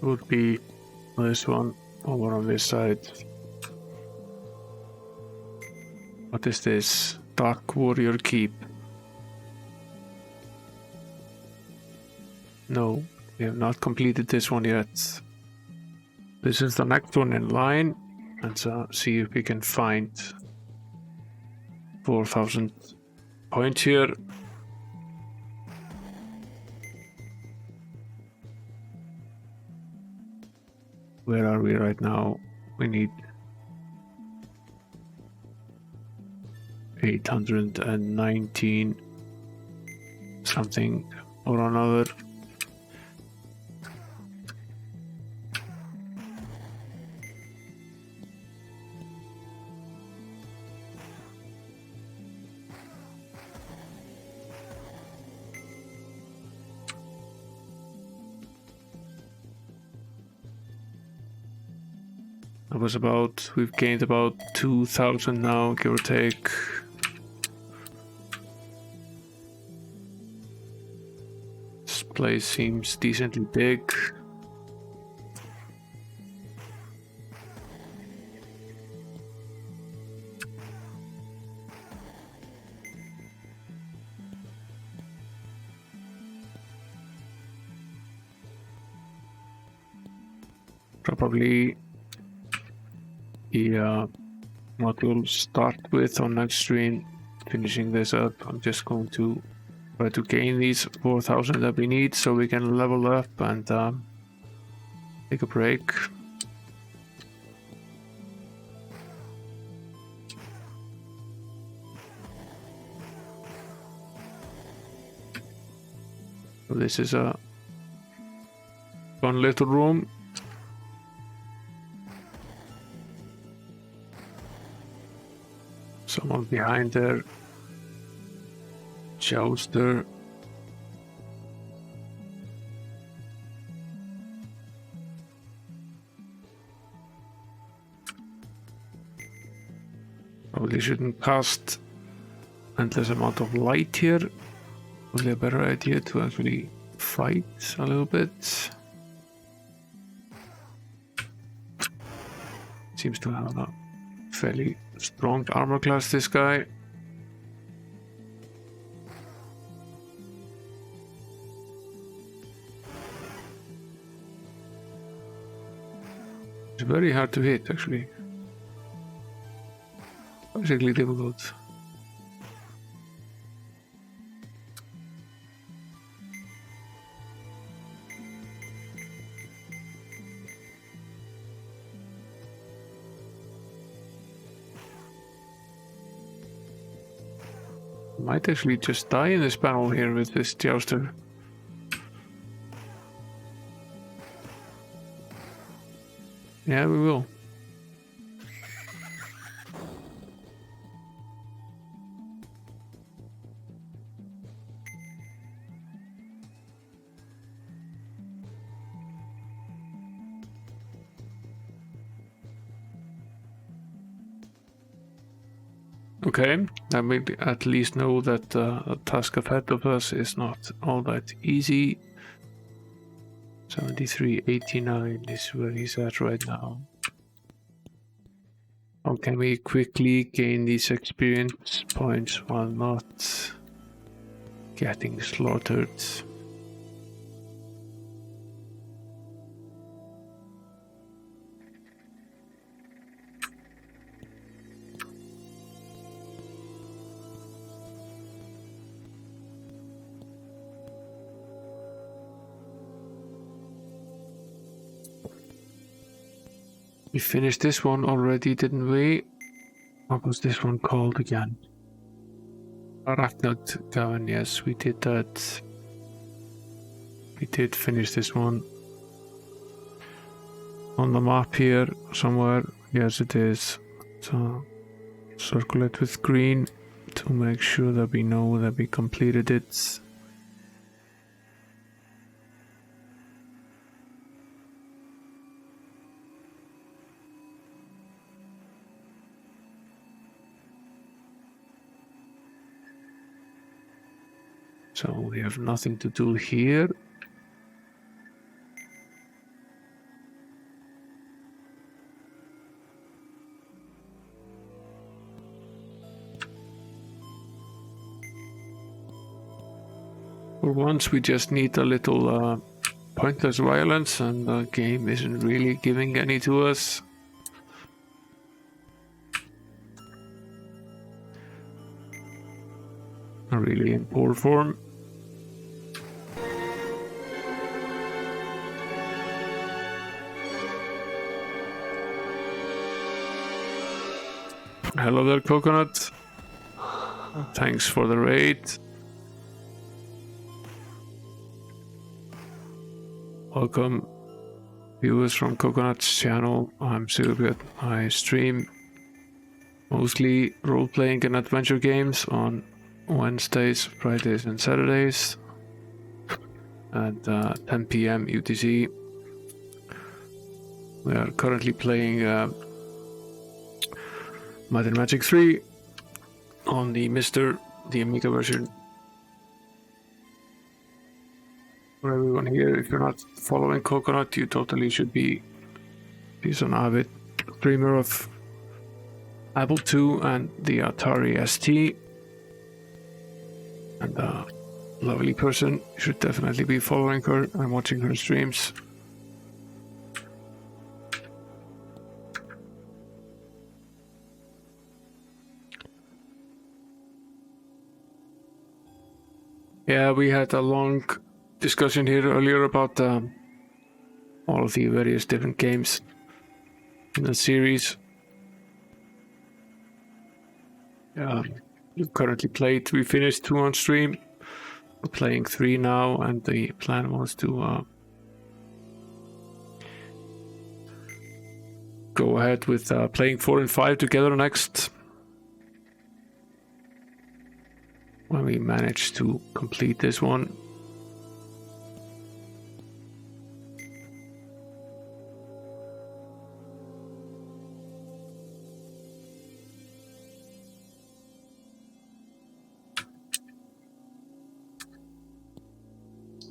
Would be this one over on this side. What is this? Dark Warrior Keep. No, we have not completed this one yet. This is the next one in line. Let's see if we can find 4,000 points here. Where are we right now? We need 819 something or another. We've gained about 2,000 now, give or take. This place seems decently big. probably what we'll start with on next stream. Finishing this up, I'm just going to try to gain these 4,000 that we need so we can level up and take a break. So this is a fun little room. Someone behind there. Jouster. Probably shouldn't cast endless amount of light here. Probably a better idea to actually fight a little bit. Seems to have a fairly strong armor class, this guy. It's very hard to hit, actually. Basically difficult. Might actually just die in this battle here with this jouster. Yeah, we will. Okay, I may at least know that the task ahead of us is not all that easy. 7389 is where he's at right now. How can we quickly gain these experience points while not getting slaughtered? We finished this one already, didn't we? What was this one called again? Arachnid Gavin, yes, we did that. We did finish this one. On the map here, somewhere. Yes, it is. So, circle it with green to make sure that we know that we completed it. So we have nothing to do here. For once we just need a little pointless violence, and the game isn't really giving any to us. Really in poor form. Hello there, Coconut. Thanks for the raid. Welcome, viewers from Coconut's channel. I'm Silbjörn. I stream mostly role-playing and adventure games on Wednesdays, Fridays and Saturdays at 10 PM UTC. We are currently playing Might and Magic 3 on the Amiga version. For everyone here, if you're not following Coconut, you totally should be. He's an avid streamer of Apple II and the Atari ST. And a lovely person. You should definitely be following her and watching her streams. Yeah, we had a long discussion here earlier about all of the various different games in the series. We currently played, we finished 2 on stream. We're playing 3 now, and the plan was to go ahead with playing 4 and 5 together next. When we manage to complete this one.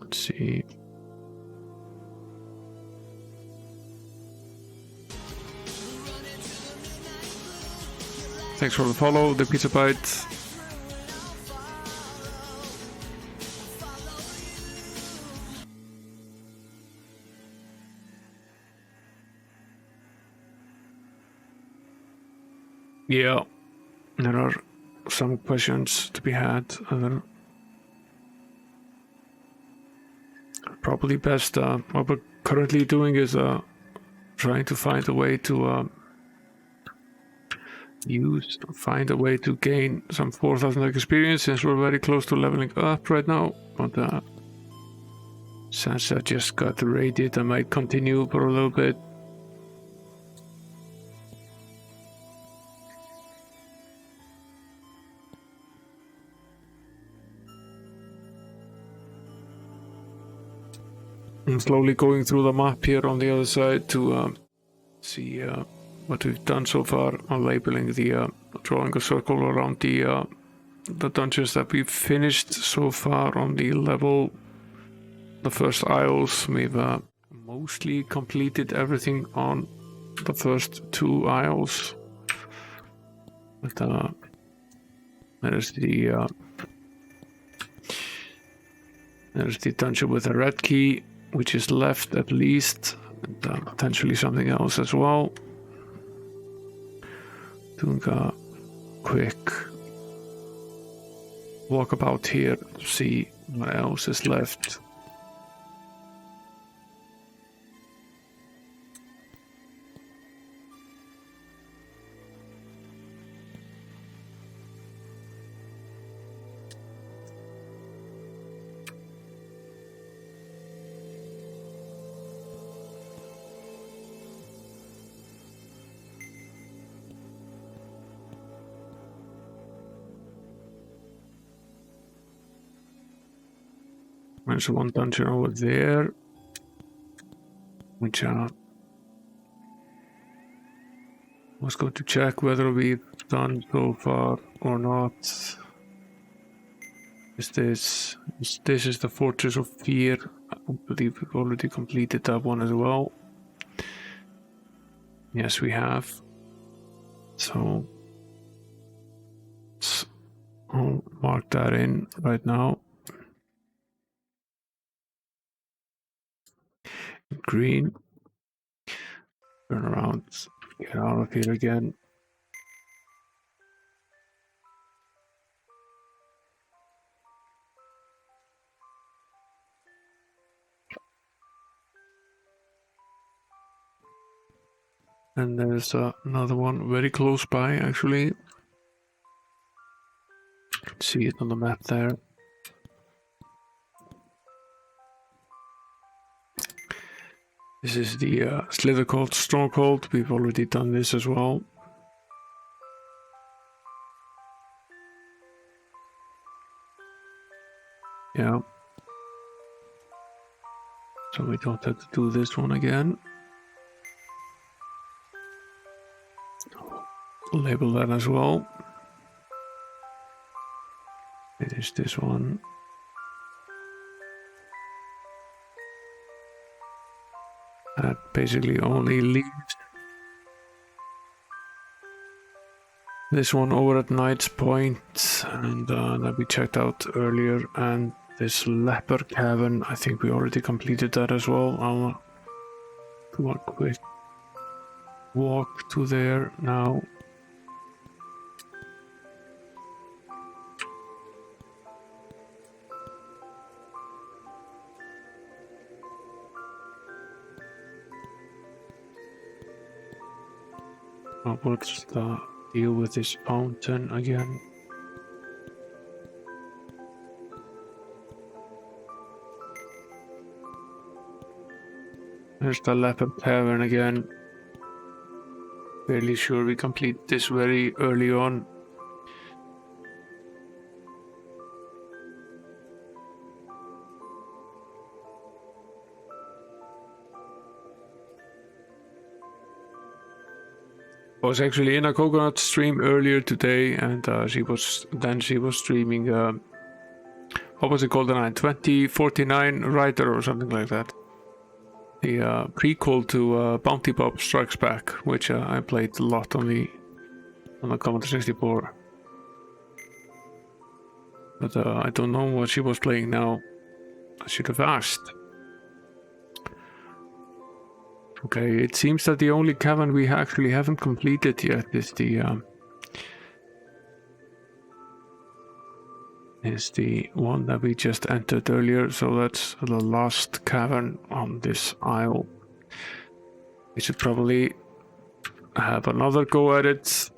Let's see. Thanks for the follow, the pizza bite. Yeah, there are some questions to be had. Probably best. What we're currently doing is trying to find a way to find a way to gain some 4,000 experience, since we're very close to leveling up right now. But since I just got raided, I might continue for a little bit. I'm slowly going through the map here on the other side to see what we've done so far. I'm labeling drawing a circle around the dungeons that we've finished so far on the first isles. We've mostly completed everything on the first 2 isles. But there's the dungeon with a red key, which is left at least, and potentially something else as well. Doing a quick walkabout here to see what else is left. There's one dungeon over there, which I was going to check whether we've done so far or not. This is the Fortress of Fear. I believe we've already completed that one as well. Yes, we have. So I'll mark that in right now. Green. Turn around. Get out of here again. And there's another one very close by, actually. You can see it on the map there. This is the Slither Stronghold. We've already done this as well. Yeah. So we don't have to do this one again. Label that as well. Finish this one. That basically only leaves this one over at Knight's Point, and that we checked out earlier, and this Leper Cavern. I think we already completed that as well. I'll do a quick walk to there now. what's the deal with this fountain again? There's the Leopard Tavern again. Fairly sure we complete this very early on. I was actually in a Coconut stream earlier today, and she was streaming what was it called, the 2049 Rider or something like that. The prequel to Bounty Bob Strikes Back, which I played a lot on the Commodore 64. But I don't know what she was playing now. I should have asked. Okay, it seems that the only cavern we actually haven't completed yet is the one that we just entered earlier. So that's the last cavern on this isle. We should probably have another go at it.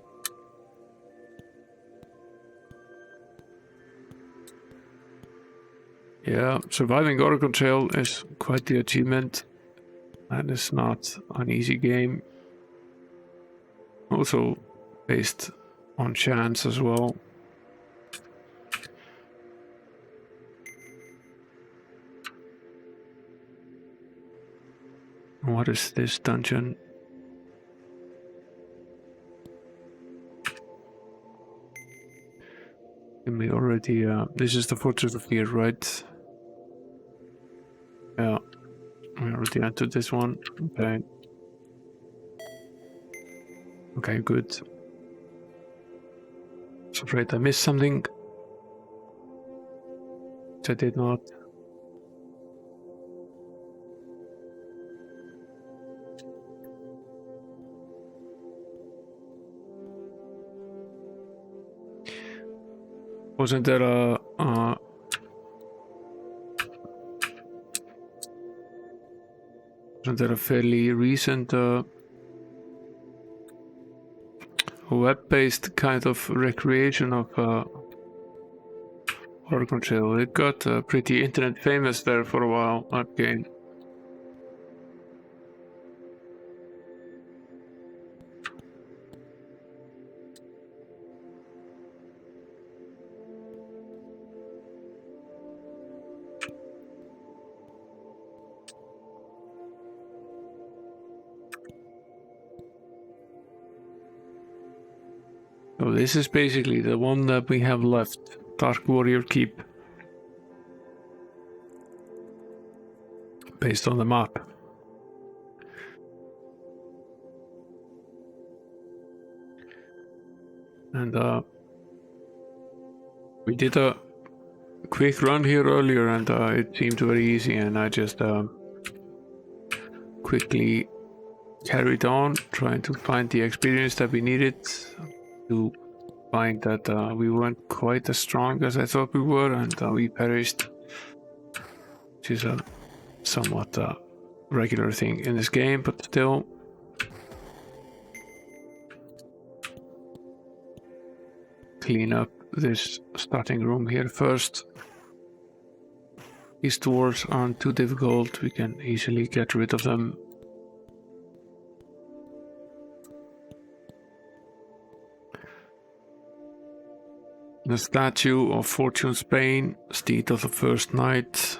Yeah, surviving Oregon Trail is quite the achievement. And it's not an easy game. Also based on chance as well. What is this dungeon? And we already this is the Fortress of Fear, right? Yeah. We already entered this one. Okay. Okay, good. So afraid I missed something. Which I did not. Wasn't there a fairly recent web-based kind of recreation of Oregon Trail? It got pretty internet famous there for a while, that game. So this is basically the one that we have left, Dark Warrior Keep, based on the map. And we did a quick run here earlier, and it seemed very easy, and I just quickly carried on, trying to find the experience that we needed to find that we weren't quite as strong as I thought we were, and we perished, which is a somewhat regular thing in this game, but still. Clean up this starting room here first. These doors aren't too difficult, we can easily get rid of them. The statue of Fortune's Bane, steed of the first night.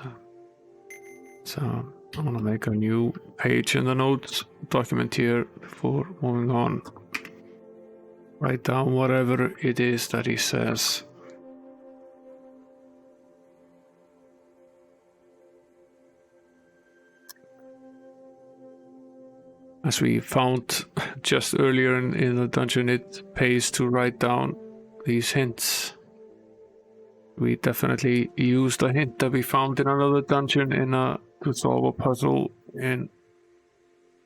So I'm gonna make a new page in the notes document here before moving on. Write down whatever it is that he says. As we found just earlier in the dungeon, it pays to write down these hints. We definitely used a hint that we found in another dungeon to solve a puzzle in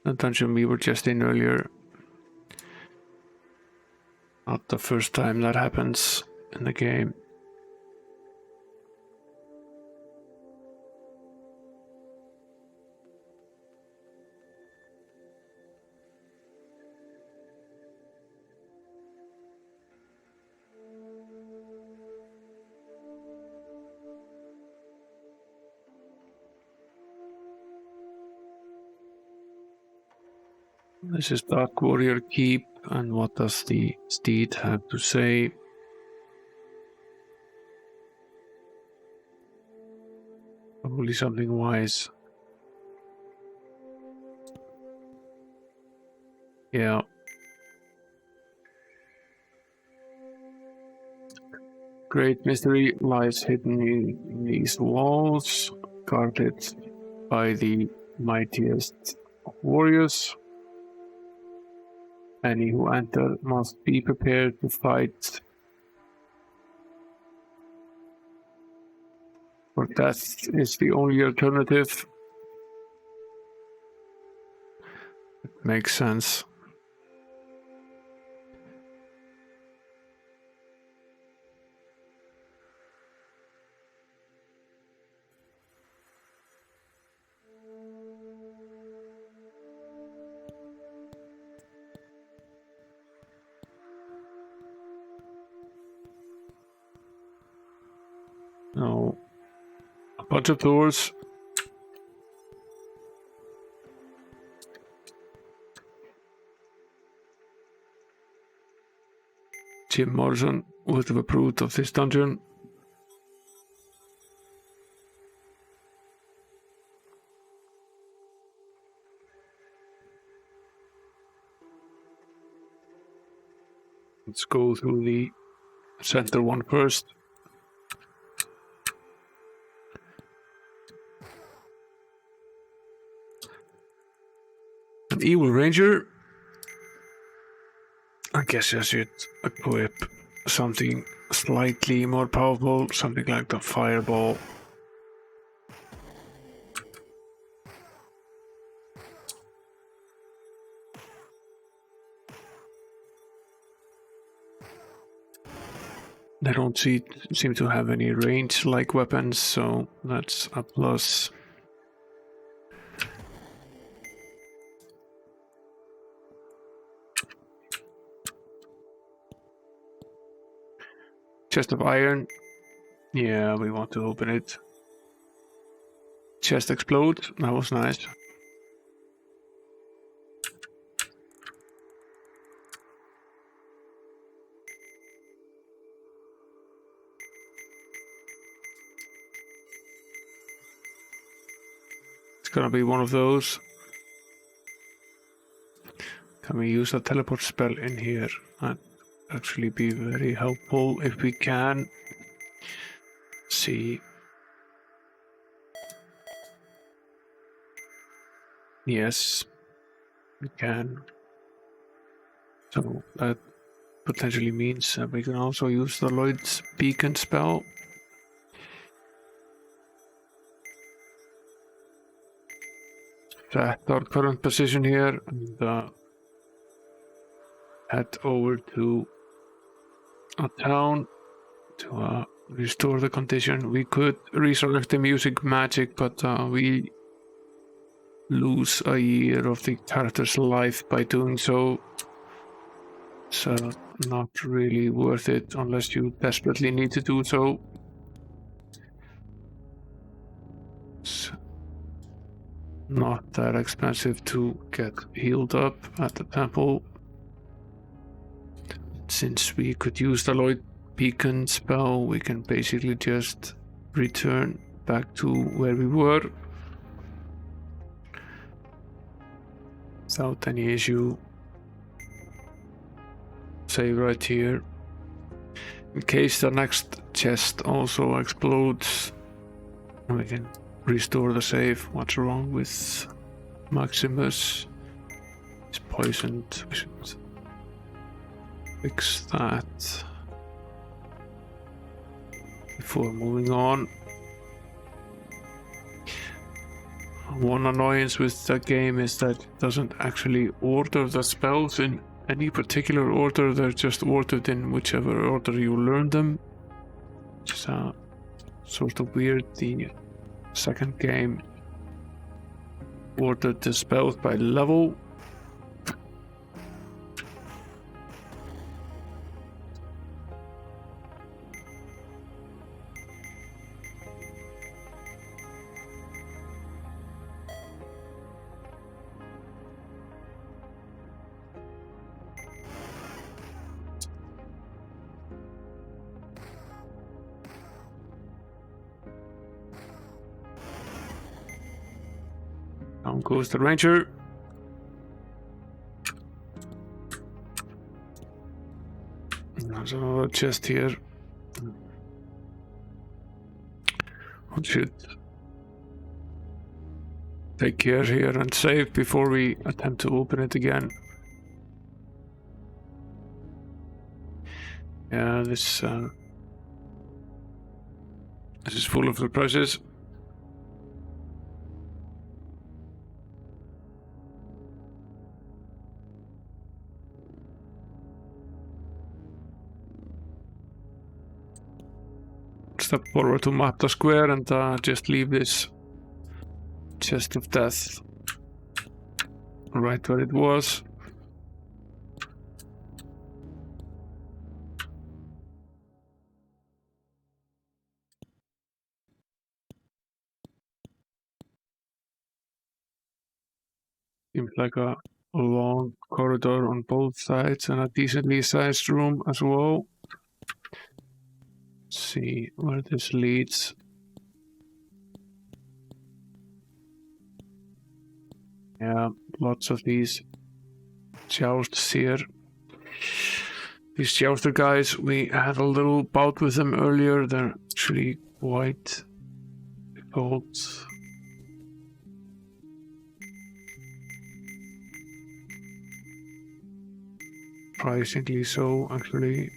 the dungeon we were just in earlier. Not the first time that happens in the game. This is Dark Warrior Keep, and what does the steed have to say? Probably something wise. Yeah. Great mystery lies hidden in these walls, guarded by the mightiest of warriors. Any who enter must be prepared to fight, for death is the only alternative. It makes sense. Now, a bunch of doors. Jim Morrison would have approved of this dungeon. Let's go through the center one first. An evil ranger. I guess I should equip something slightly more powerful, something like the fireball. They don't seem to have any range-like weapons, so that's a plus. Chest of iron. Yeah, we want to open it. Chest explode. That was nice. It's gonna be one of those. Can we use a teleport spell in here? That'd actually be very helpful if we can. See. Yes, we can. So that potentially means that we can also use the Lloyd's beacon spell. Set our current position here and head over to a town to restore the condition. We could resurrect the music magic, but we lose a year of the character's life by doing so. So not really worth it unless you desperately need to do so. It's not that expensive to get healed up at the temple. Since we could use the Lloyd beacon spell, we can basically just return back to where we were without any issue. Save right here. In case the next chest also explodes, we can restore the save. What's wrong with Maximus? He's poisoned. We should fix that before moving on. One annoyance with the game is that it doesn't actually order the spells in any particular order. They're just ordered in whichever order you learn them, which is sort of weird. The second game ordered the spells by level. Down goes the ranger. There's another chest here. We should take care here and save before we attempt to open it again. Yeah, this is full of surprises. Step forward to map the square and just leave this chest of death right where it was. Seems like a long corridor on both sides and a decently sized room as well. Let's see where this leads. Yeah, lots of these jousts here. These jouster guys, we had a little bout with them earlier. They're actually quite difficult. Surprisingly so, actually.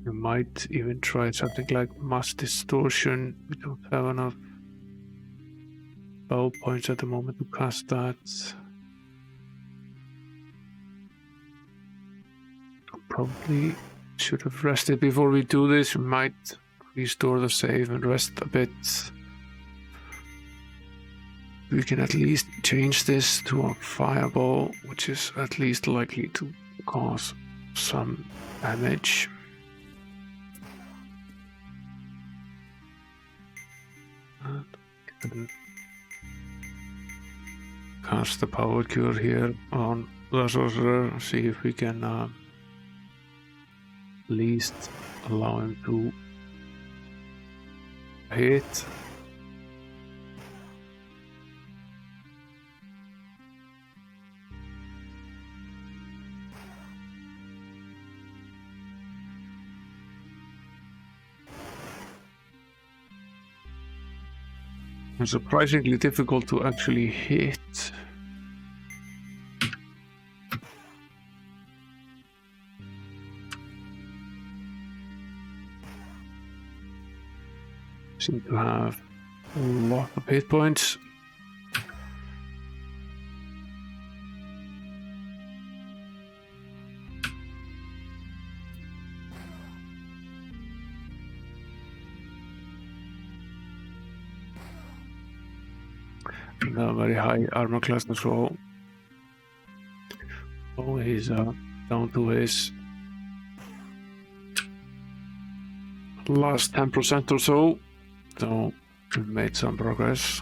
You might even try something like mass distortion. We don't have enough bow points at the moment to cast that. Probably should have rested before we do this. We might restore the save and rest a bit. We can at least change this to a fireball, which is at least likely to cause some damage. And cast the power cure here on the sorcerer. See if we can at least allow him to hit. It's surprisingly difficult to actually hit. Seem to have a lot of hit points. Very high armor class as well. Oh, he's down to his last 10% or so. So we've made some progress.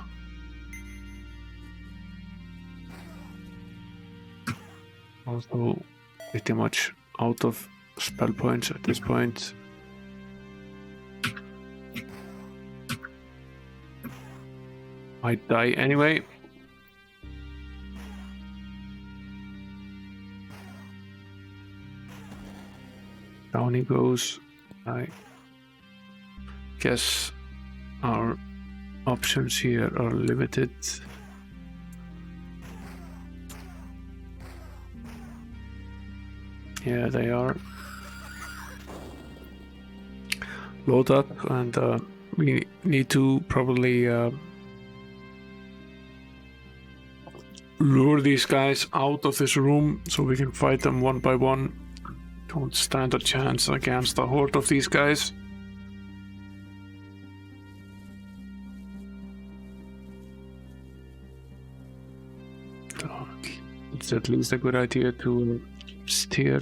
Also pretty much out of spell points at this point. Might die anyway. Down he goes. I guess our options here are limited. Yeah, they are. Load up, and we need to probably lure these guys out of this room so we can fight them one by one. Don't stand a chance against a horde of these guys. So it's at least a good idea to steer,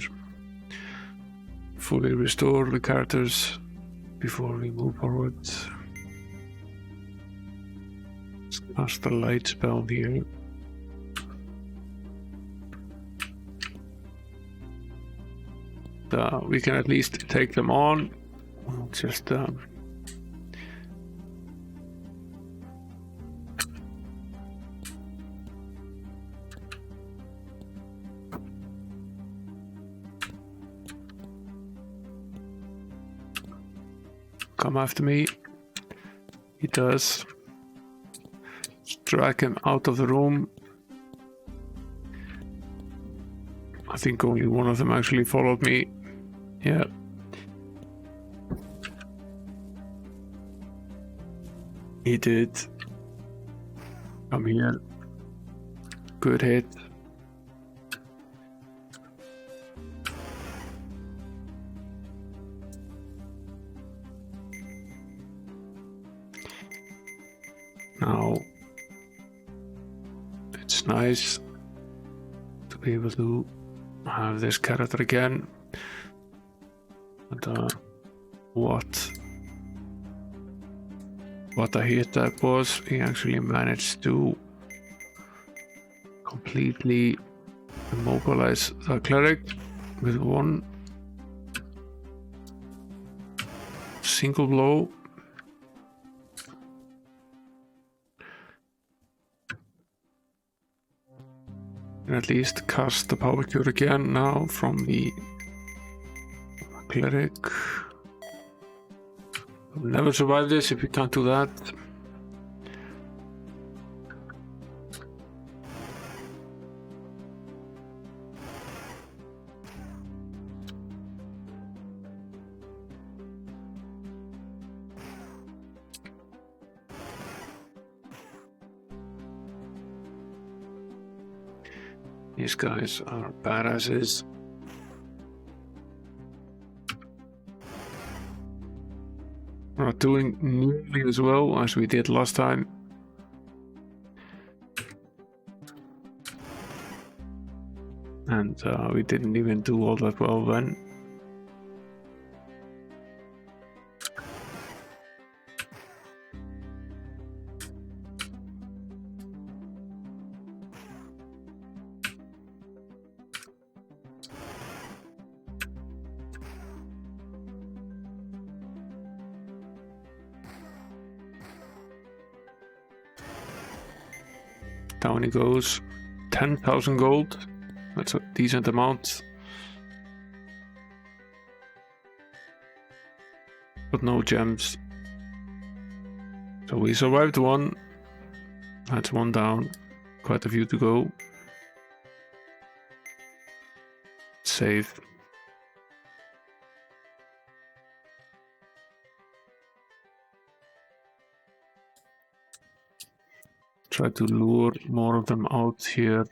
fully restore the characters before we move forward. Let's cast the light spell here. We can at least take them on just come after me. He does. Just drag him out of the room. I think only one of them actually followed me. Yeah. He did. Come here. Good hit. Now, it's nice to be able to have this character again. But what a hit that was. He actually managed to completely immobilize the cleric with one single blow. And at least cast the power cure again now from the cleric. We'll never survive this if we can't do that. These guys are badasses. We're not doing nearly as well as we did last time. And we didn't even do all that well then. Down he goes. 10,000 gold. That's a decent amount. But no gems. So we survived one. That's one down. Quite a few to go. Save. Try to lure more of them out here.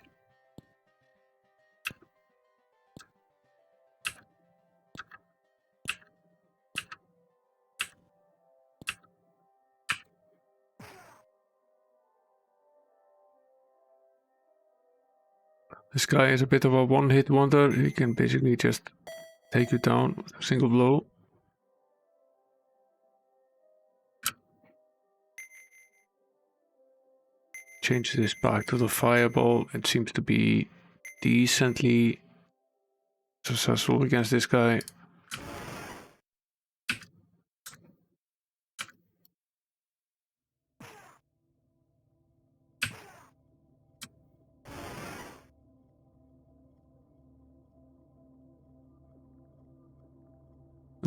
This guy is a bit of a one-hit wonder. He can basically just take you down with a single blow. Changes this back to the fireball. It seems to be decently successful against this guy.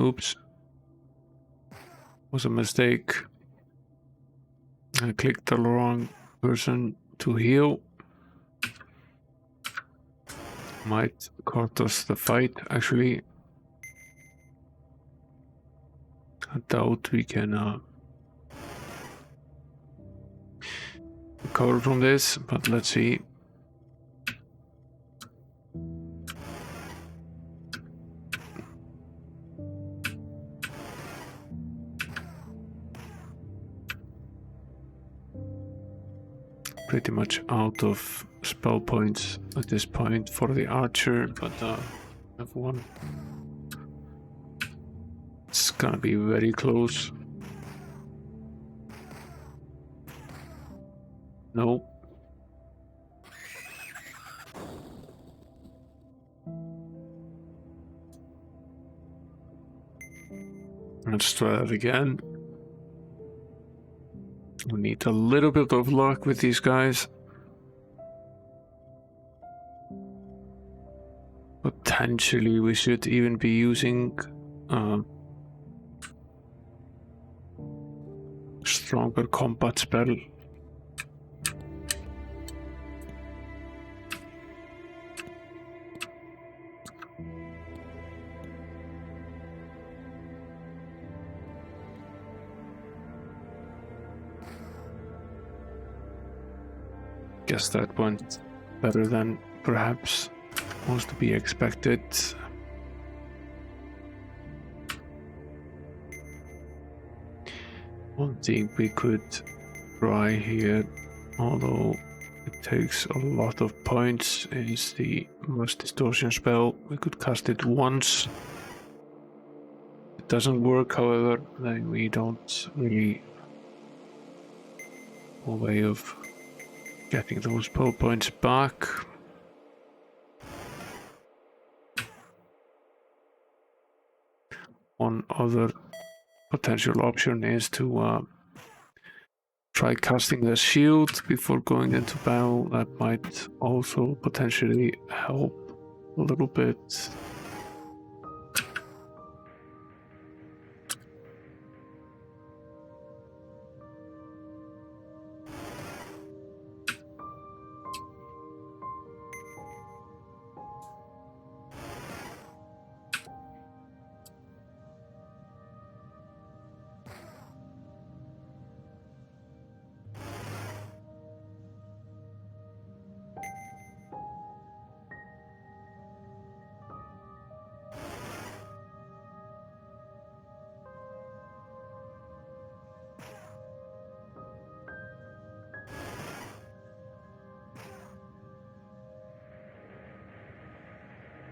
Oops. Was a mistake. I clicked the wrong person to heal. Might cost us the fight, actually. I doubt we can recover from this, but let's see. Pretty much out of spell points at this point for the archer, but I have one. It's gonna be very close. No. Let's try that again. We need a little bit of luck with these guys. Potentially we should even be using stronger combat spell. Guess that went better than perhaps was to be expected. One thing we could try here, although it takes a lot of points, is the Mass Distortion spell. We could cast it once. It doesn't work, however, then we don't really have a way of getting those spell points back. One other potential option is to try casting the shield before going into battle. That might also potentially help a little bit.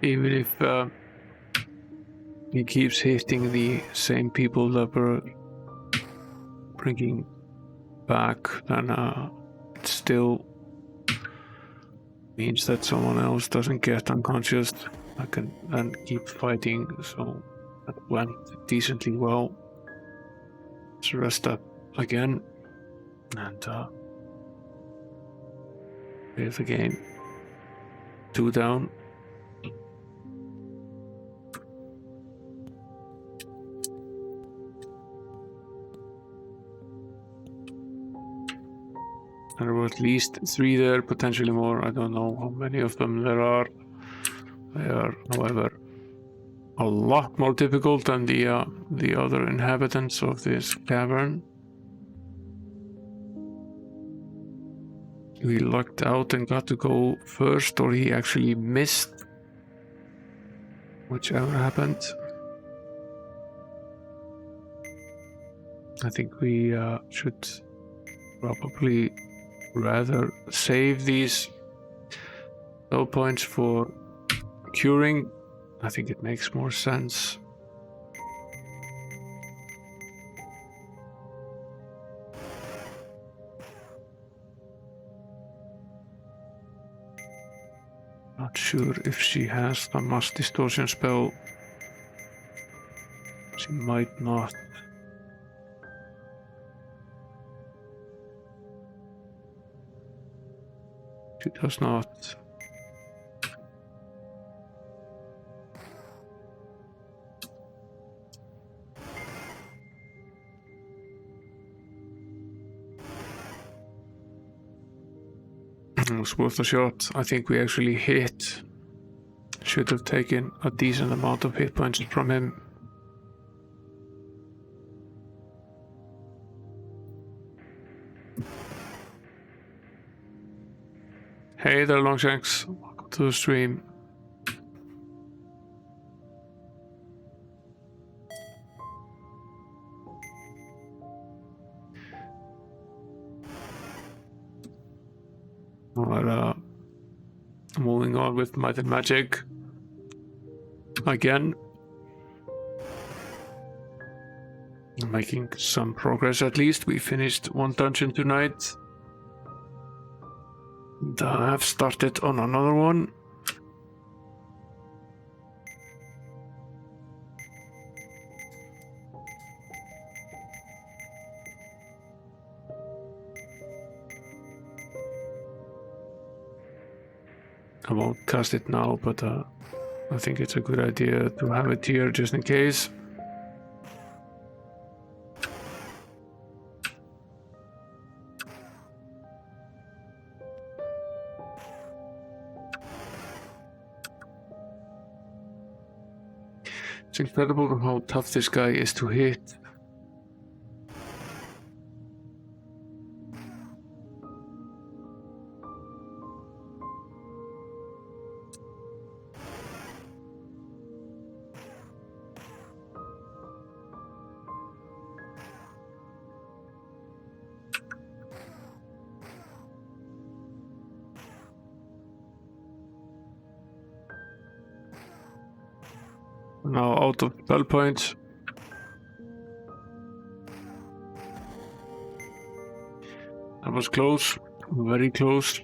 Even if he keeps hitting the same people that we're bringing back, then it still means that someone else doesn't get unconscious. I can then keep fighting, so that went decently well. Let's rest up again and save the game. 2 down. There were at least 3 there, potentially more. I don't know how many of them there are. They are, however, a lot more difficult than the other inhabitants of this cavern. We lucked out and got to go first, or he actually missed. Whichever happened. I think we should probably rather save these spell points for curing. I think it makes more sense. Not sure if she has the Mass Distortion spell. She might not. She does not. It was worth a shot. I think we actually hit. Should have taken a decent amount of hit points from him. Hey there, Longshanks. Welcome to the stream. We're moving on with Might and Magic again. Making some progress at least. We finished 1 dungeon tonight. And I have started on another one. I won't cast it now, but I think it's a good idea to have it here just in case. It's incredible how tough this guy is to hit. Now out of spell points. That was close, very close.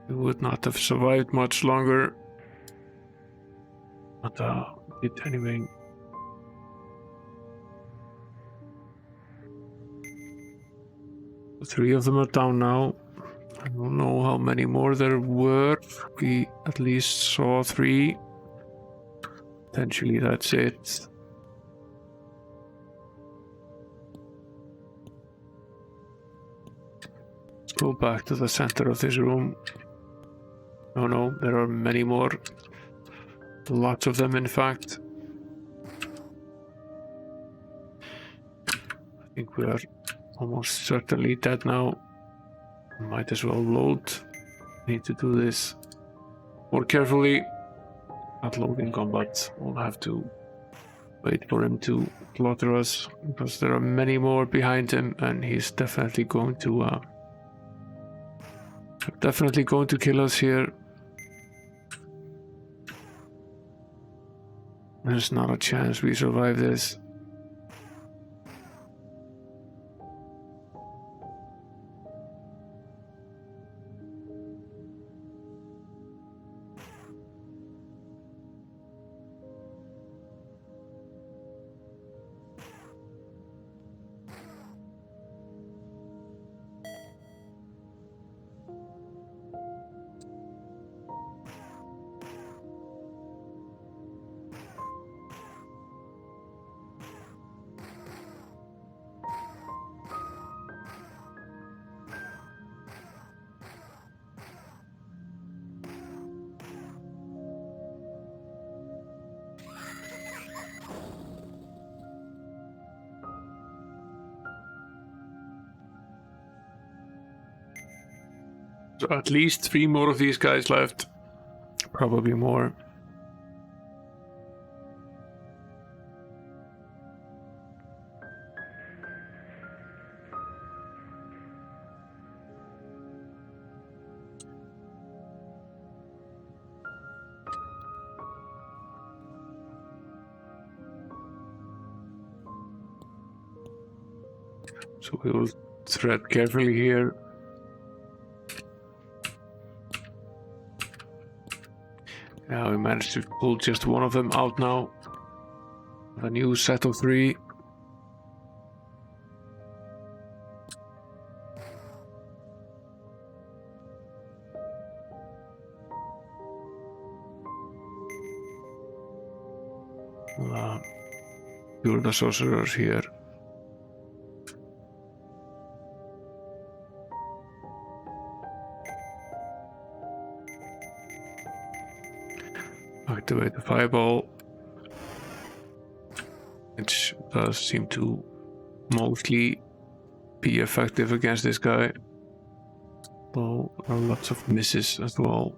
We would not have survived much longer, but did anyway. Three of them are down now. I don't know how many more there were. We at least saw 3. Potentially that's it. Let's go back to the center of this room. Oh no, there are many more. Lots of them, in fact. I think we are almost certainly dead now. Might as well load. Need to do this more carefully. Not loading combat. We'll have to wait for him to slaughter us because there are many more behind him, and he's definitely going to kill us here. There's not a chance we survive this. So at least 3 more of these guys left. Probably more. So we will tread carefully here. Yeah, we managed to pull just one of them out now. A new set of 3. Cure the sorcerers here. Activate the fireball, which does seem to mostly be effective against this guy, though there are lots of misses as well.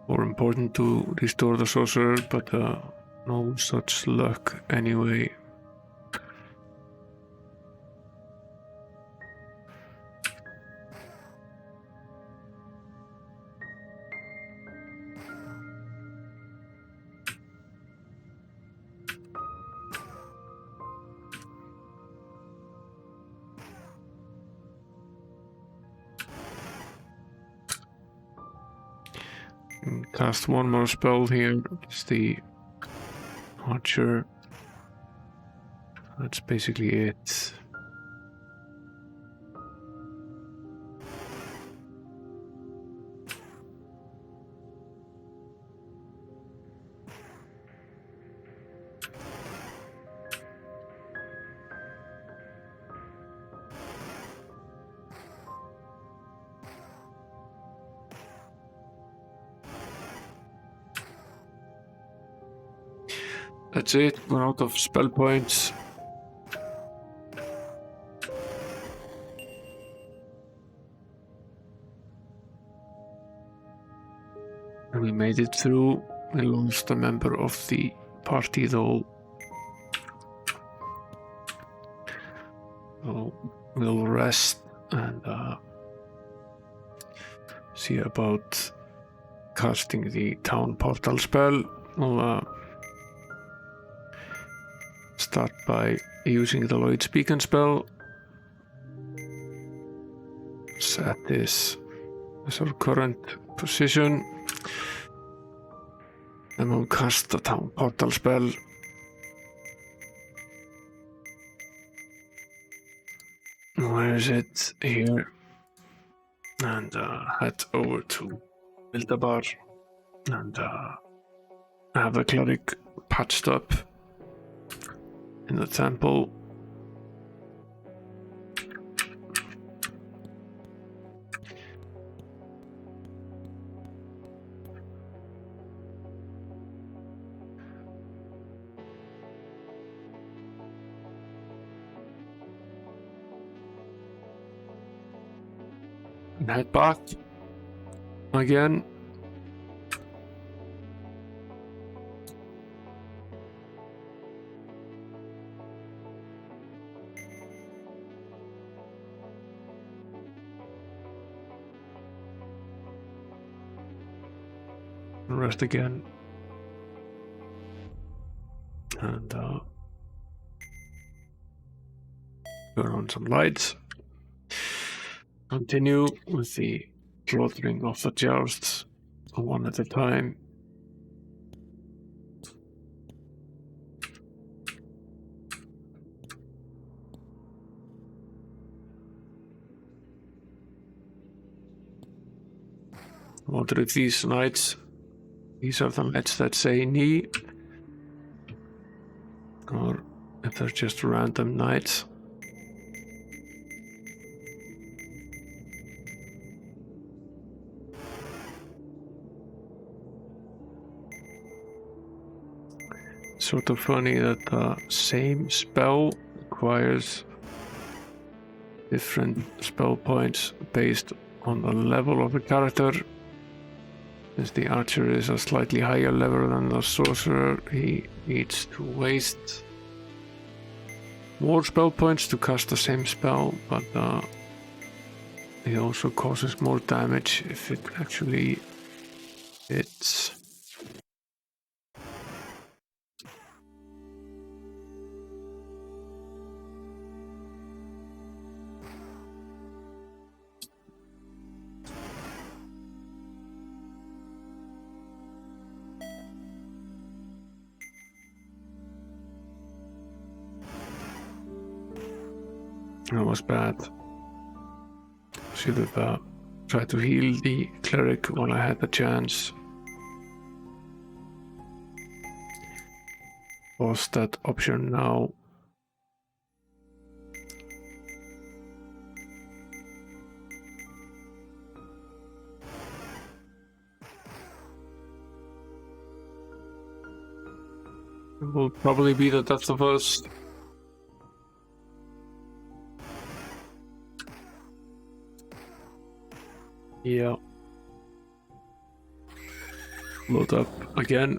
More important to restore the sorcerer, but no such luck anyway. Cast one more spell here. It's the archer. That's basically it. That's it, we're out of spell points. And we made it through. We lost a member of the party though. So we'll rest and see about casting the town portal spell. We'll start by using the Lloyd's Beacon spell. Set this as our current position. And we'll cast the town portal spell. Where is it? Here. And head over to Build-A-Bar and have the cleric patched up in the temple. And head back again. Rest again. And turn on some lights. Continue with the slaughtering of the jousts, one at a time. I wonder if these knights, these are the knights that say knee, or if they're just random knights. Sort of funny that the same spell requires different spell points based on the level of the character. Since the archer is a slightly higher level than the sorcerer, he needs to waste more spell points to cast the same spell, but it also causes more damage if it actually hits. That was bad. Should have tried to heal the cleric when I had the chance. Was that option now? It will probably be the death of us. Yeah. Load up again.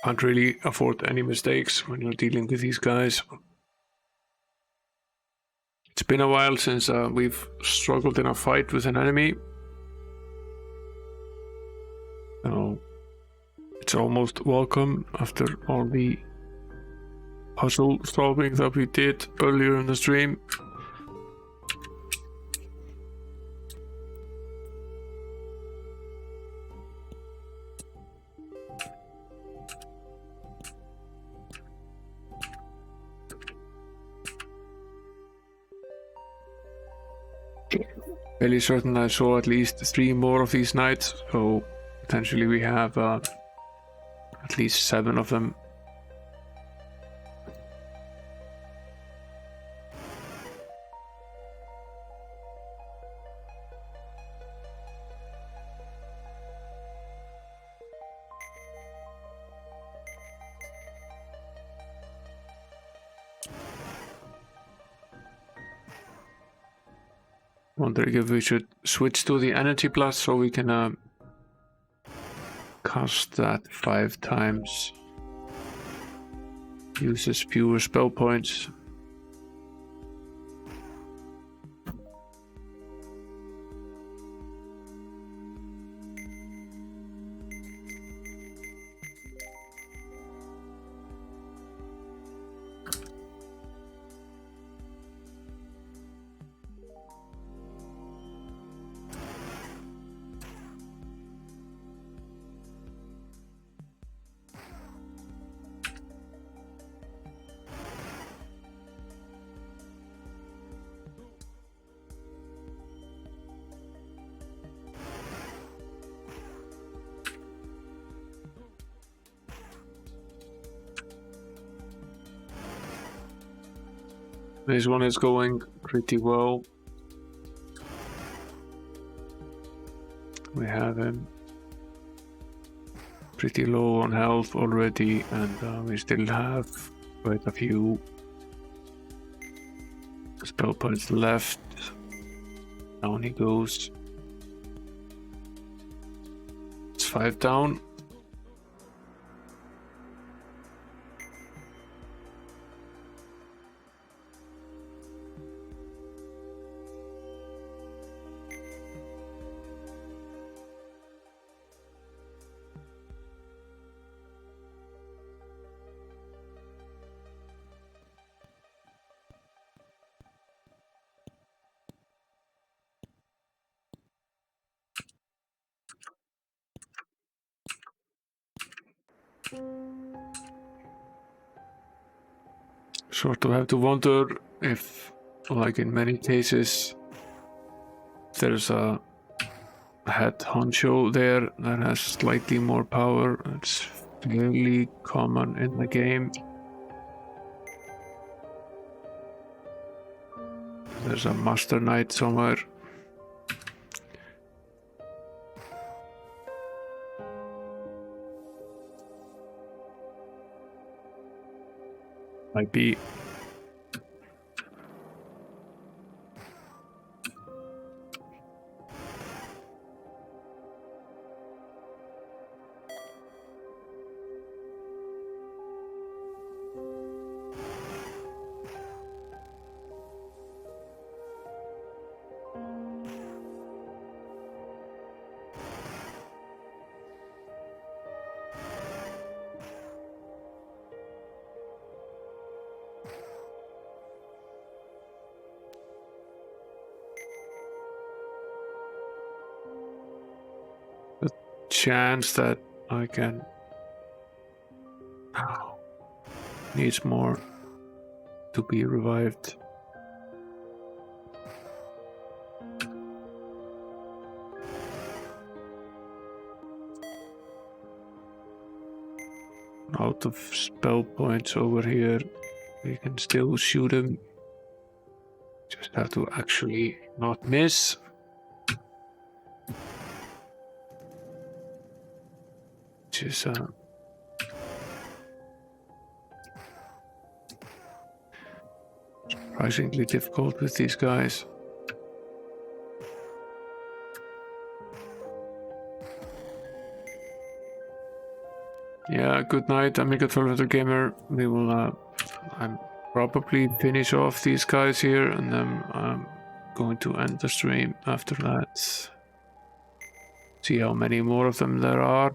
Can't really afford any mistakes when you're dealing with these guys. It's been a while since we've struggled in a fight with an enemy. So it's almost welcome after all the puzzle solving that we did earlier in the stream. fairly certain I saw at least 3 more of these knights, so potentially we have at least 7 of them. Wondering if we should switch to the energy blast so we can cast that 5 times. Uses fewer spell points. This one is going pretty well. We have him pretty low on health already, and we still have quite a few spell points left. Down he goes. It's 5 down. Sort of have to wonder if, like in many cases, there's a head honcho there that has slightly more power. It's fairly common in the game. There's a master knight somewhere. Might be. Chance that I can needs more to be revived. Out of spell points over here. We can still shoot him. Just have to actually not miss. Which is surprisingly difficult with these guys. Yeah, good night, Amiga 1200 Gamer. We will probably finish off these guys here, and then I'm going to end the stream after that. See how many more of them there are.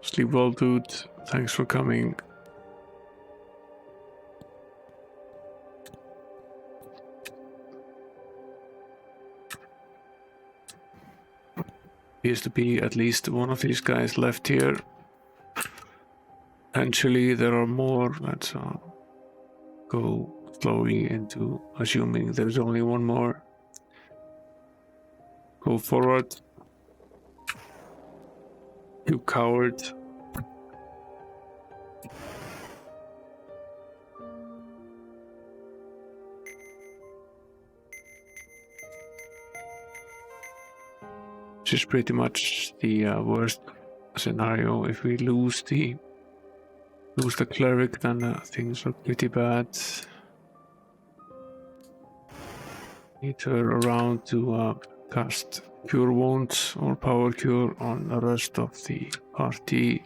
Sleep well, dude. Thanks for coming. Appears to be at least one of these guys left here. Potentially there are more. Let's go slowly into assuming there's only one more. Go forward. You coward. Which is pretty much the worst scenario. If we lose the cleric, then things look pretty bad. Need her around to cast Cure Wounds or Power Cure on the rest of the party.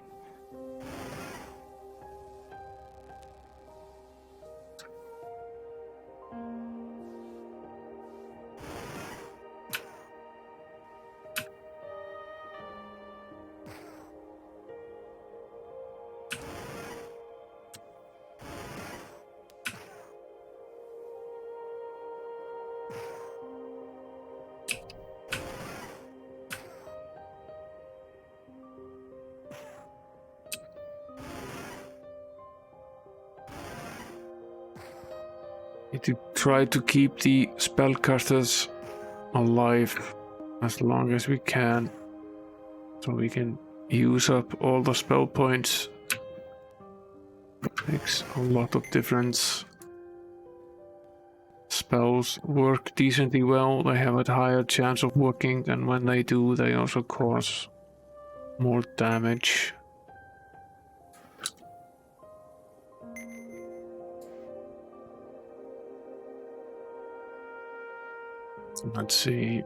Need to try to keep the spellcasters alive as long as we can, so we can use up all the spell points. Makes a lot of difference. Spells work decently well, they have a higher chance of working, and when they do, they also cause more damage. Let's see.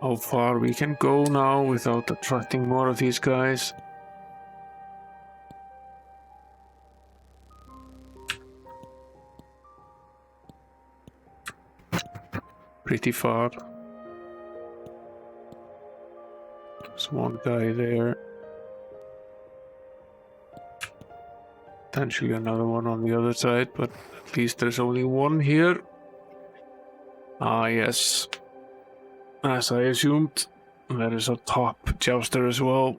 How far we can go now without attracting more of these guys. Pretty far. There's one guy there. Potentially another one on the other side, but at least there's only one here. Ah, yes. As I assumed, there is a top jouster as well.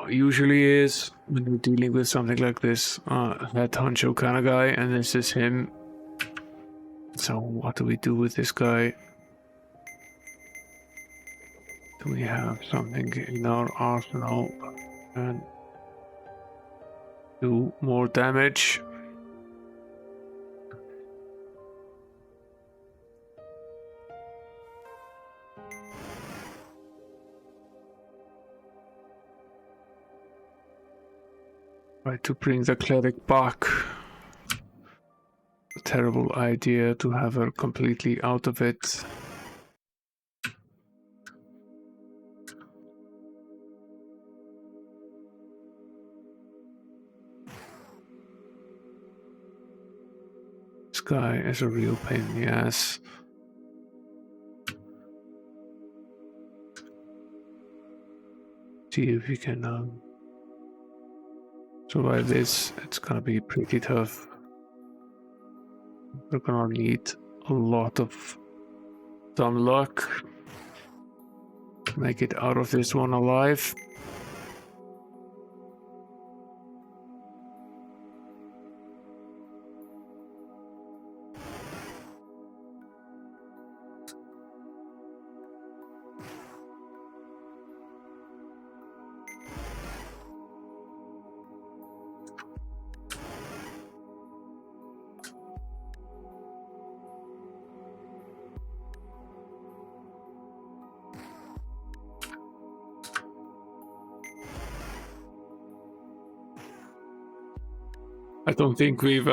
Usually is when you're dealing with something like this, head honcho kind of guy, and this is him. So what do we do with this guy? Do we have something in our arsenal and do more damage? Try to bring the cleric back. A terrible idea to have her completely out of it. This guy is a real pain in the ass. See if we can survive this. It's gonna be pretty tough. We're gonna need a lot of dumb luck to make it out of this one alive. I don't think we've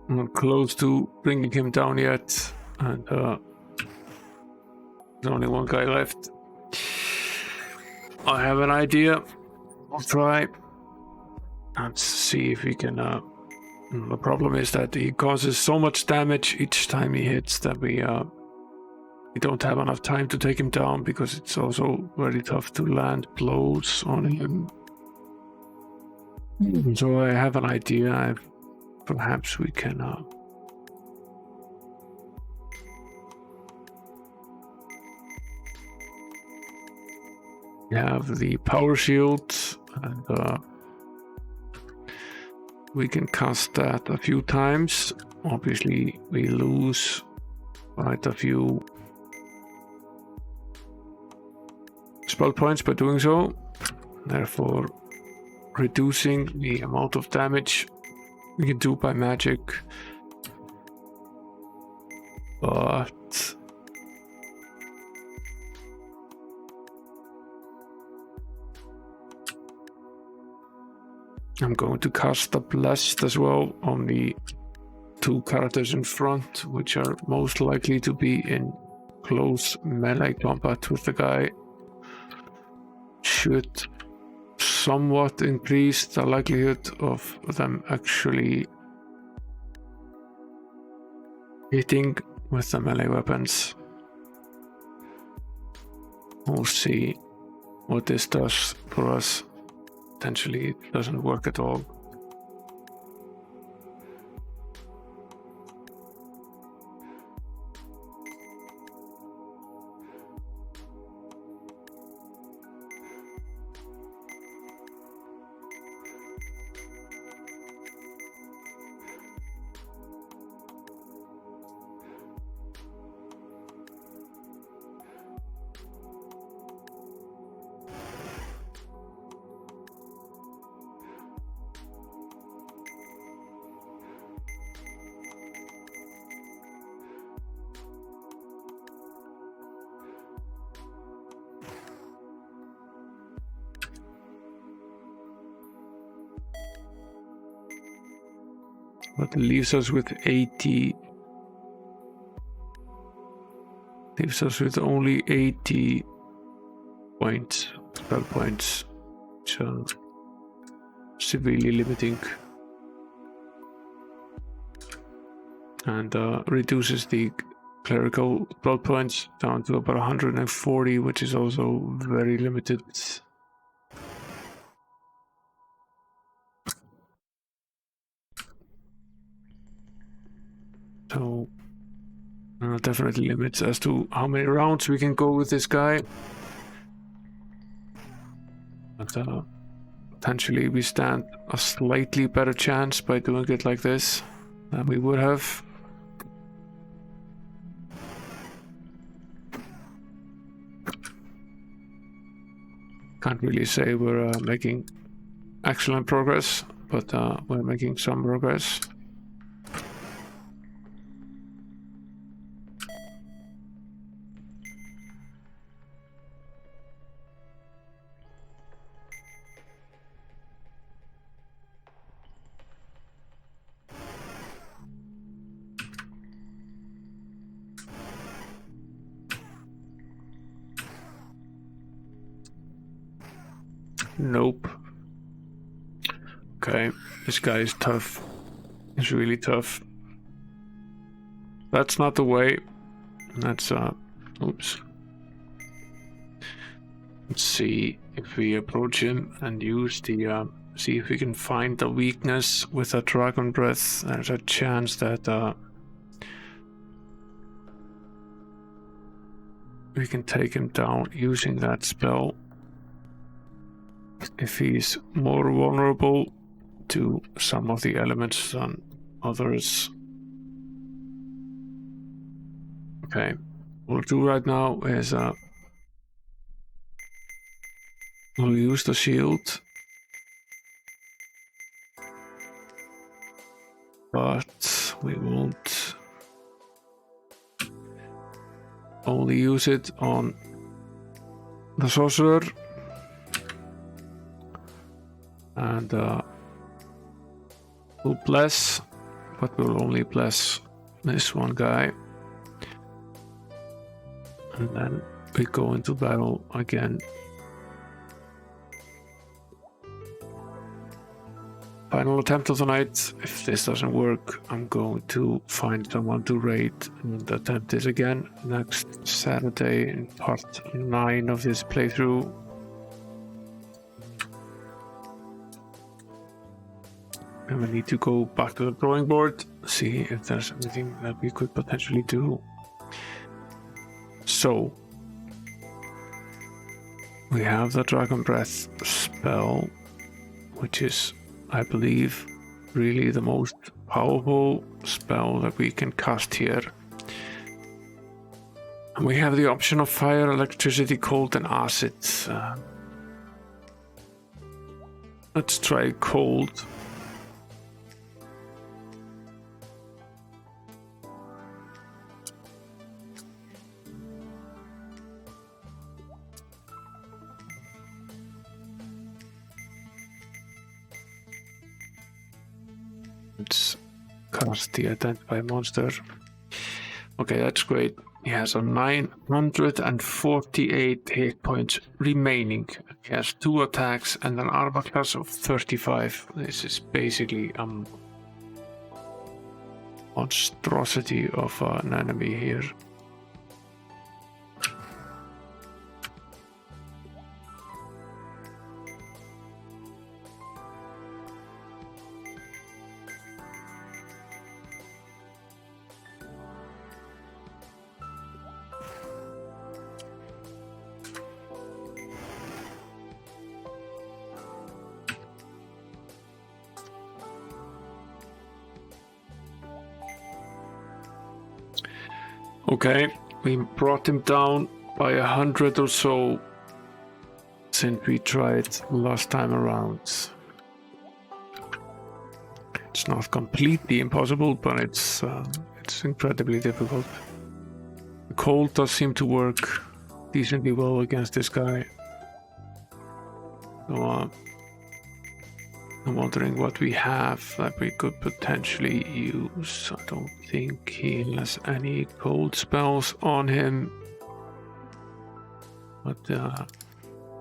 not close to bringing him down yet, and there's only one guy left. I have an idea. I'll try and see if we can. The problem is that he causes so much damage each time he hits that we don't have enough time to take him down, because it's also very tough to land blows on him. So I have an idea. I've perhaps we can have the power shield, and we can cast that a few times. Obviously we lose quite a few spell points by doing so, therefore reducing the amount of damage we can do by magic. But I'm going to cast the Blessed as well on the 2 characters in front, which are most likely to be in close melee combat with the guy. Should somewhat increase the likelihood of them actually hitting with the melee weapons. We'll see what this does for us. Potentially it doesn't work at all. But it leaves us with 80. Leaves us with only 80 points, spell points, which are severely limiting. And reduces the clerical spell points down to about 140, which is also very limited. So definitely limits as to how many rounds we can go with this guy. But potentially we stand a slightly better chance by doing it like this than we would have. Can't really say we're making excellent progress, but we're making some progress. Nope. Okay, this guy is tough. He's really tough. That's not the way. That's oops. Let's see if we approach him and use the see if we can find the weakness with a dragon breath. There's a chance that we can take him down using that spell. If he's more vulnerable to some of the elements than others. Okay, what we'll do right now is we'll use the shield, but we won't only use it on the sorcerer. And we'll bless, but we'll only bless this one guy. And then we go into battle again. Final attempt of the night. If this doesn't work, I'm going to find someone to raid and attempt this again next Saturday in part 9 of this playthrough. And we need to go back to the drawing board, see if there's anything that we could potentially do. So, we have the Dragon Breath spell, which is, I believe, really the most powerful spell that we can cast here. And we have the option of fire, electricity, cold, and acid. Let's try cold. Let's cast the identify monster. Okay, that's great. He has a 948 hit points remaining. He has 2 attacks and an armor class of 35. This is basically monstrosity of an enemy here. Okay, we brought him down by 100 or so since we tried last time around. It's not completely impossible, but it's incredibly difficult. The cold does seem to work decently well against this guy. So I'm wondering what we have that we could potentially use. I don't think he has any cold spells on him. But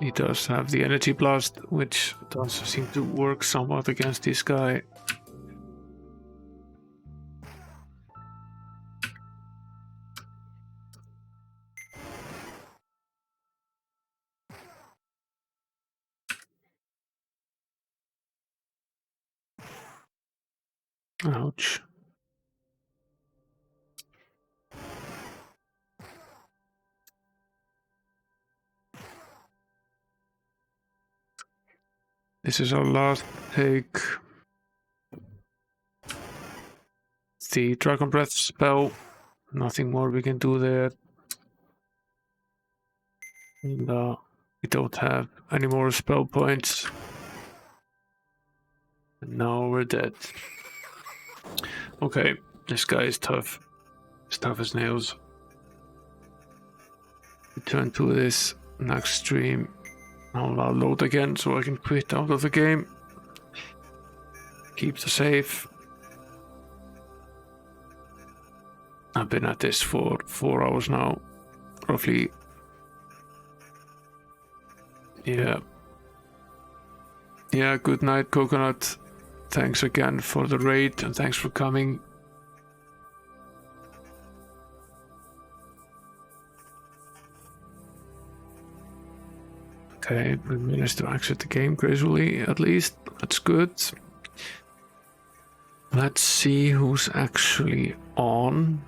he does have the energy blast, which does seem to work somewhat against this guy. Ouch. This is our last take. The Dragon Breath spell. Nothing more we can do there. And we don't have any more spell points. And now we're dead. Okay, this guy is tough. As tough as nails. Return to this next stream. I'll load again so I can quit out of the game. Keep the save. I've been at this for 4 hours now, roughly. Yeah. Yeah, good night, Coconut. Thanks again for the raid and thanks for coming. Okay, we managed to exit the game gracefully, at least. That's good. Let's see who's actually on.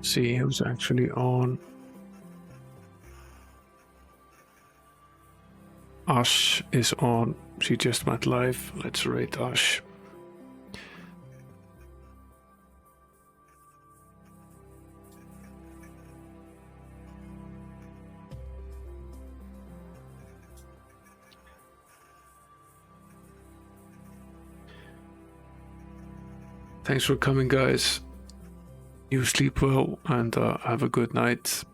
See who's actually on. Ash is on. She just went live. Let's rate Ash. Thanks for coming, guys. You sleep well and have a good night.